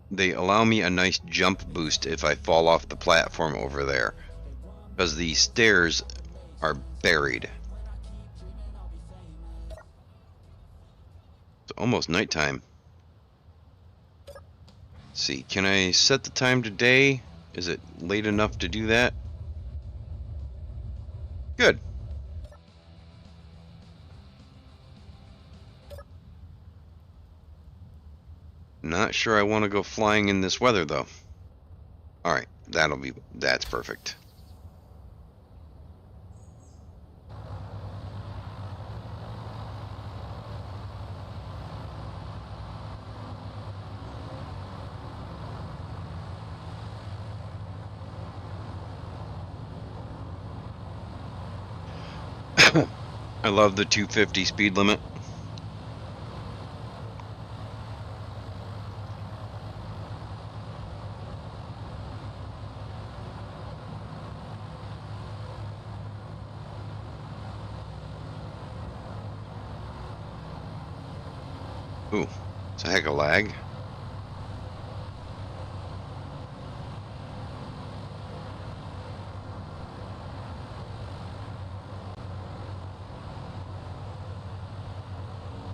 they allow me a nice jump boost if I fall off the platform over there, because the stairs are buried. almost nighttime. Let's see, can I set the time to day? Is it late enough to do that? Good. Not sure I want to go flying in this weather though. Alright, that's perfect. I love the 250 speed limit. Ooh, it's a heck of a lag.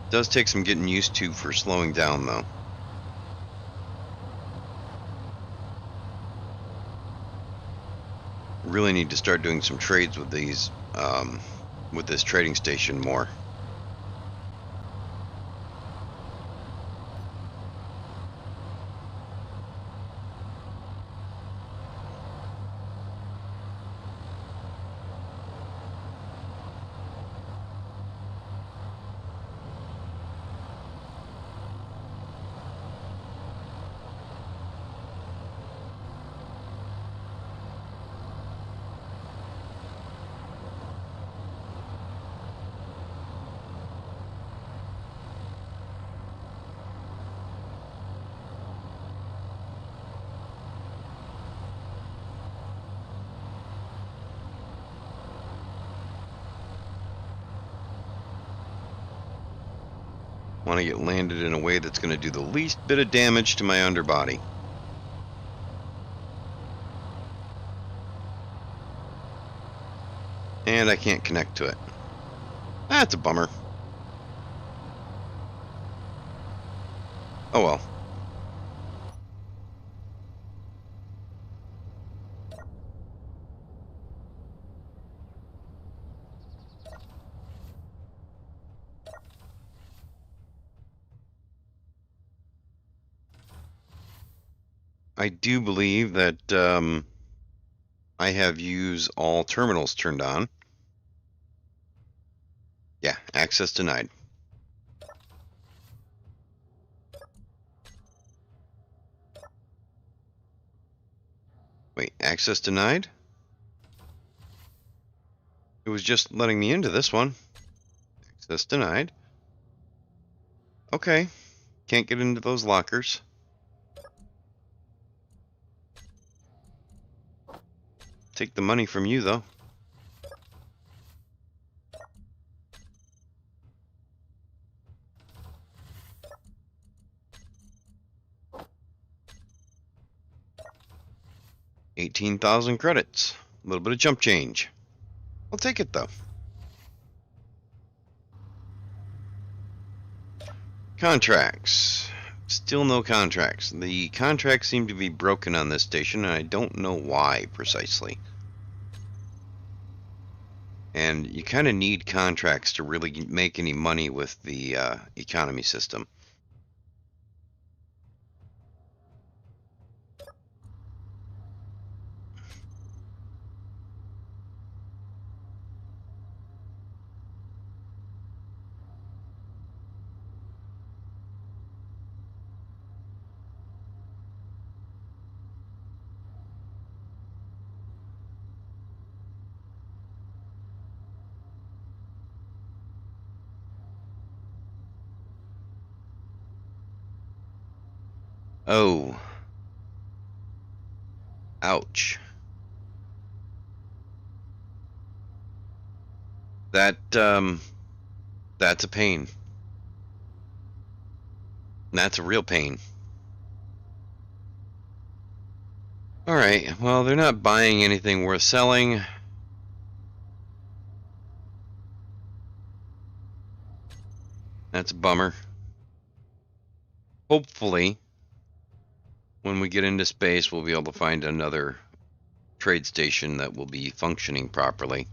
Does take some getting used to for slowing down though. Really need to start doing some trades with these, with this trading station more. Want to get landed in a way that's going to do the least bit of damage to my underbody. And I can't connect to it. That's a bummer. Oh well. I do believe that I have use all terminals turned on. Yeah, access denied. Wait, access denied? It was just letting me into this one. Access denied. Okay, can't get into those lockers. Take the money from you though. $18,000 credits. A little bit of jump change. I'll take it though. Contracts. Still no contracts. The contracts seem to be broken on this station, and I don't know why precisely. And you kind of need contracts to really make any money with the economy system. Oh. Ouch. That's a pain. That's a real pain. Alright, well, they're not buying anything worth selling. That's a bummer. Hopefully, when we get into space, we'll be able to find another trade station that will be functioning properly.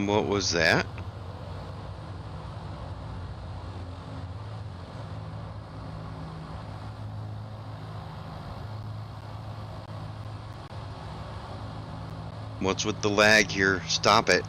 What was that? What's with the lag here? Stop it.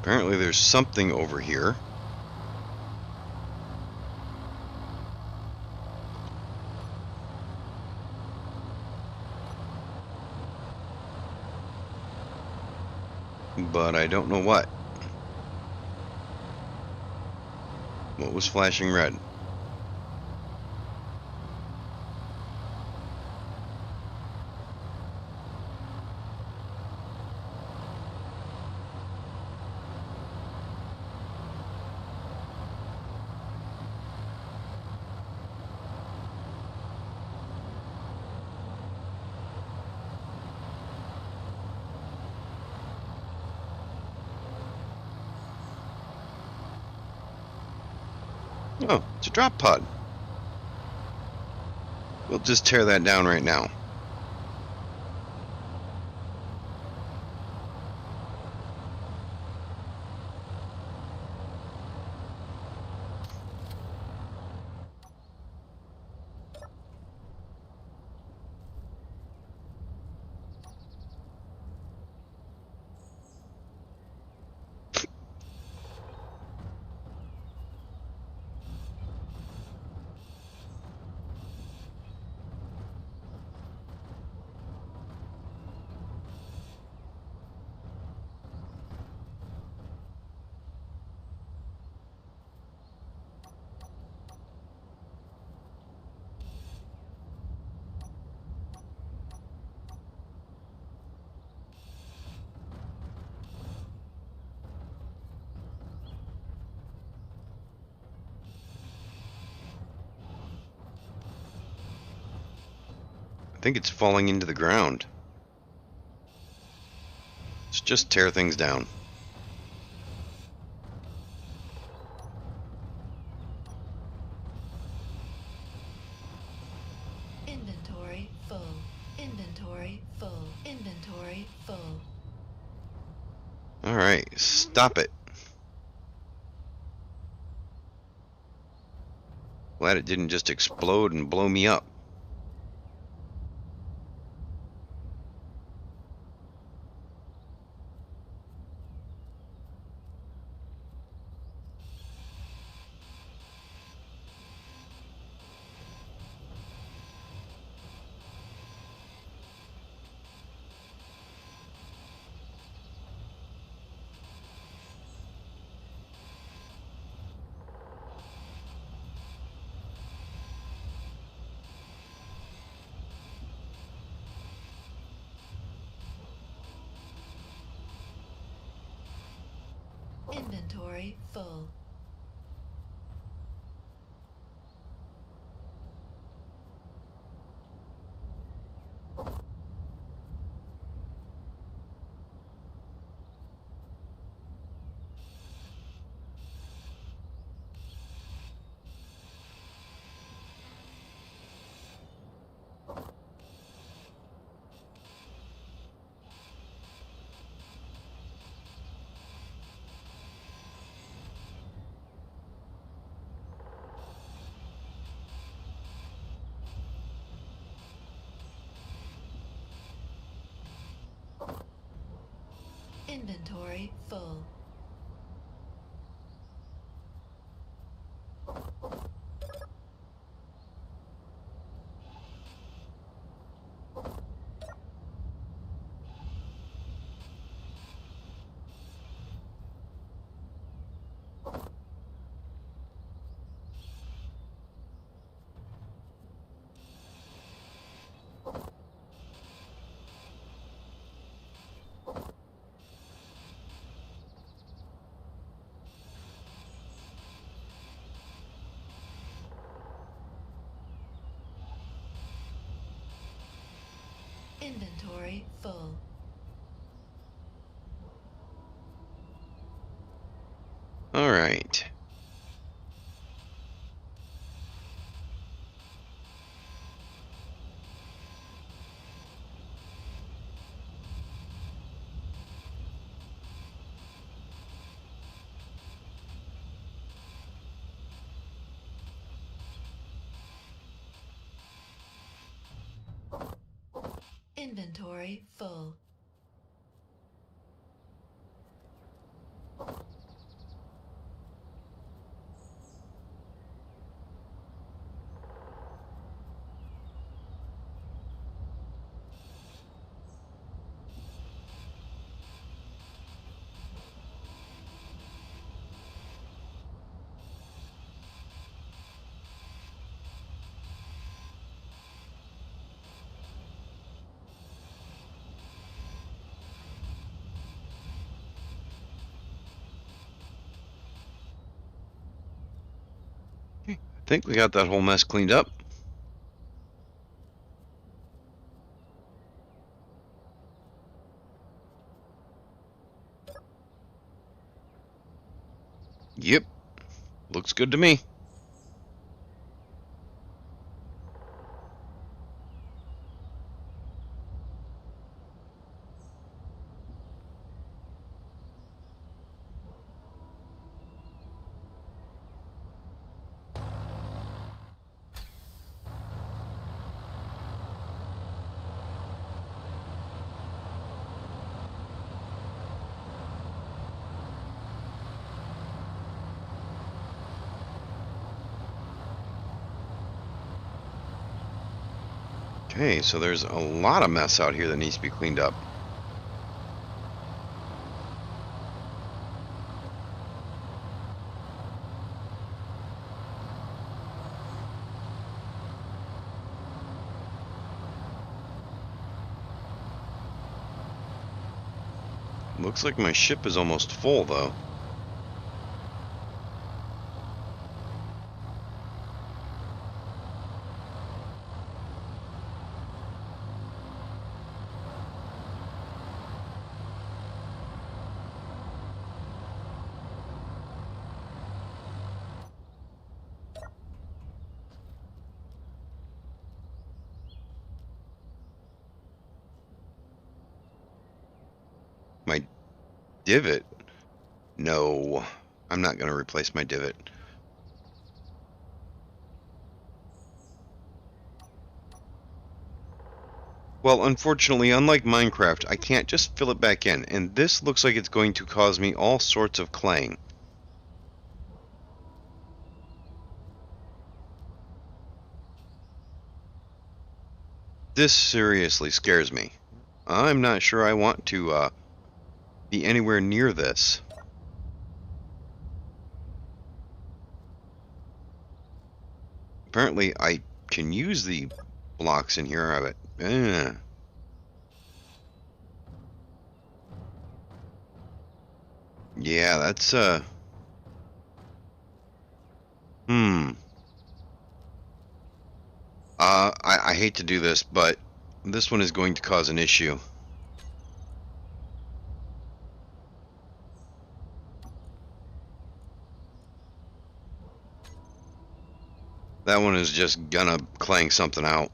Apparently there's something over here. But I don't know what. What was flashing red? Oh, it's a drop pod. We'll just tear that down right now. I think it's falling into the ground. Let's just tear things down. Inventory full. Inventory full. Inventory full. Alright, stop it. Glad it didn't just explode and blow me up. Inventory full. Inventory full. Inventory full. All right. Inventory full. I think we got that whole mess cleaned up. Yep. Looks good to me. Okay, so there's a lot of mess out here that needs to be cleaned up. Looks like my ship is almost full, though. My divot? No, I'm not going to replace my divot. Well, unfortunately, unlike Minecraft, I can't just fill it back in, and this looks like it's going to cause me all sorts of claying. This seriously scares me. I'm not sure I want to be anywhere near this. Apparently, I can use the blocks in here, but Yeah, that's hmm. I hate to do this, but this one is going to cause an issue. That one is just gonna clang something out.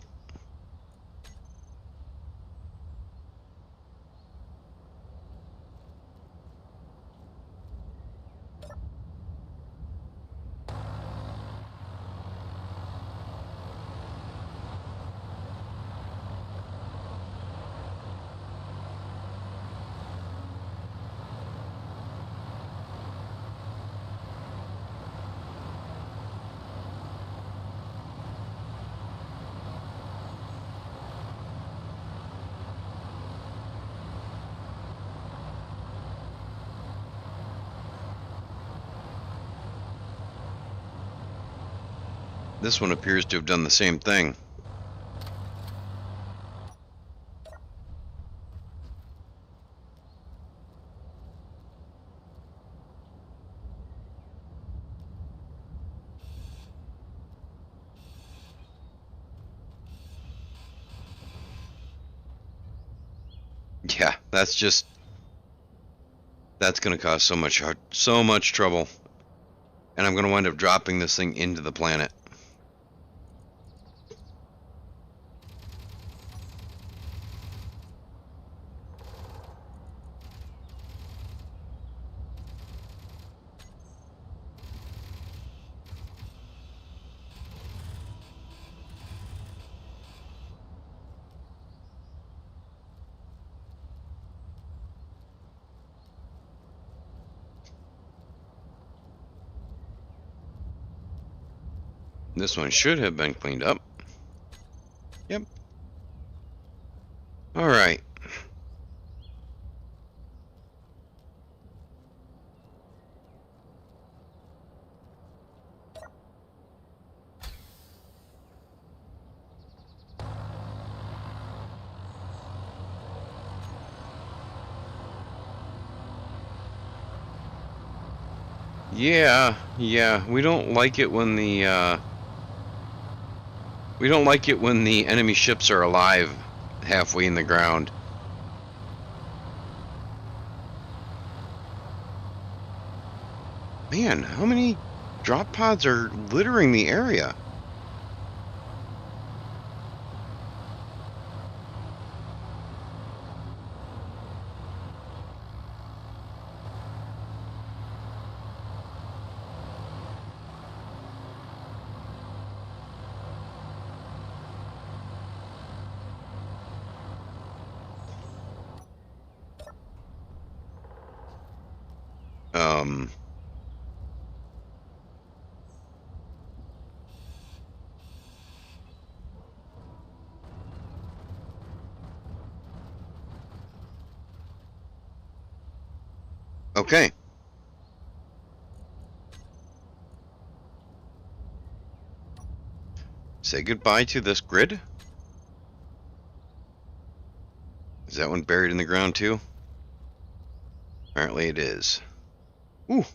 This one appears to have done the same thing. Yeah, that's going to cause so much trouble, and I'm going to wind up dropping this thing into the planet. This one should have been cleaned up. Yep. All right. Yeah, we don't like it when the enemy ships are alive halfway in the ground. Man, how many drop pods are littering the area? Um, okay. Say goodbye to this grid. Is that one buried in the ground too? Apparently it is. Ooh.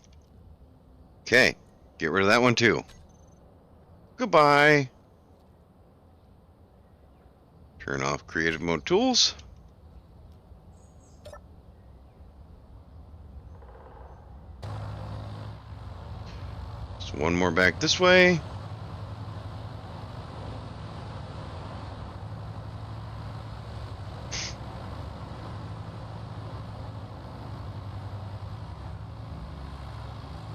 Okay. Get rid of that one too. Goodbye. Turn off creative mode tools. Just one more back this way.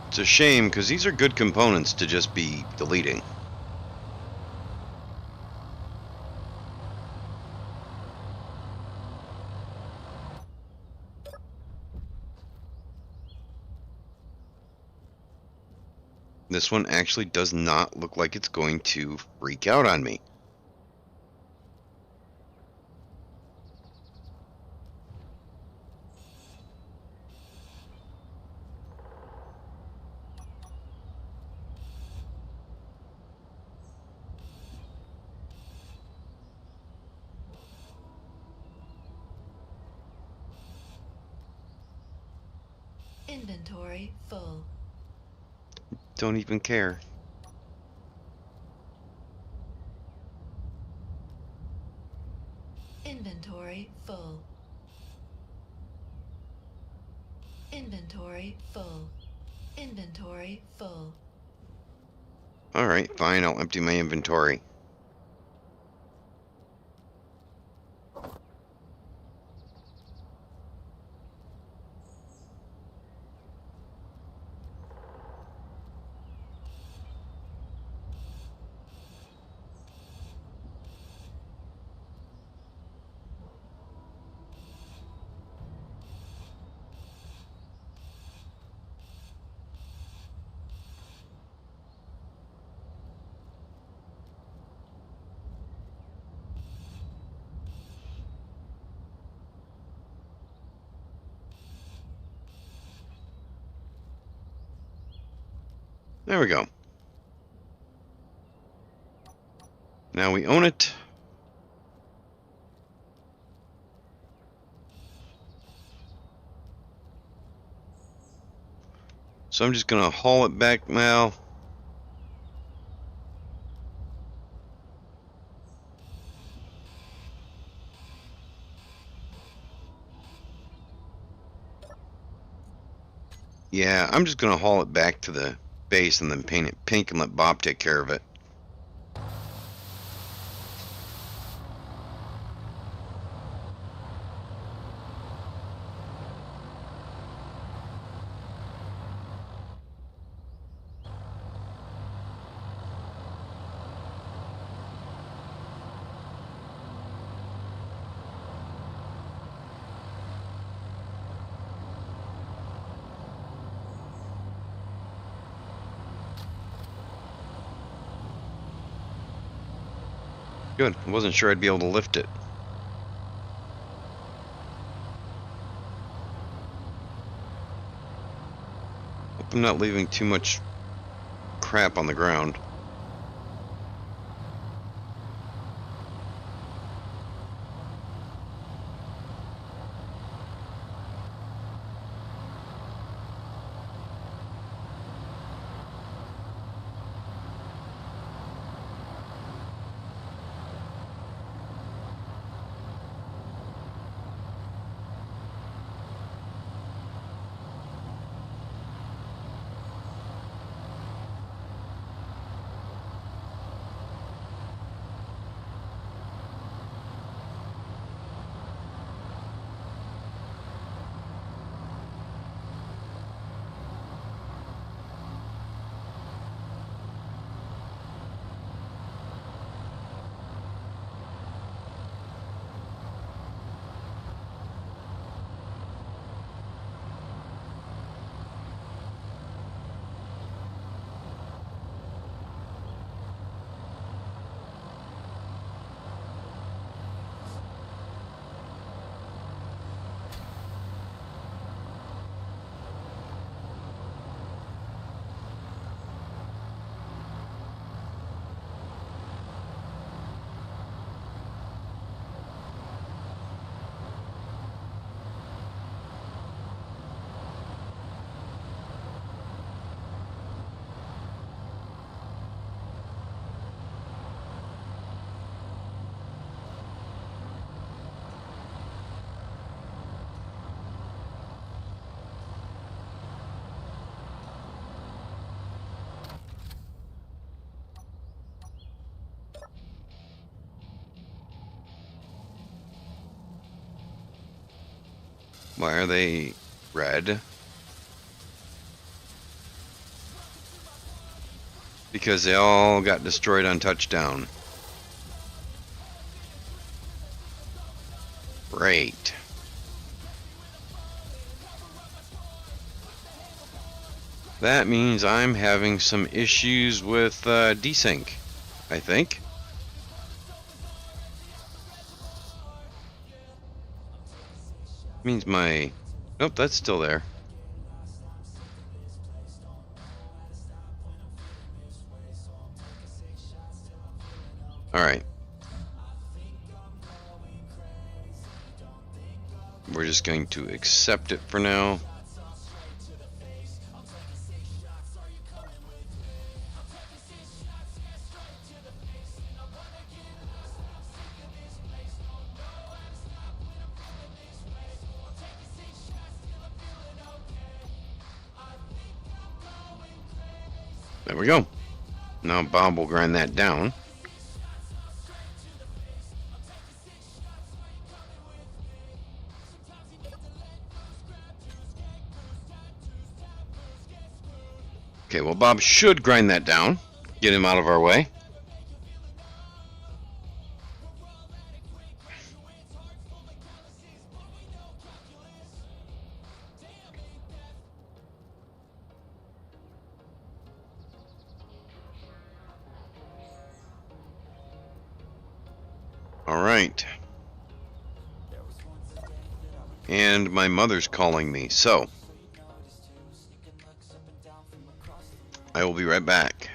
It's a shame because these are good components to just be deleting. This one actually does not look like it's going to freak out on me. Inventory full. Don't even care. Inventory full. Inventory full. Inventory full. Alright, fine, I'll empty my inventory. There we go. Now we own it. So I'm just gonna haul it back now. Yeah, I'm just gonna haul it back to the base and then paint it pink and let Bob take care of it. Good. I wasn't sure I'd be able to lift it. Hope I'm not leaving too much crap on the ground. Why are they red? Because they all got destroyed on touchdown. Great. That means I'm having some issues with desync, I think. Means my... Nope, that's still there. Alright. We're just going to accept it for now. There we go. Now Bob will grind that down. Okay, well, Bob should grind that down. Get him out of our way. All right. And my mother's calling me, so I will be right back.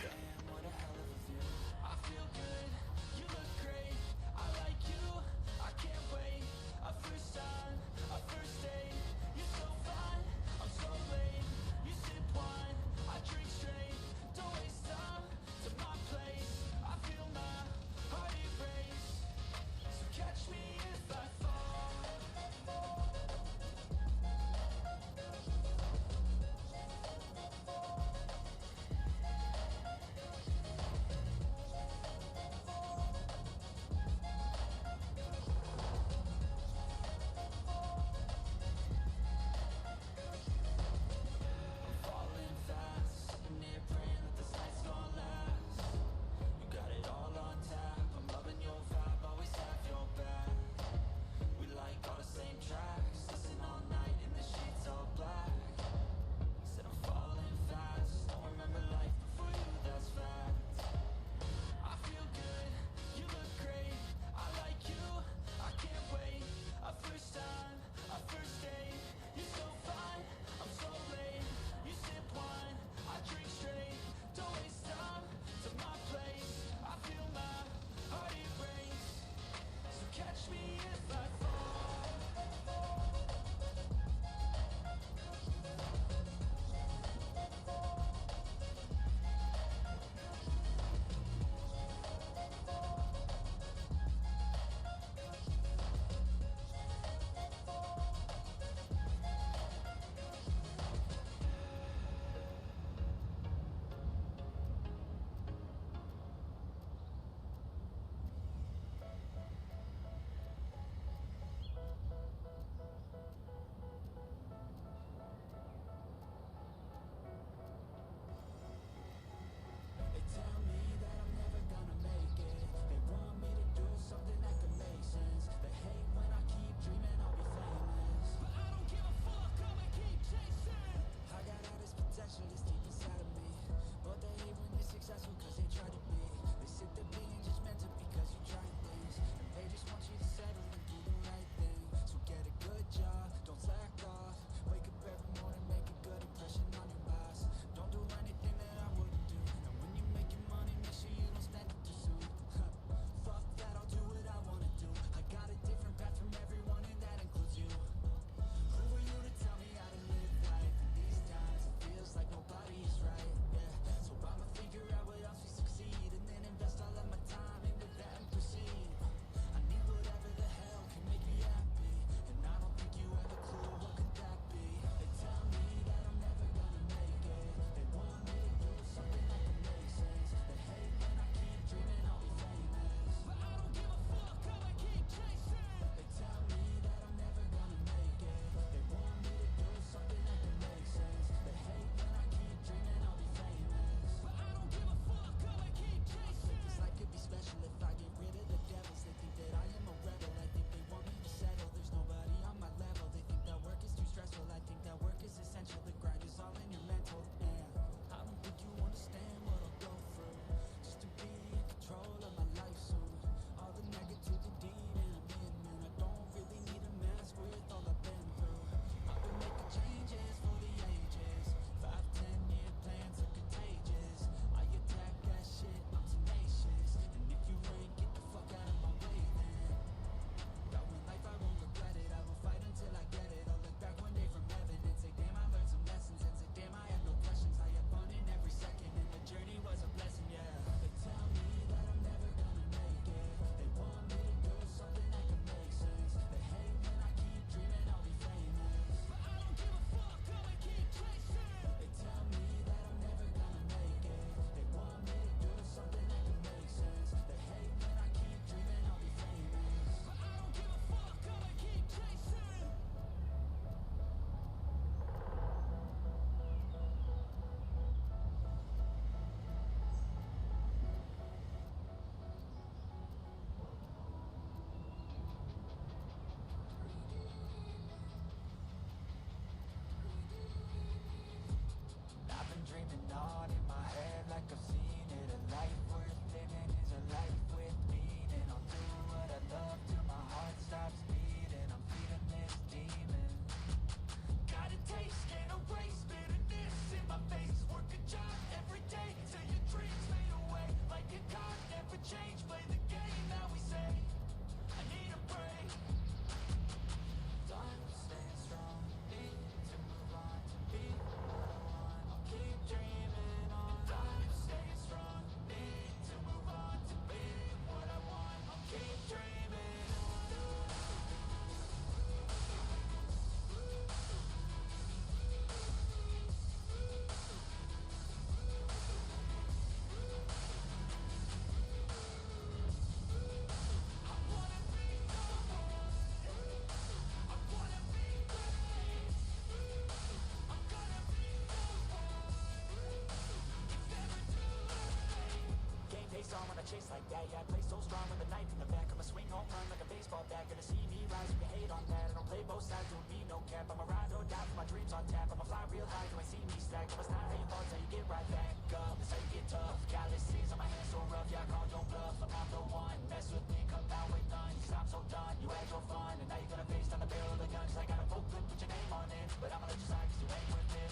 Yeah, yeah, I play so strong with a knife in the back. I'ma swing home run like a baseball bat. Gonna see me rise, you can hate on that. I don't play both sides, doing me no cap. I'ma ride or die for my dreams on tap. I'ma fly real high, you ain't see me stack. I'ma stop how you fall, how you get right back up. That's how you get tough. Calluses on my hands so rough, yeah, I call your bluff. I'm not the one, mess with me, come down with none. 'Cause I'm so done, you had your fun, and now you're gonna face down the barrel of the gun. 'Cause I got a full clip, put your name on it, but I'ma let you slide 'cause you ain't with it.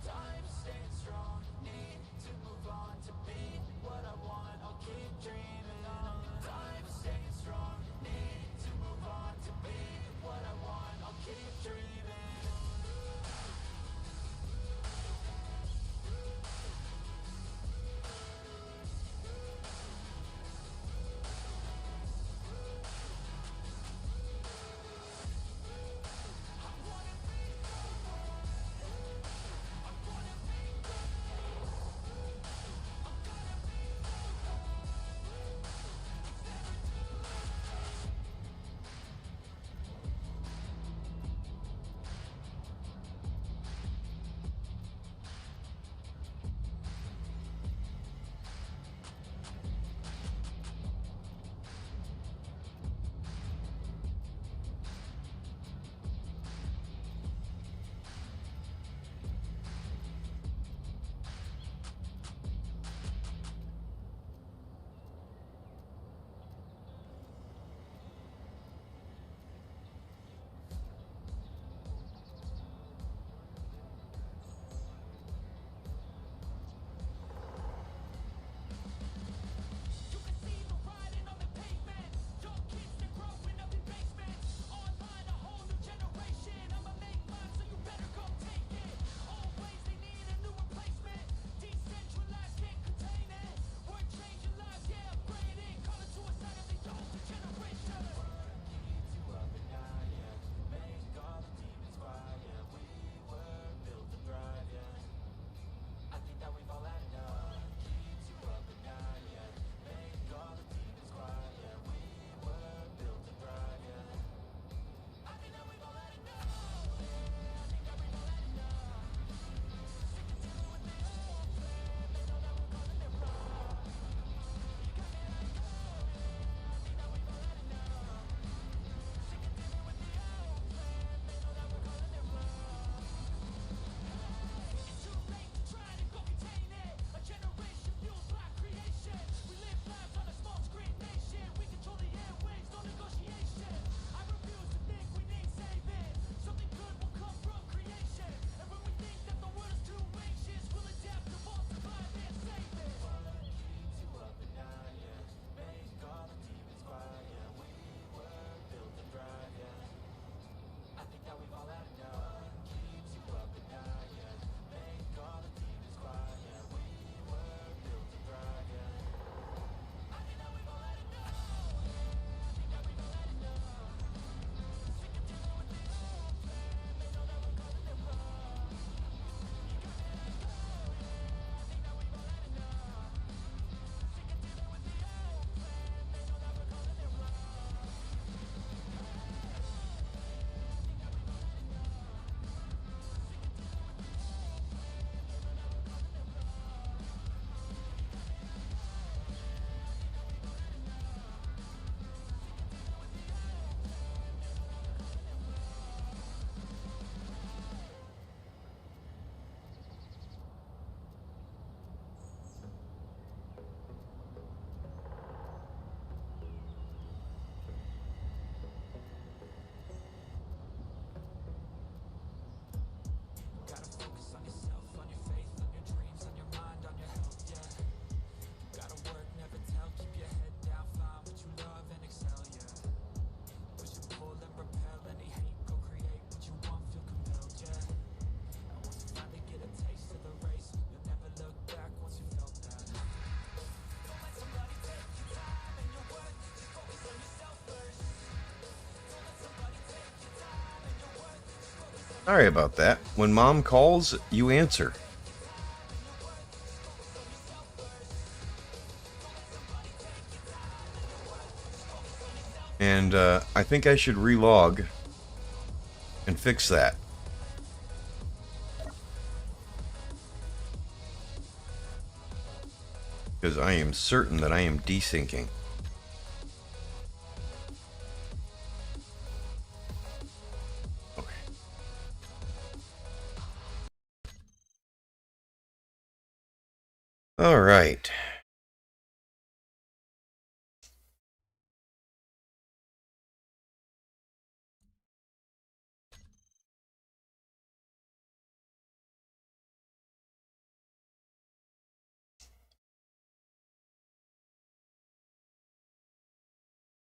Time staying strong, need to move on to be what I want. I'll keep dreaming on. Time staying strong, need to move on to be what I want. I'll keep dreaming. Sorry about that. When mom calls, you answer. And I think I should relog and fix that. because I am certain that I am desyncing. Okay. All right.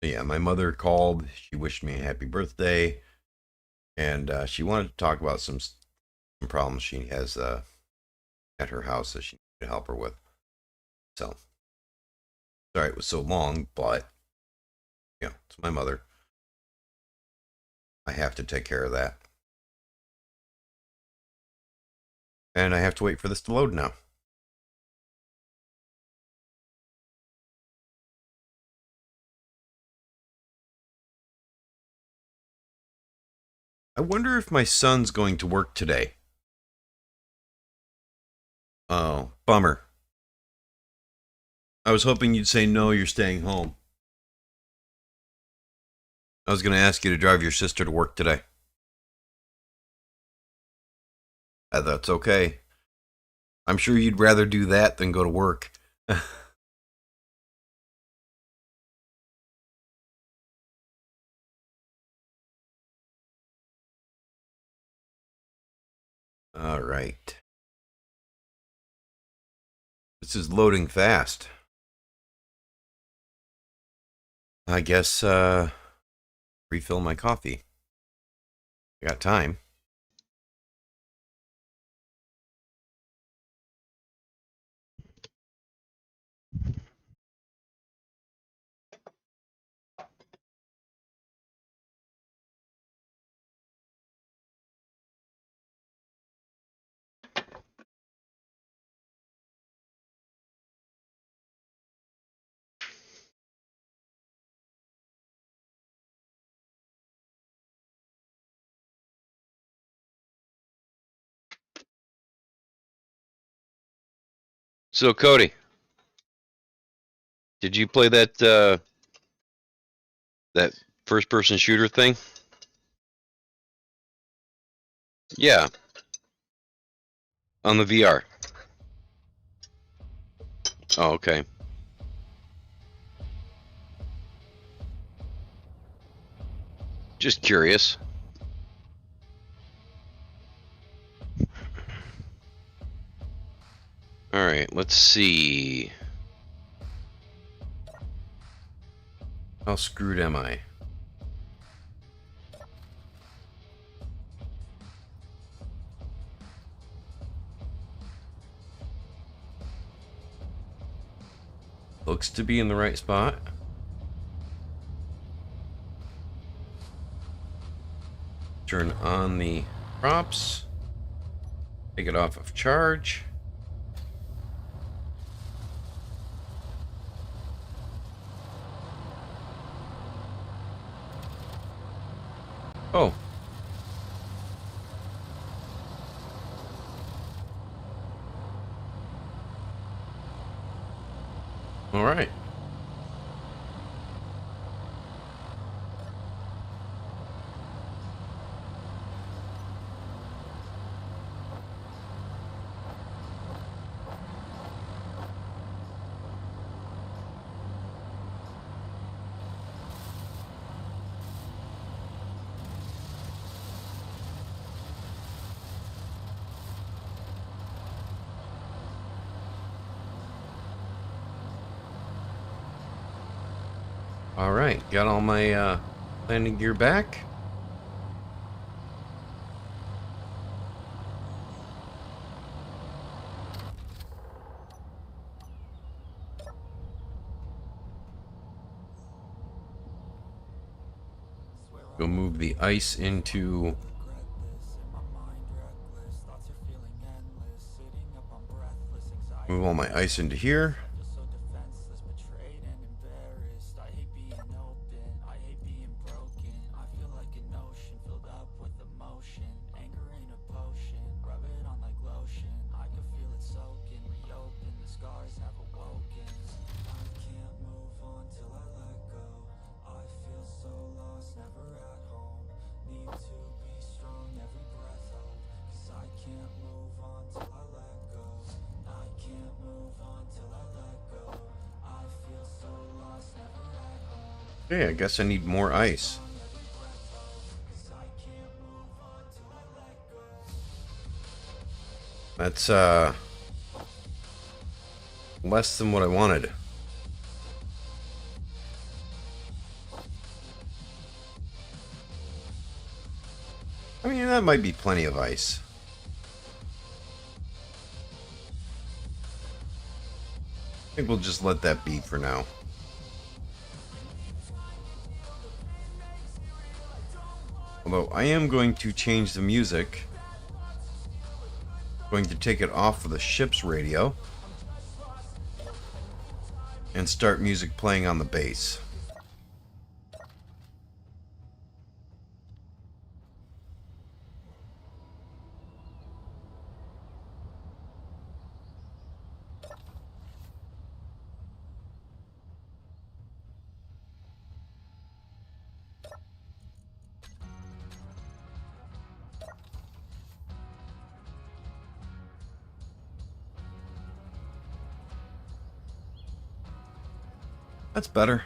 Yeah, my mother called. She wished me a happy birthday, and she wanted to talk about some problems she has at her house that she needed to help her with. So, sorry it was so long, but it's my mother. I have to take care of that, and I have to wait for this to load now. I wonder if my son's going to work today. Oh, bummer. I was hoping you'd say no, you're staying home. I was going to ask you to drive your sister to work today. That's okay. I'm sure you'd rather do that than go to work. All right. This is loading fast. I guess refill my coffee. I got time. So Cody, did you play that first person shooter thing? Yeah, on the VR. Oh, okay. Just curious. All right, let's see. How screwed am I? Looks to be in the right spot. Turn on the props. Take it off of charge. Oh. All right. All right. Got all my landing gear back. Go move the ice into. Move all my ice into here. Okay, I guess I need more ice. That's less than what I wanted. I mean, that might be plenty of ice. I think we'll just let that be for now. Although I am going to change the music. Going to take it off of the ship's radio and start music playing on the bass. That's better.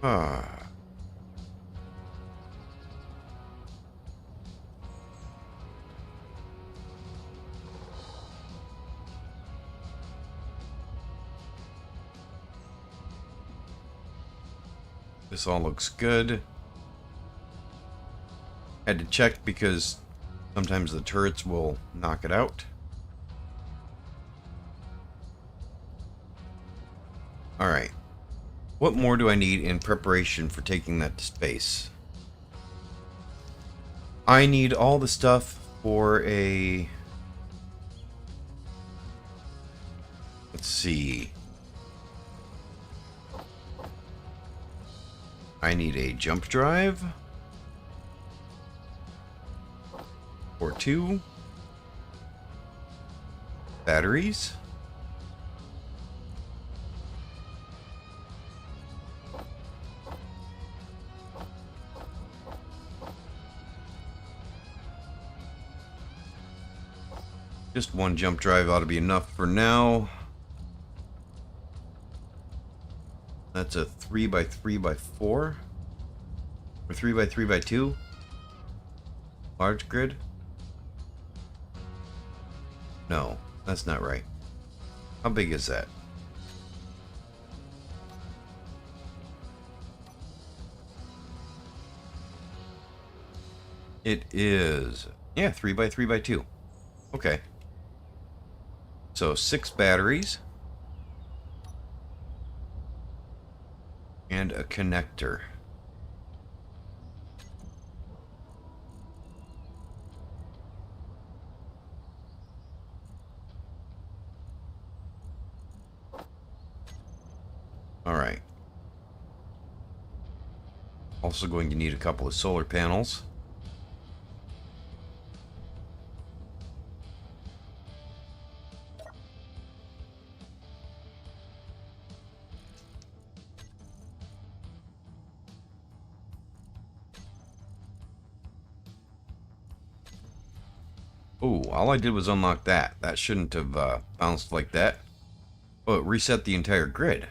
Ah. This all looks good. Had to check because sometimes the turrets will knock it out. Alright. What more do I need in preparation for taking that to space? I need all the stuff for a... Let's see. I need a jump drive. Or 2. Batteries. Just one jump drive ought to be enough for now. That's a 3x3x4 or 3x3x2 large grid. No, that's not right. How big is that? It is, yeah, 3x3x2. Okay. So 6 batteries. And a connector. Alright. Also going to need a couple of solar panels. Oh, all I did was unlock that. That shouldn't have bounced like that. Oh, it reset the entire grid.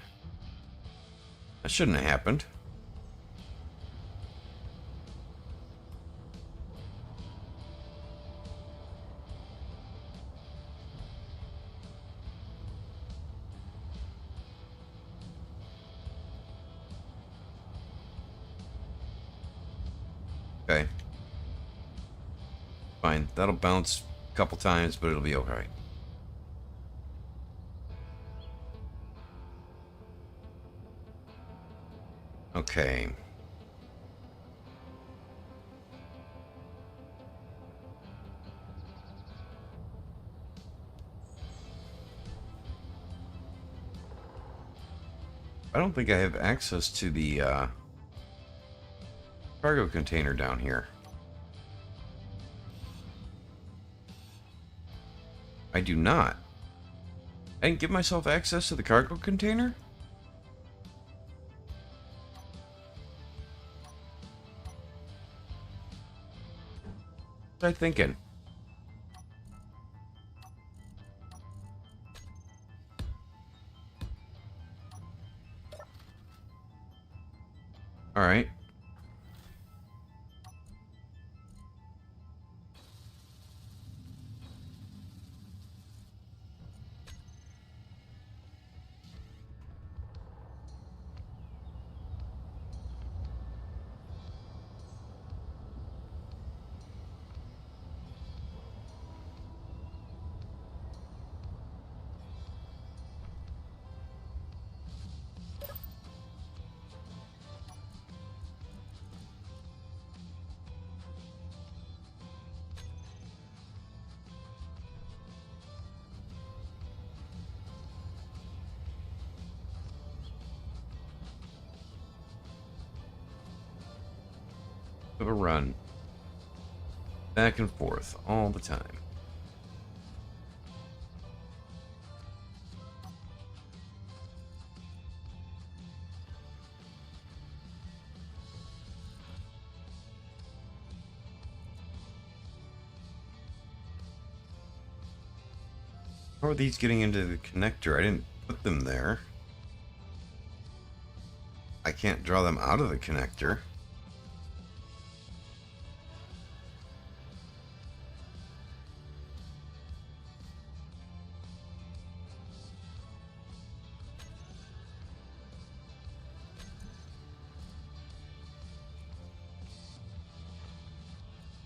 That shouldn't have happened. Okay. Fine. That'll bounce a couple times, but it'll be okay. Okay. I don't think I have access to the cargo container down here. I do not. I didn't give myself access to the cargo container? What was I thinking? All right. Of a run. Back and forth all the time. How are these getting into the connector? I didn't put them there. I can't draw them out of the connector.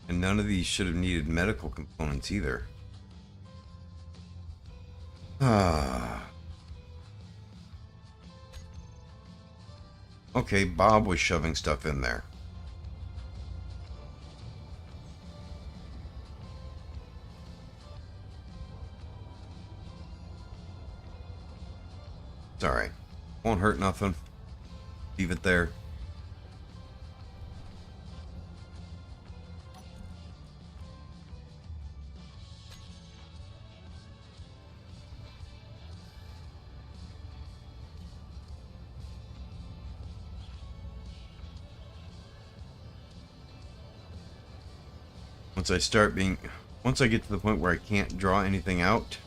And none of these should have needed medical components either. Ah. Okay, Bob was shoving stuff in there. It's alright. Won't hurt nothing. Leave it there. Once I get to the point where I can't draw anything out,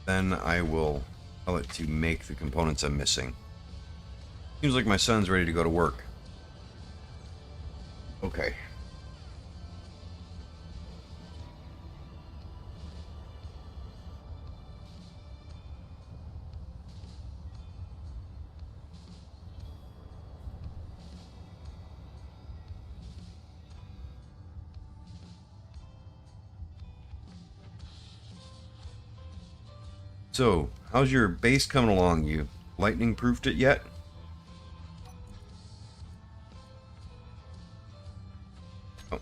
then I will tell it to make the components I'm missing. Seems like my son's ready to go to work. Okay. So, how's your base coming along? You lightning proofed it yet? Oh.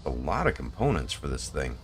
A lot of components for this thing.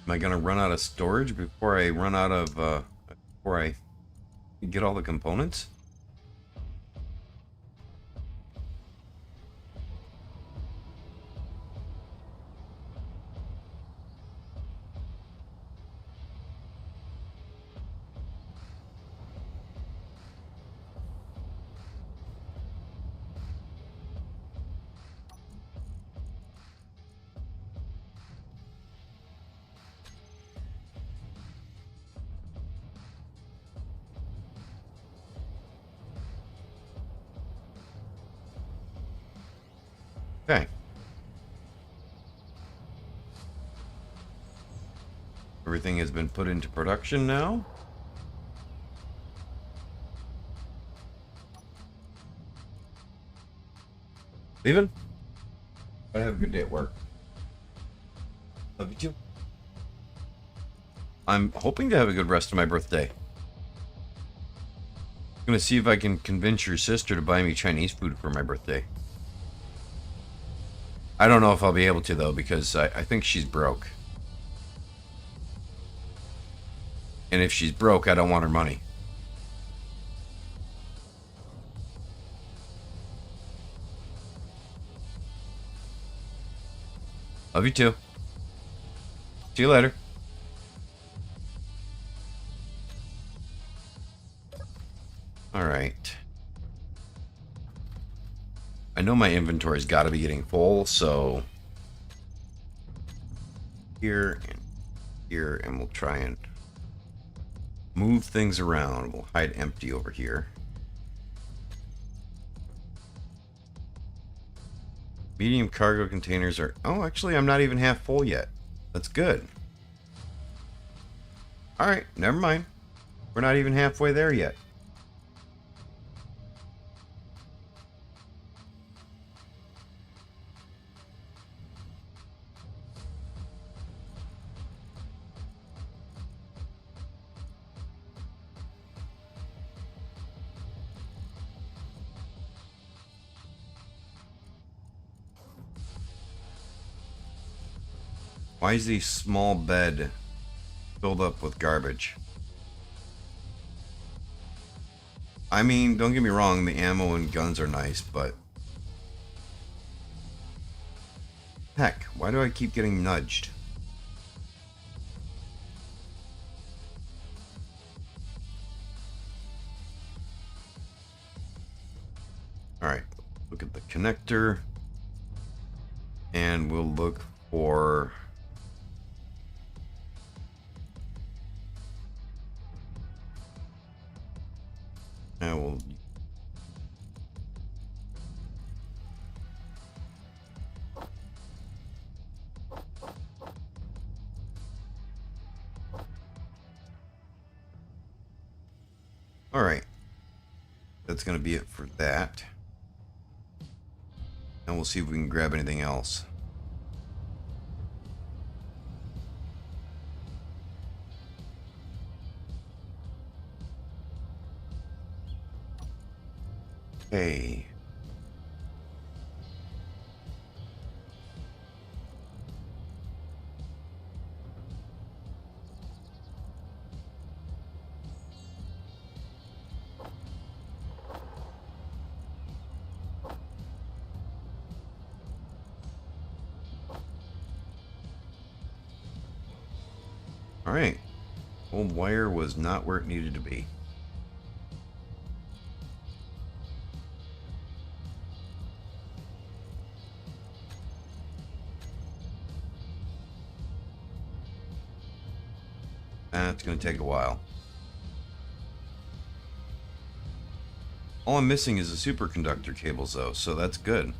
Am I gonna run out of storage before I run out of, before I get all the components? Okay. Everything has been put into production now. Leaving? But have a good day at work. Love you too. I'm hoping to have a good rest of my birthday. I'm gonna see if I can convince your sister to buy me Chinese food for my birthday. I don't know if I'll be able to though, because I think she's broke. And if she's broke, I don't want her money. Love you too. See you later. Alright. I know my inventory's got to be getting full, so here and here, and we'll try and move things around. We'll hide empty over here. Medium cargo containers are... Oh, actually, I'm not even half full yet. That's good. Alright, never mind. We're not even halfway there yet. Why is the small bed filled up with garbage? I mean, don't get me wrong, the ammo and guns are nice, but... Heck, why do I keep getting nudged? Alright, look at the connector. And we'll look for... I will... Alright. That's going to be it for that. And we'll see if we can grab anything else. Okay. Alright. Old wire was not where it needed to be. That's going to take a while. All I'm missing is the superconductor cables though, so that's good.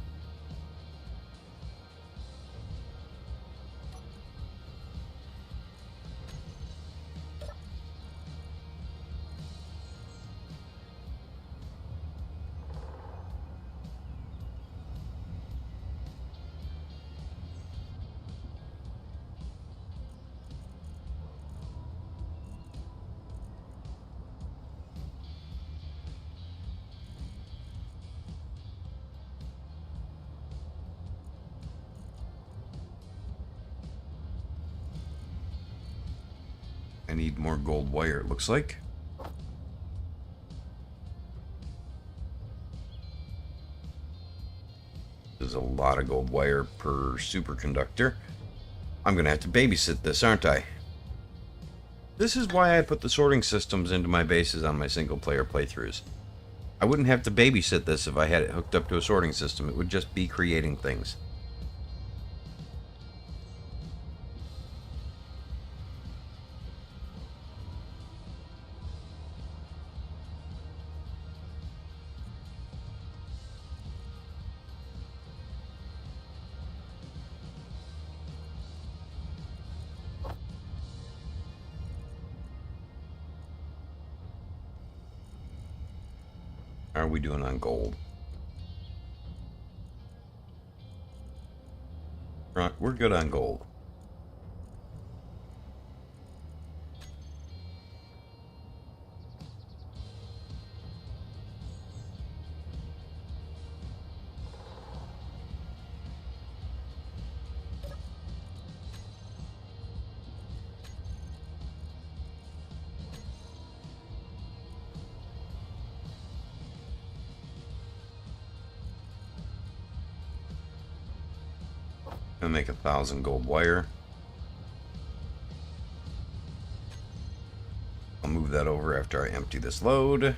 I need more gold wire, it looks like. There's a lot of gold wire per superconductor. I'm going to have to babysit this, aren't I? This is why I put the sorting systems into my bases on my single-player playthroughs. I wouldn't have to babysit this if I had it hooked up to a sorting system. It would just be creating things. How are we doing on gold? Right, we're good on gold. I'll make 1,000 gold wire. I'll move that over after I empty this load.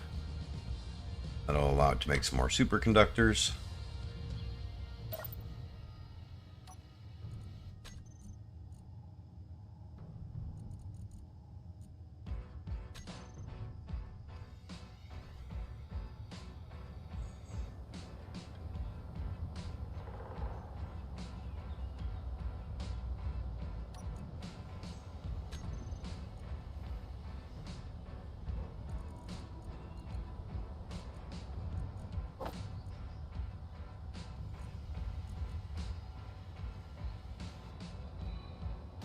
That'll allow it to make some more superconductors.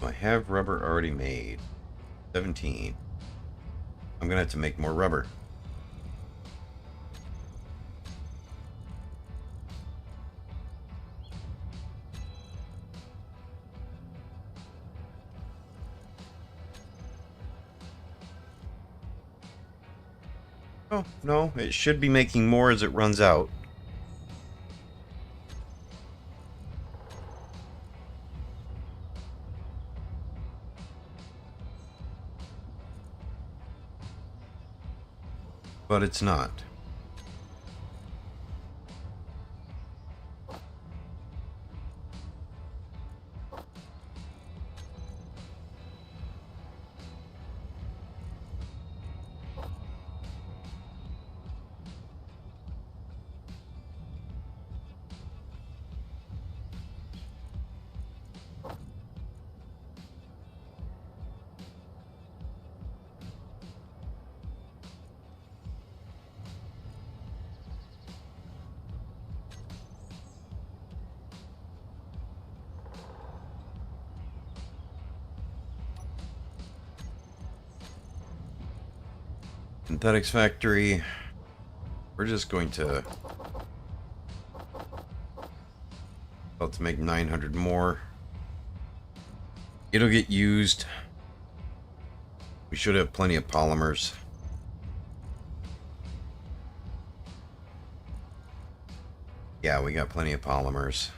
I have rubber already made. 17. I'm gonna have to make more rubber. Oh, no, it should be making more as it runs out. But it's not. Synthetics factory. We're just going to about to make 900 more. It'll get used. We should have plenty of polymers. Yeah, we got plenty of polymers.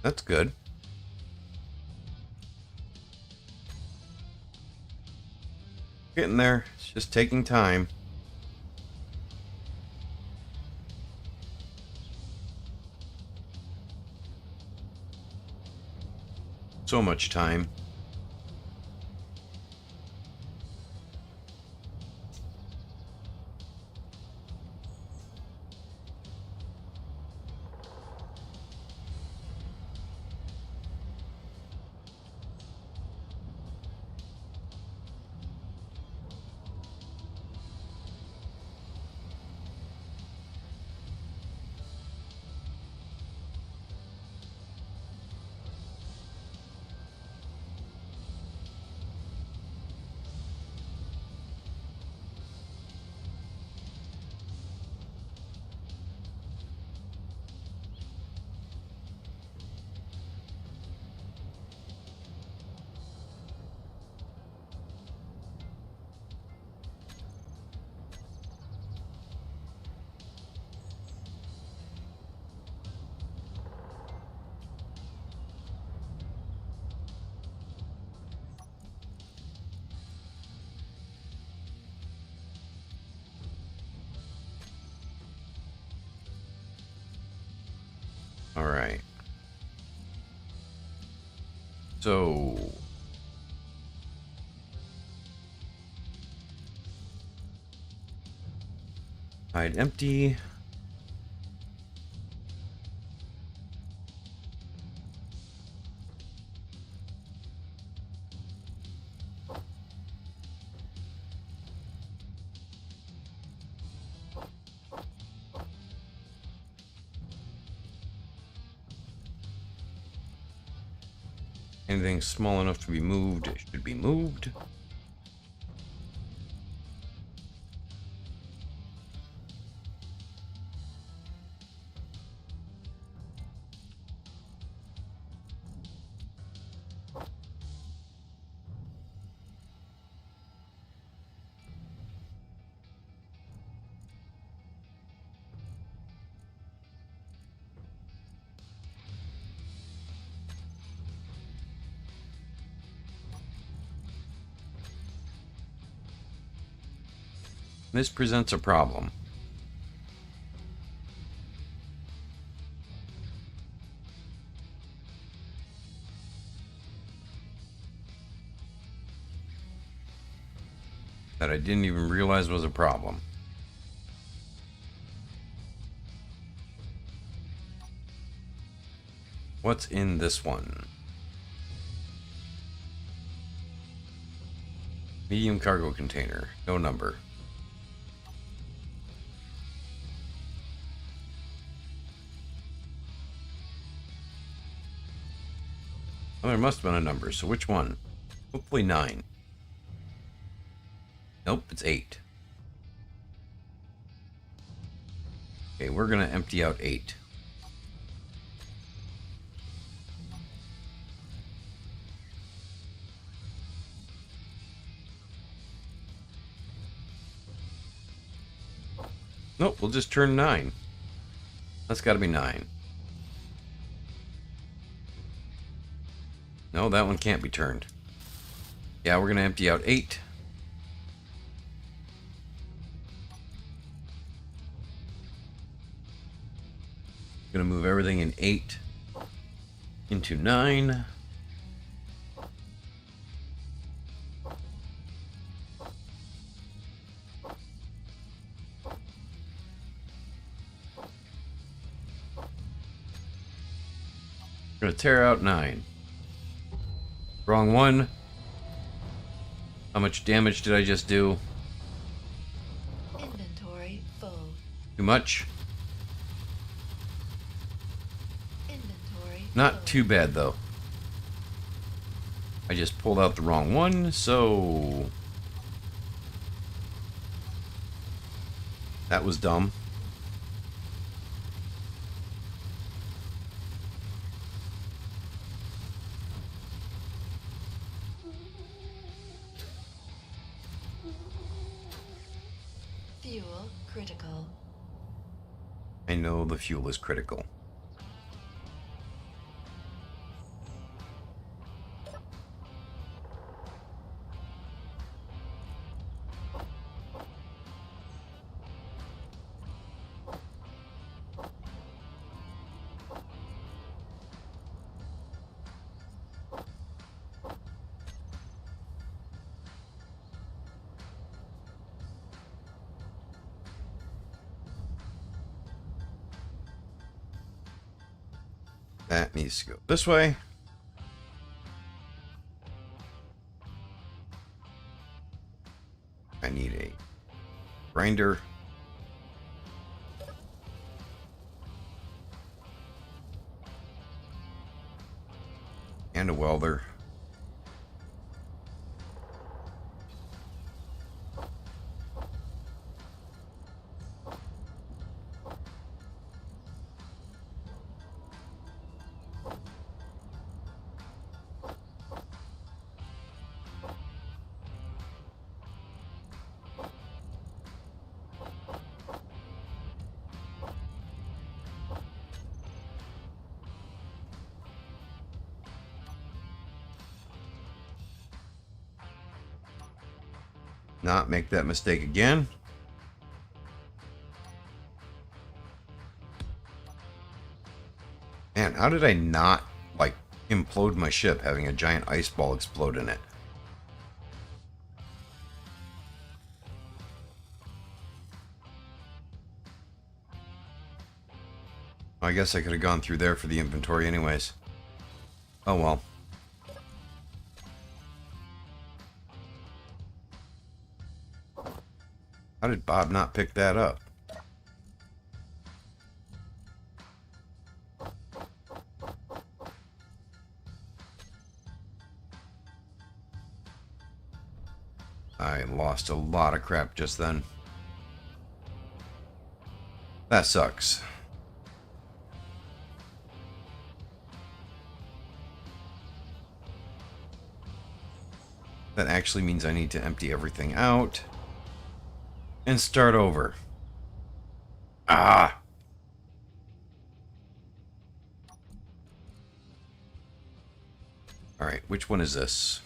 That's good. Getting there. It's just taking time. So much time. All right. So hide empty. Anything small enough to be moved should be moved. This presents a problem. That I didn't even realize was a problem. What's in this one? Medium cargo container. No number. Oh, there must have been a number, so which one? Hopefully 9. Nope, it's 8. Okay, we're gonna empty out 8. Nope, we'll just turn 9. That's gotta be 9. No, that one can't be turned. Yeah, we're gonna empty out 8. Gonna move everything in 8 into 9. Gonna tear out 9. Wrong one. How much damage did I just do? Inventory full. Too much? Inventory Not full. too bad, though. I just pulled out the wrong one, so... That was dumb. Fuel critical. I know the fuel is critical. That needs to go this way. I need a grinder. And a welder. Not make that mistake again. Man, how did I not, like, implode my ship having a giant ice ball explode in it? I guess I could have gone through there for the inventory anyways. Oh well. How did Bob not pick that up? I lost a lot of crap just then. That sucks. That actually means I need to empty everything out and start over. Ah! Alright, which one is this?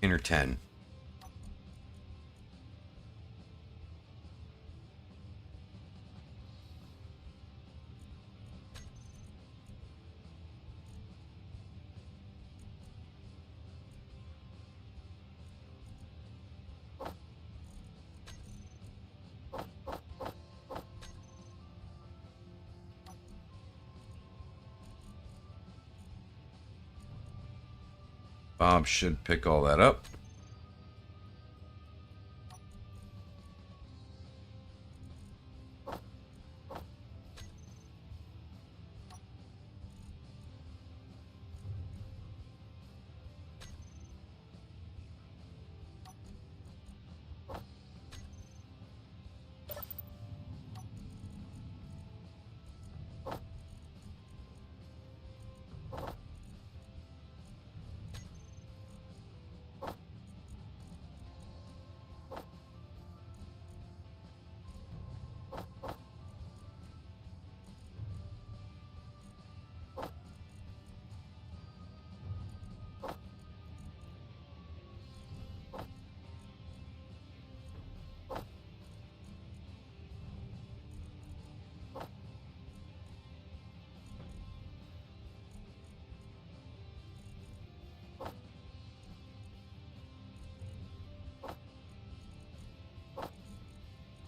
10 or 10? Bob should pick all that up.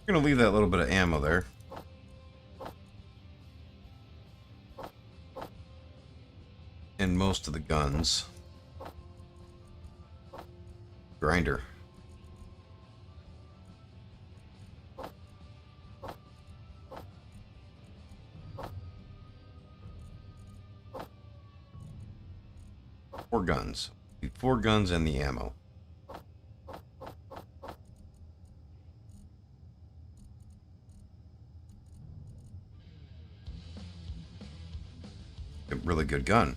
I'm going to leave that little bit of ammo there. And most of the guns. Grinder. Four guns. 4 guns and the ammo. A really good gun.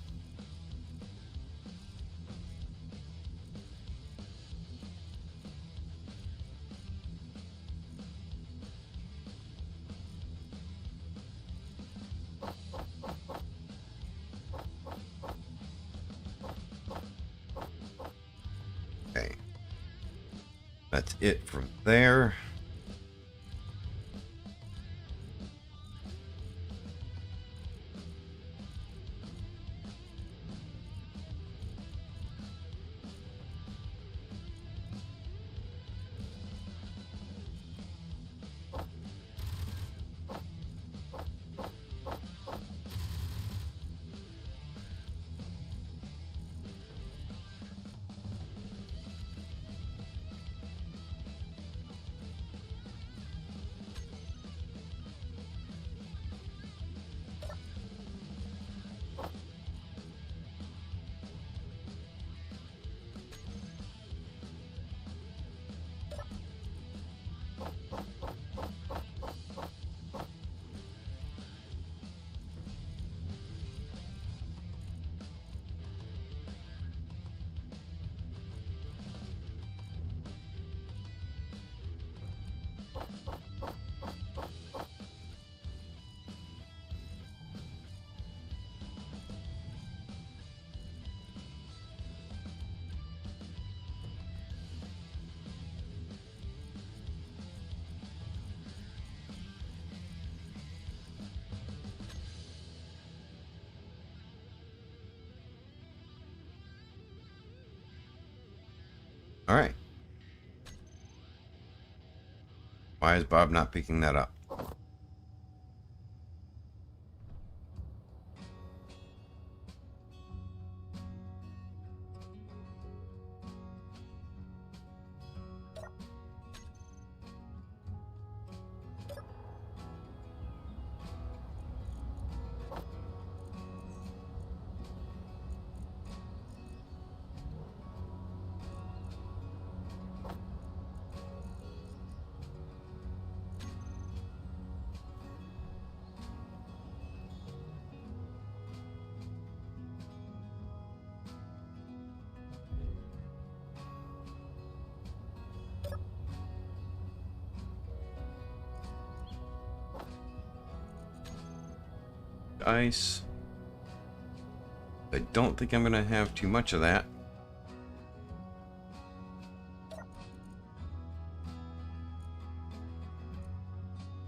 Okay. That's it from there. All right. Why is Bob not picking that up? ice. I don't think I'm gonna have too much of that.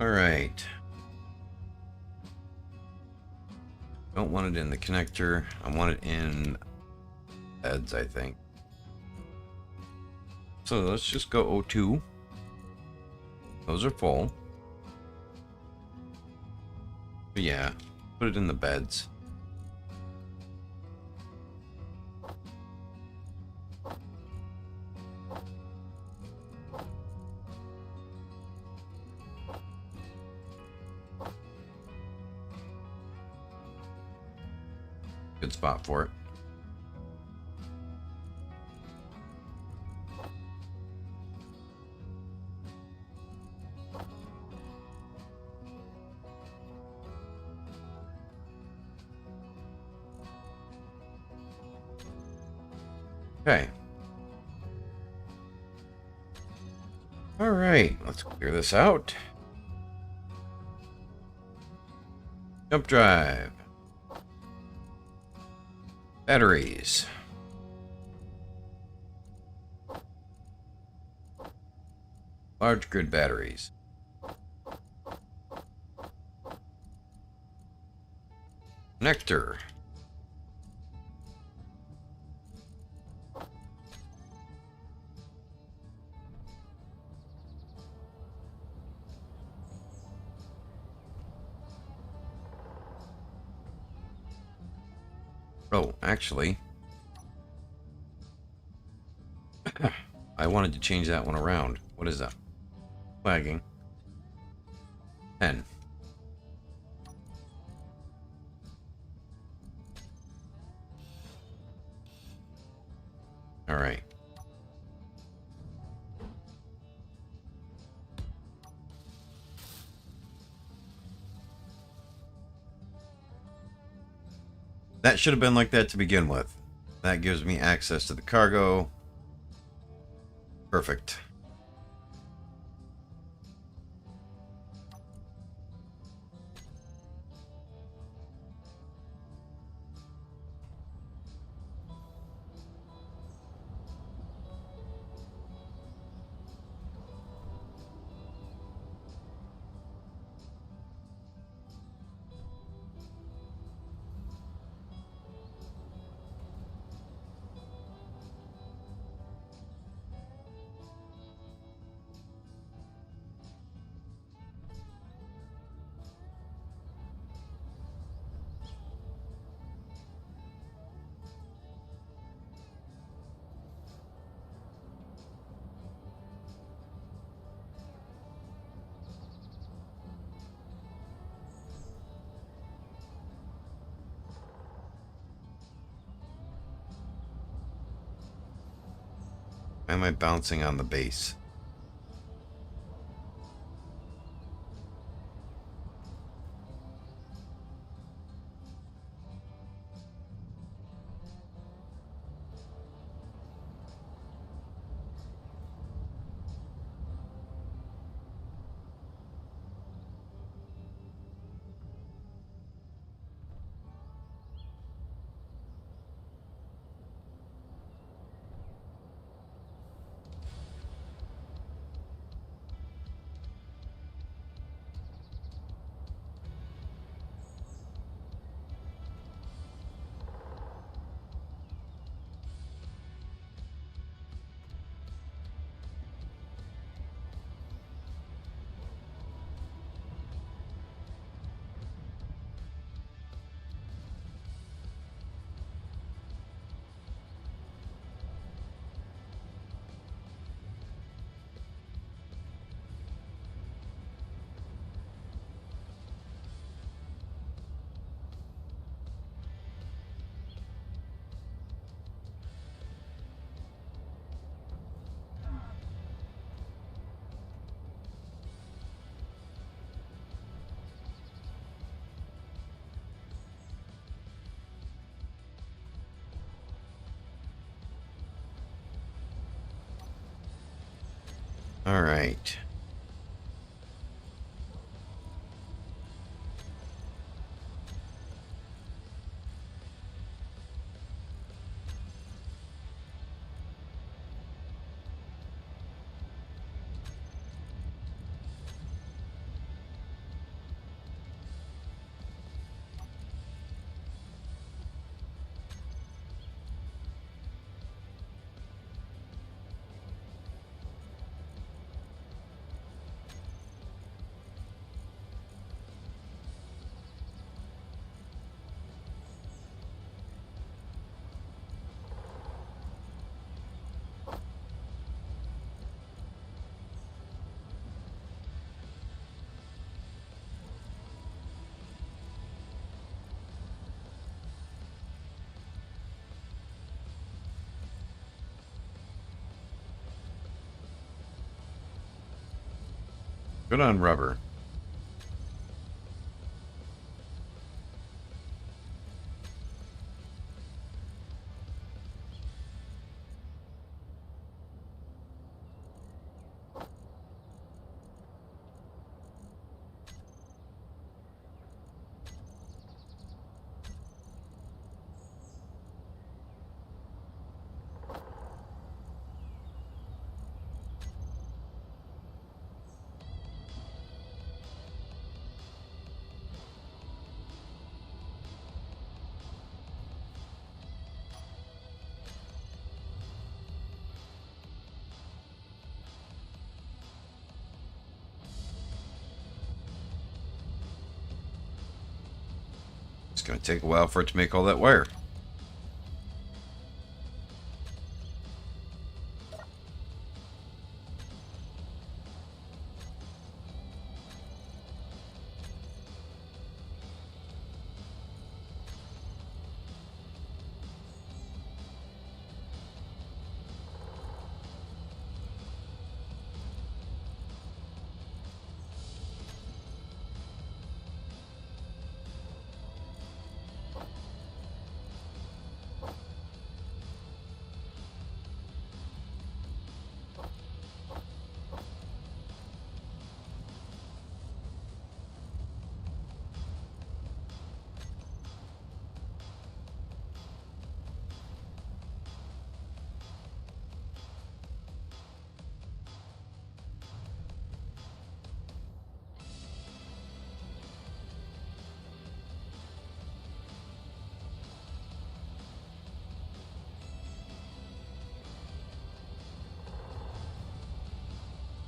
All right. Don't want it in the connector. I want it in beds, I think. So let's just go O2. Those are full. But yeah, put it in the beds. Good spot for it. Okay. All right, let's clear this out. Jump drive. Batteries. Large grid batteries. Connector. Oh, actually, I wanted to change that one around. What is that? Flagging. 10. All right. That should have been like that to begin with. That gives me access to the cargo. Perfect. Why am I bouncing on the base? All right. Good on rubber. It's going to take a while for it to make all that wire.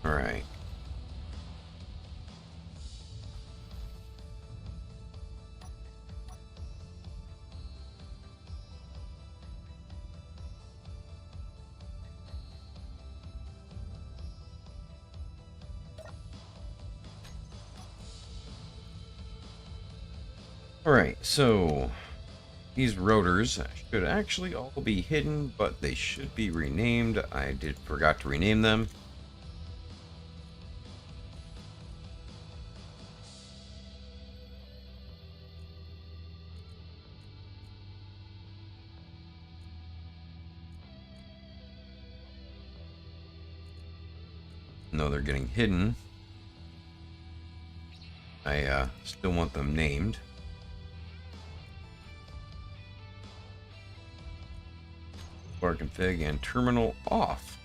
All right. All right, so these rotors should actually all be hidden, but they should be renamed. I forgot to rename them. No, they're getting hidden. I still want them named. Bar config and terminal off.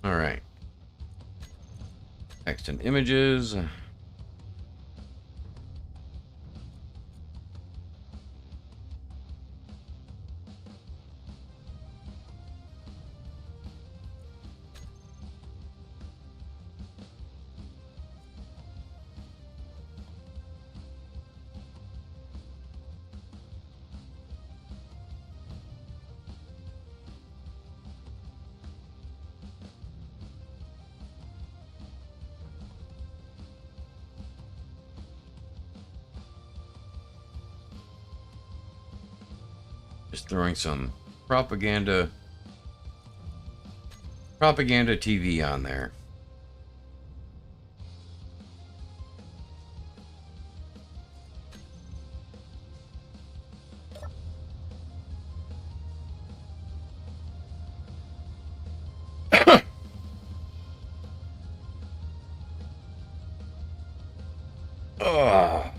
All right. Text and images. Just throwing some propaganda TV on there. Ugh.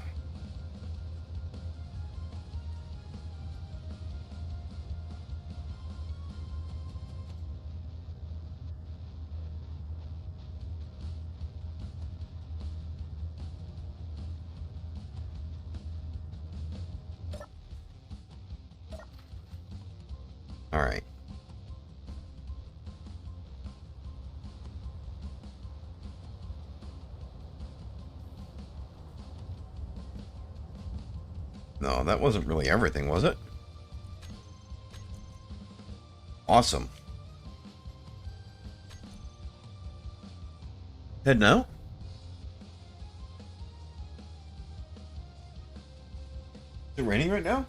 All right. No, that wasn't really everything, was it? Awesome. Head now? Is it raining right now?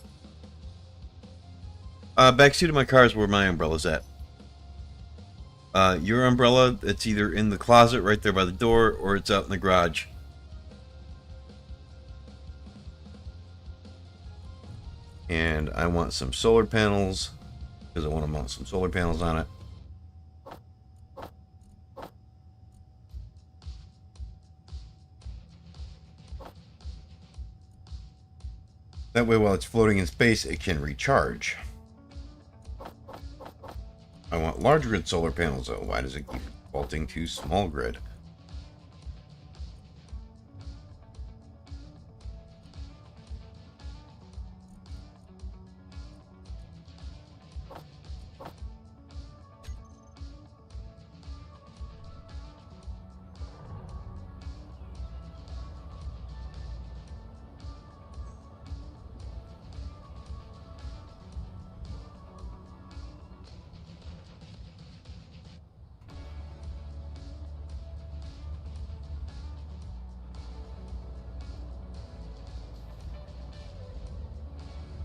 Backseat of my car is where my umbrella's at. Your umbrella, it's either in the closet right there by the door, or it's out in the garage. And I want some solar panels, because I want to mount some solar panels on it. That way, while it's floating in space, it can recharge. I want large grid solar panels, though. Why does it keep defaulting to small grid?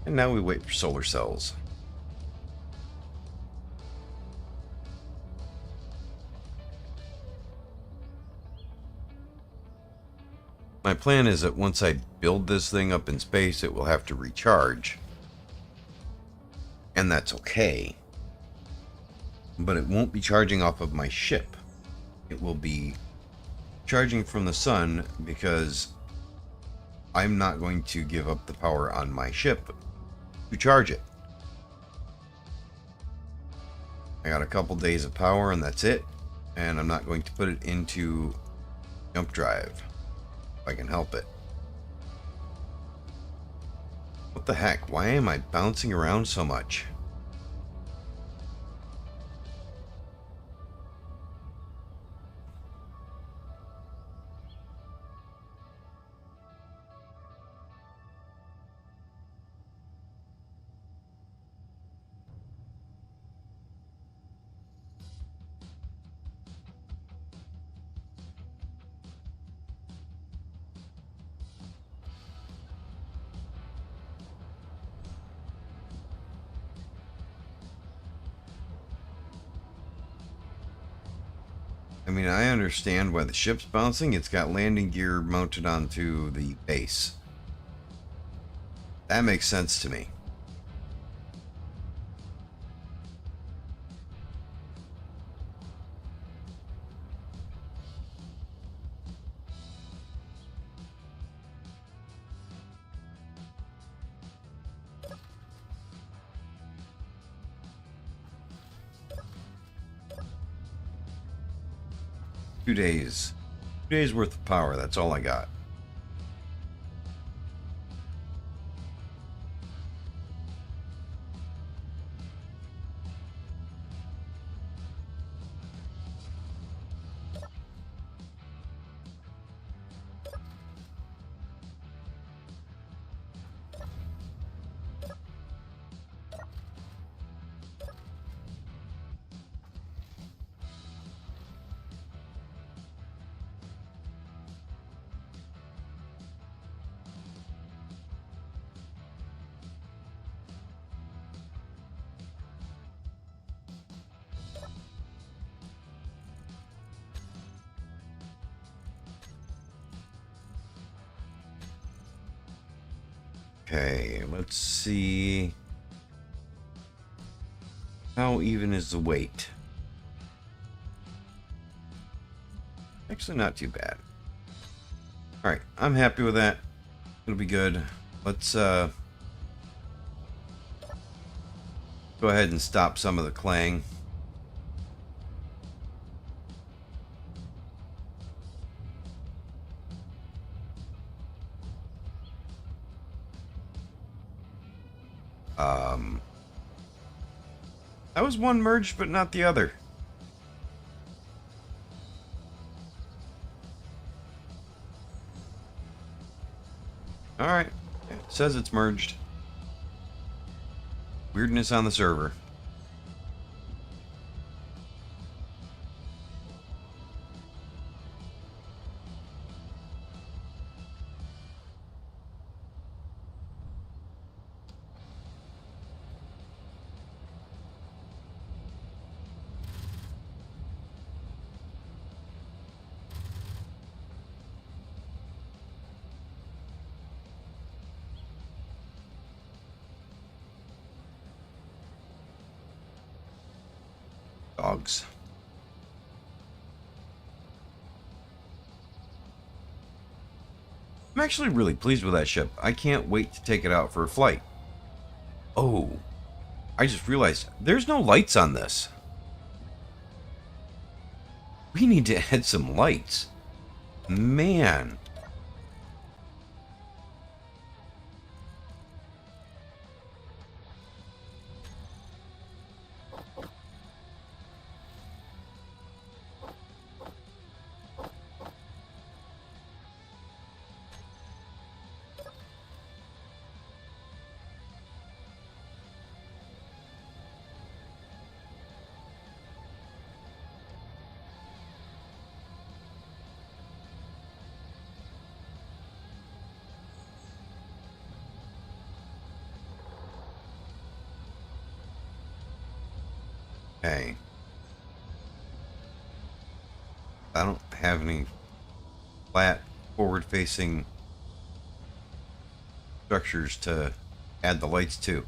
And now we wait for solar cells. My plan is that once I build this thing up in space, it will have to recharge. And that's okay. But it won't be charging off of my ship. It will be charging from the sun, because I'm not going to give up the power on my ship to charge it. I got a couple days of power and that's it. And I'm not going to put it into jump drive if I can help it. What the heck? Why am I bouncing around so much? I mean, I understand why the ship's bouncing. It's got landing gear mounted onto the base. That makes sense to me. Two days. 2 days worth of power. That's all I got. Okay, let's see. How even is the weight? Actually, not too bad. Alright, I'm happy with that. It'll be good. Let's go ahead and stop some of the clang. That was one merged, but not the other. Alright. It says it's merged. Weirdness on the server. Dogs. I'm actually really pleased with that ship. I can't wait to take it out for a flight. Oh, I just realized there's no lights on this. We need to add some lights. Man. Okay. I don't have any flat forward-facing structures to add the lights to.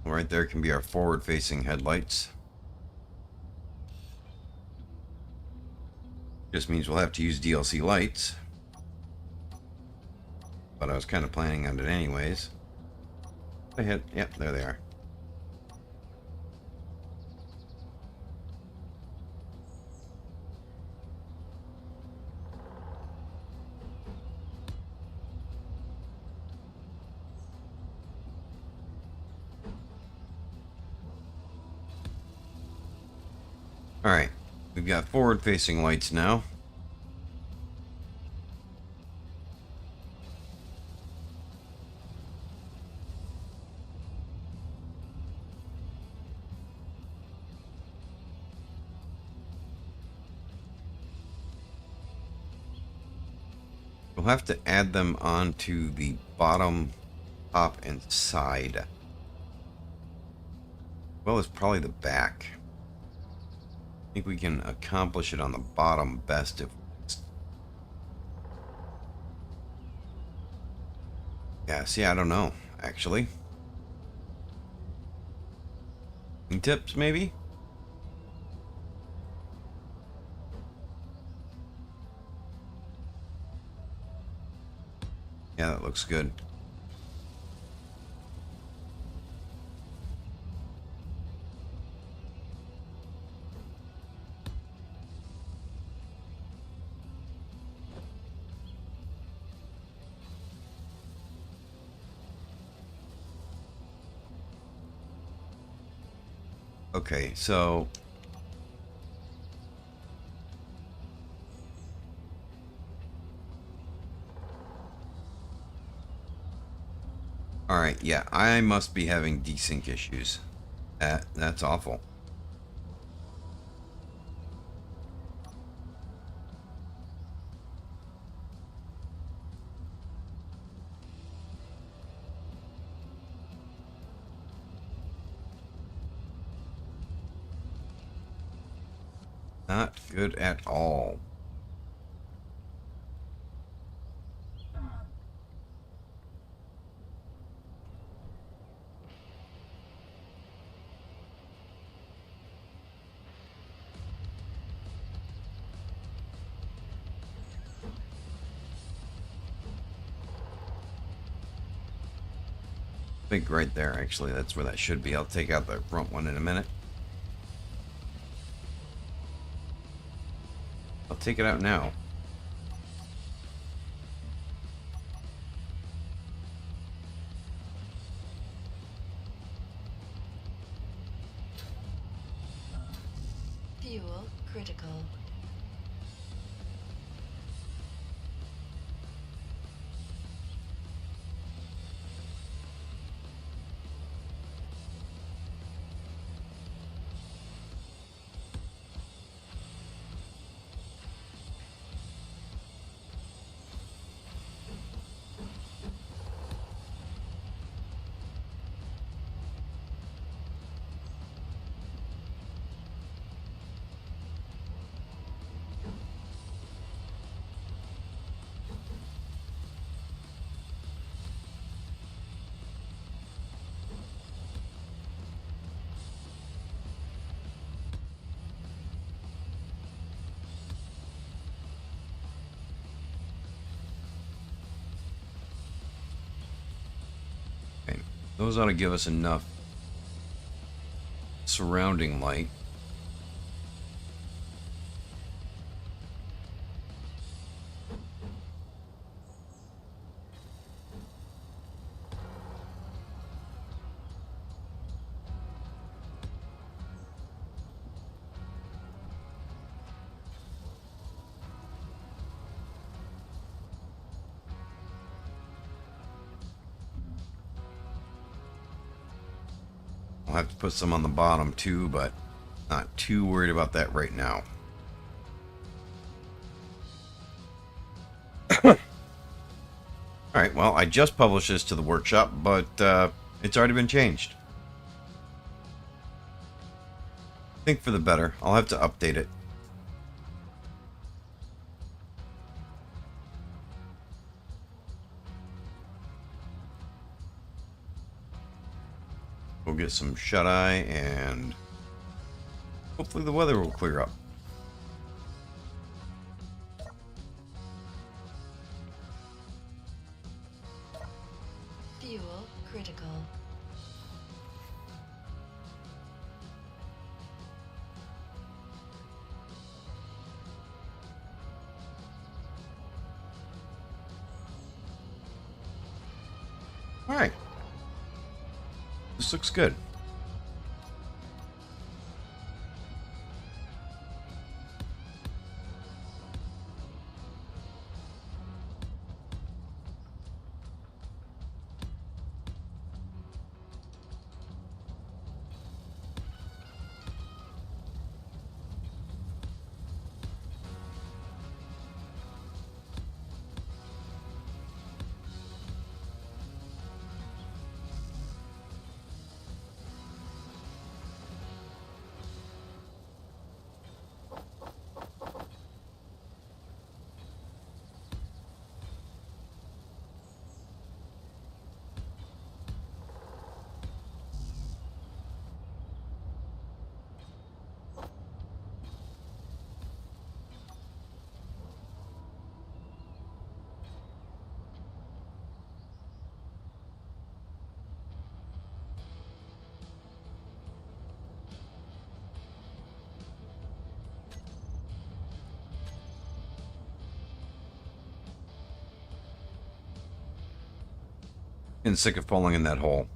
Right there can be our forward-facing headlights. Just means we'll have to use DLC lights. But I was kind of planning on it anyways. I hit, yep, there they are. Alright, we've got forward-facing lights now. We'll have to add them onto the bottom, top, and side. Well, it's probably the back. I think we can accomplish it on the bottom best if... Yeah, see, I don't know, actually. Any tips, maybe? Yeah, that looks good. Okay, so... Alright, yeah, I must be having desync issues. That's awful. Not good at all. I think right there, actually, that's where that should be. I'll take out the front one in a minute. I'll take it out now. Fuel critical. Okay. Those ought to give us enough surrounding light. I'll have to put some on the bottom too, but not too worried about that right now. Alright, well, I just published this to the workshop, but it's already been changed. I think for the better. I'll have to update it. We'll get some shut-eye, and hopefully the weather will clear up. Fuel critical. Alright. This looks good. And sick of falling in that hole.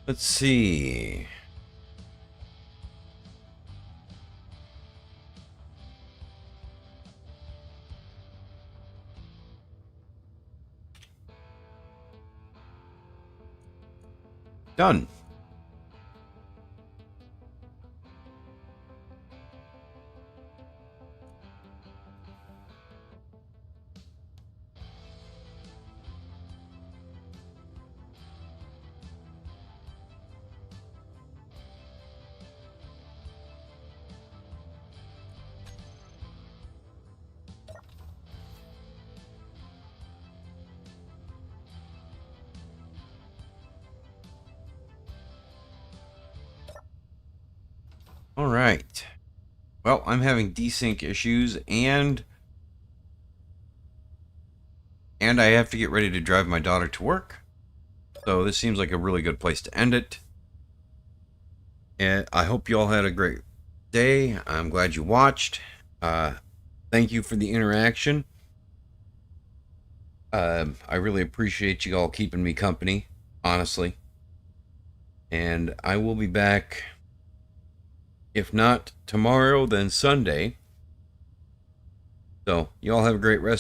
Let's see. Done. All right. well, I'm having desync issues, and I have to get ready to drive my daughter to work. So this seems like a really good place to end it. And I hope you all had a great day. I'm glad you watched. Thank you for the interaction. I really appreciate you all keeping me company, honestly. And I will be back, if not tomorrow, then Sunday. So, you all have a great rest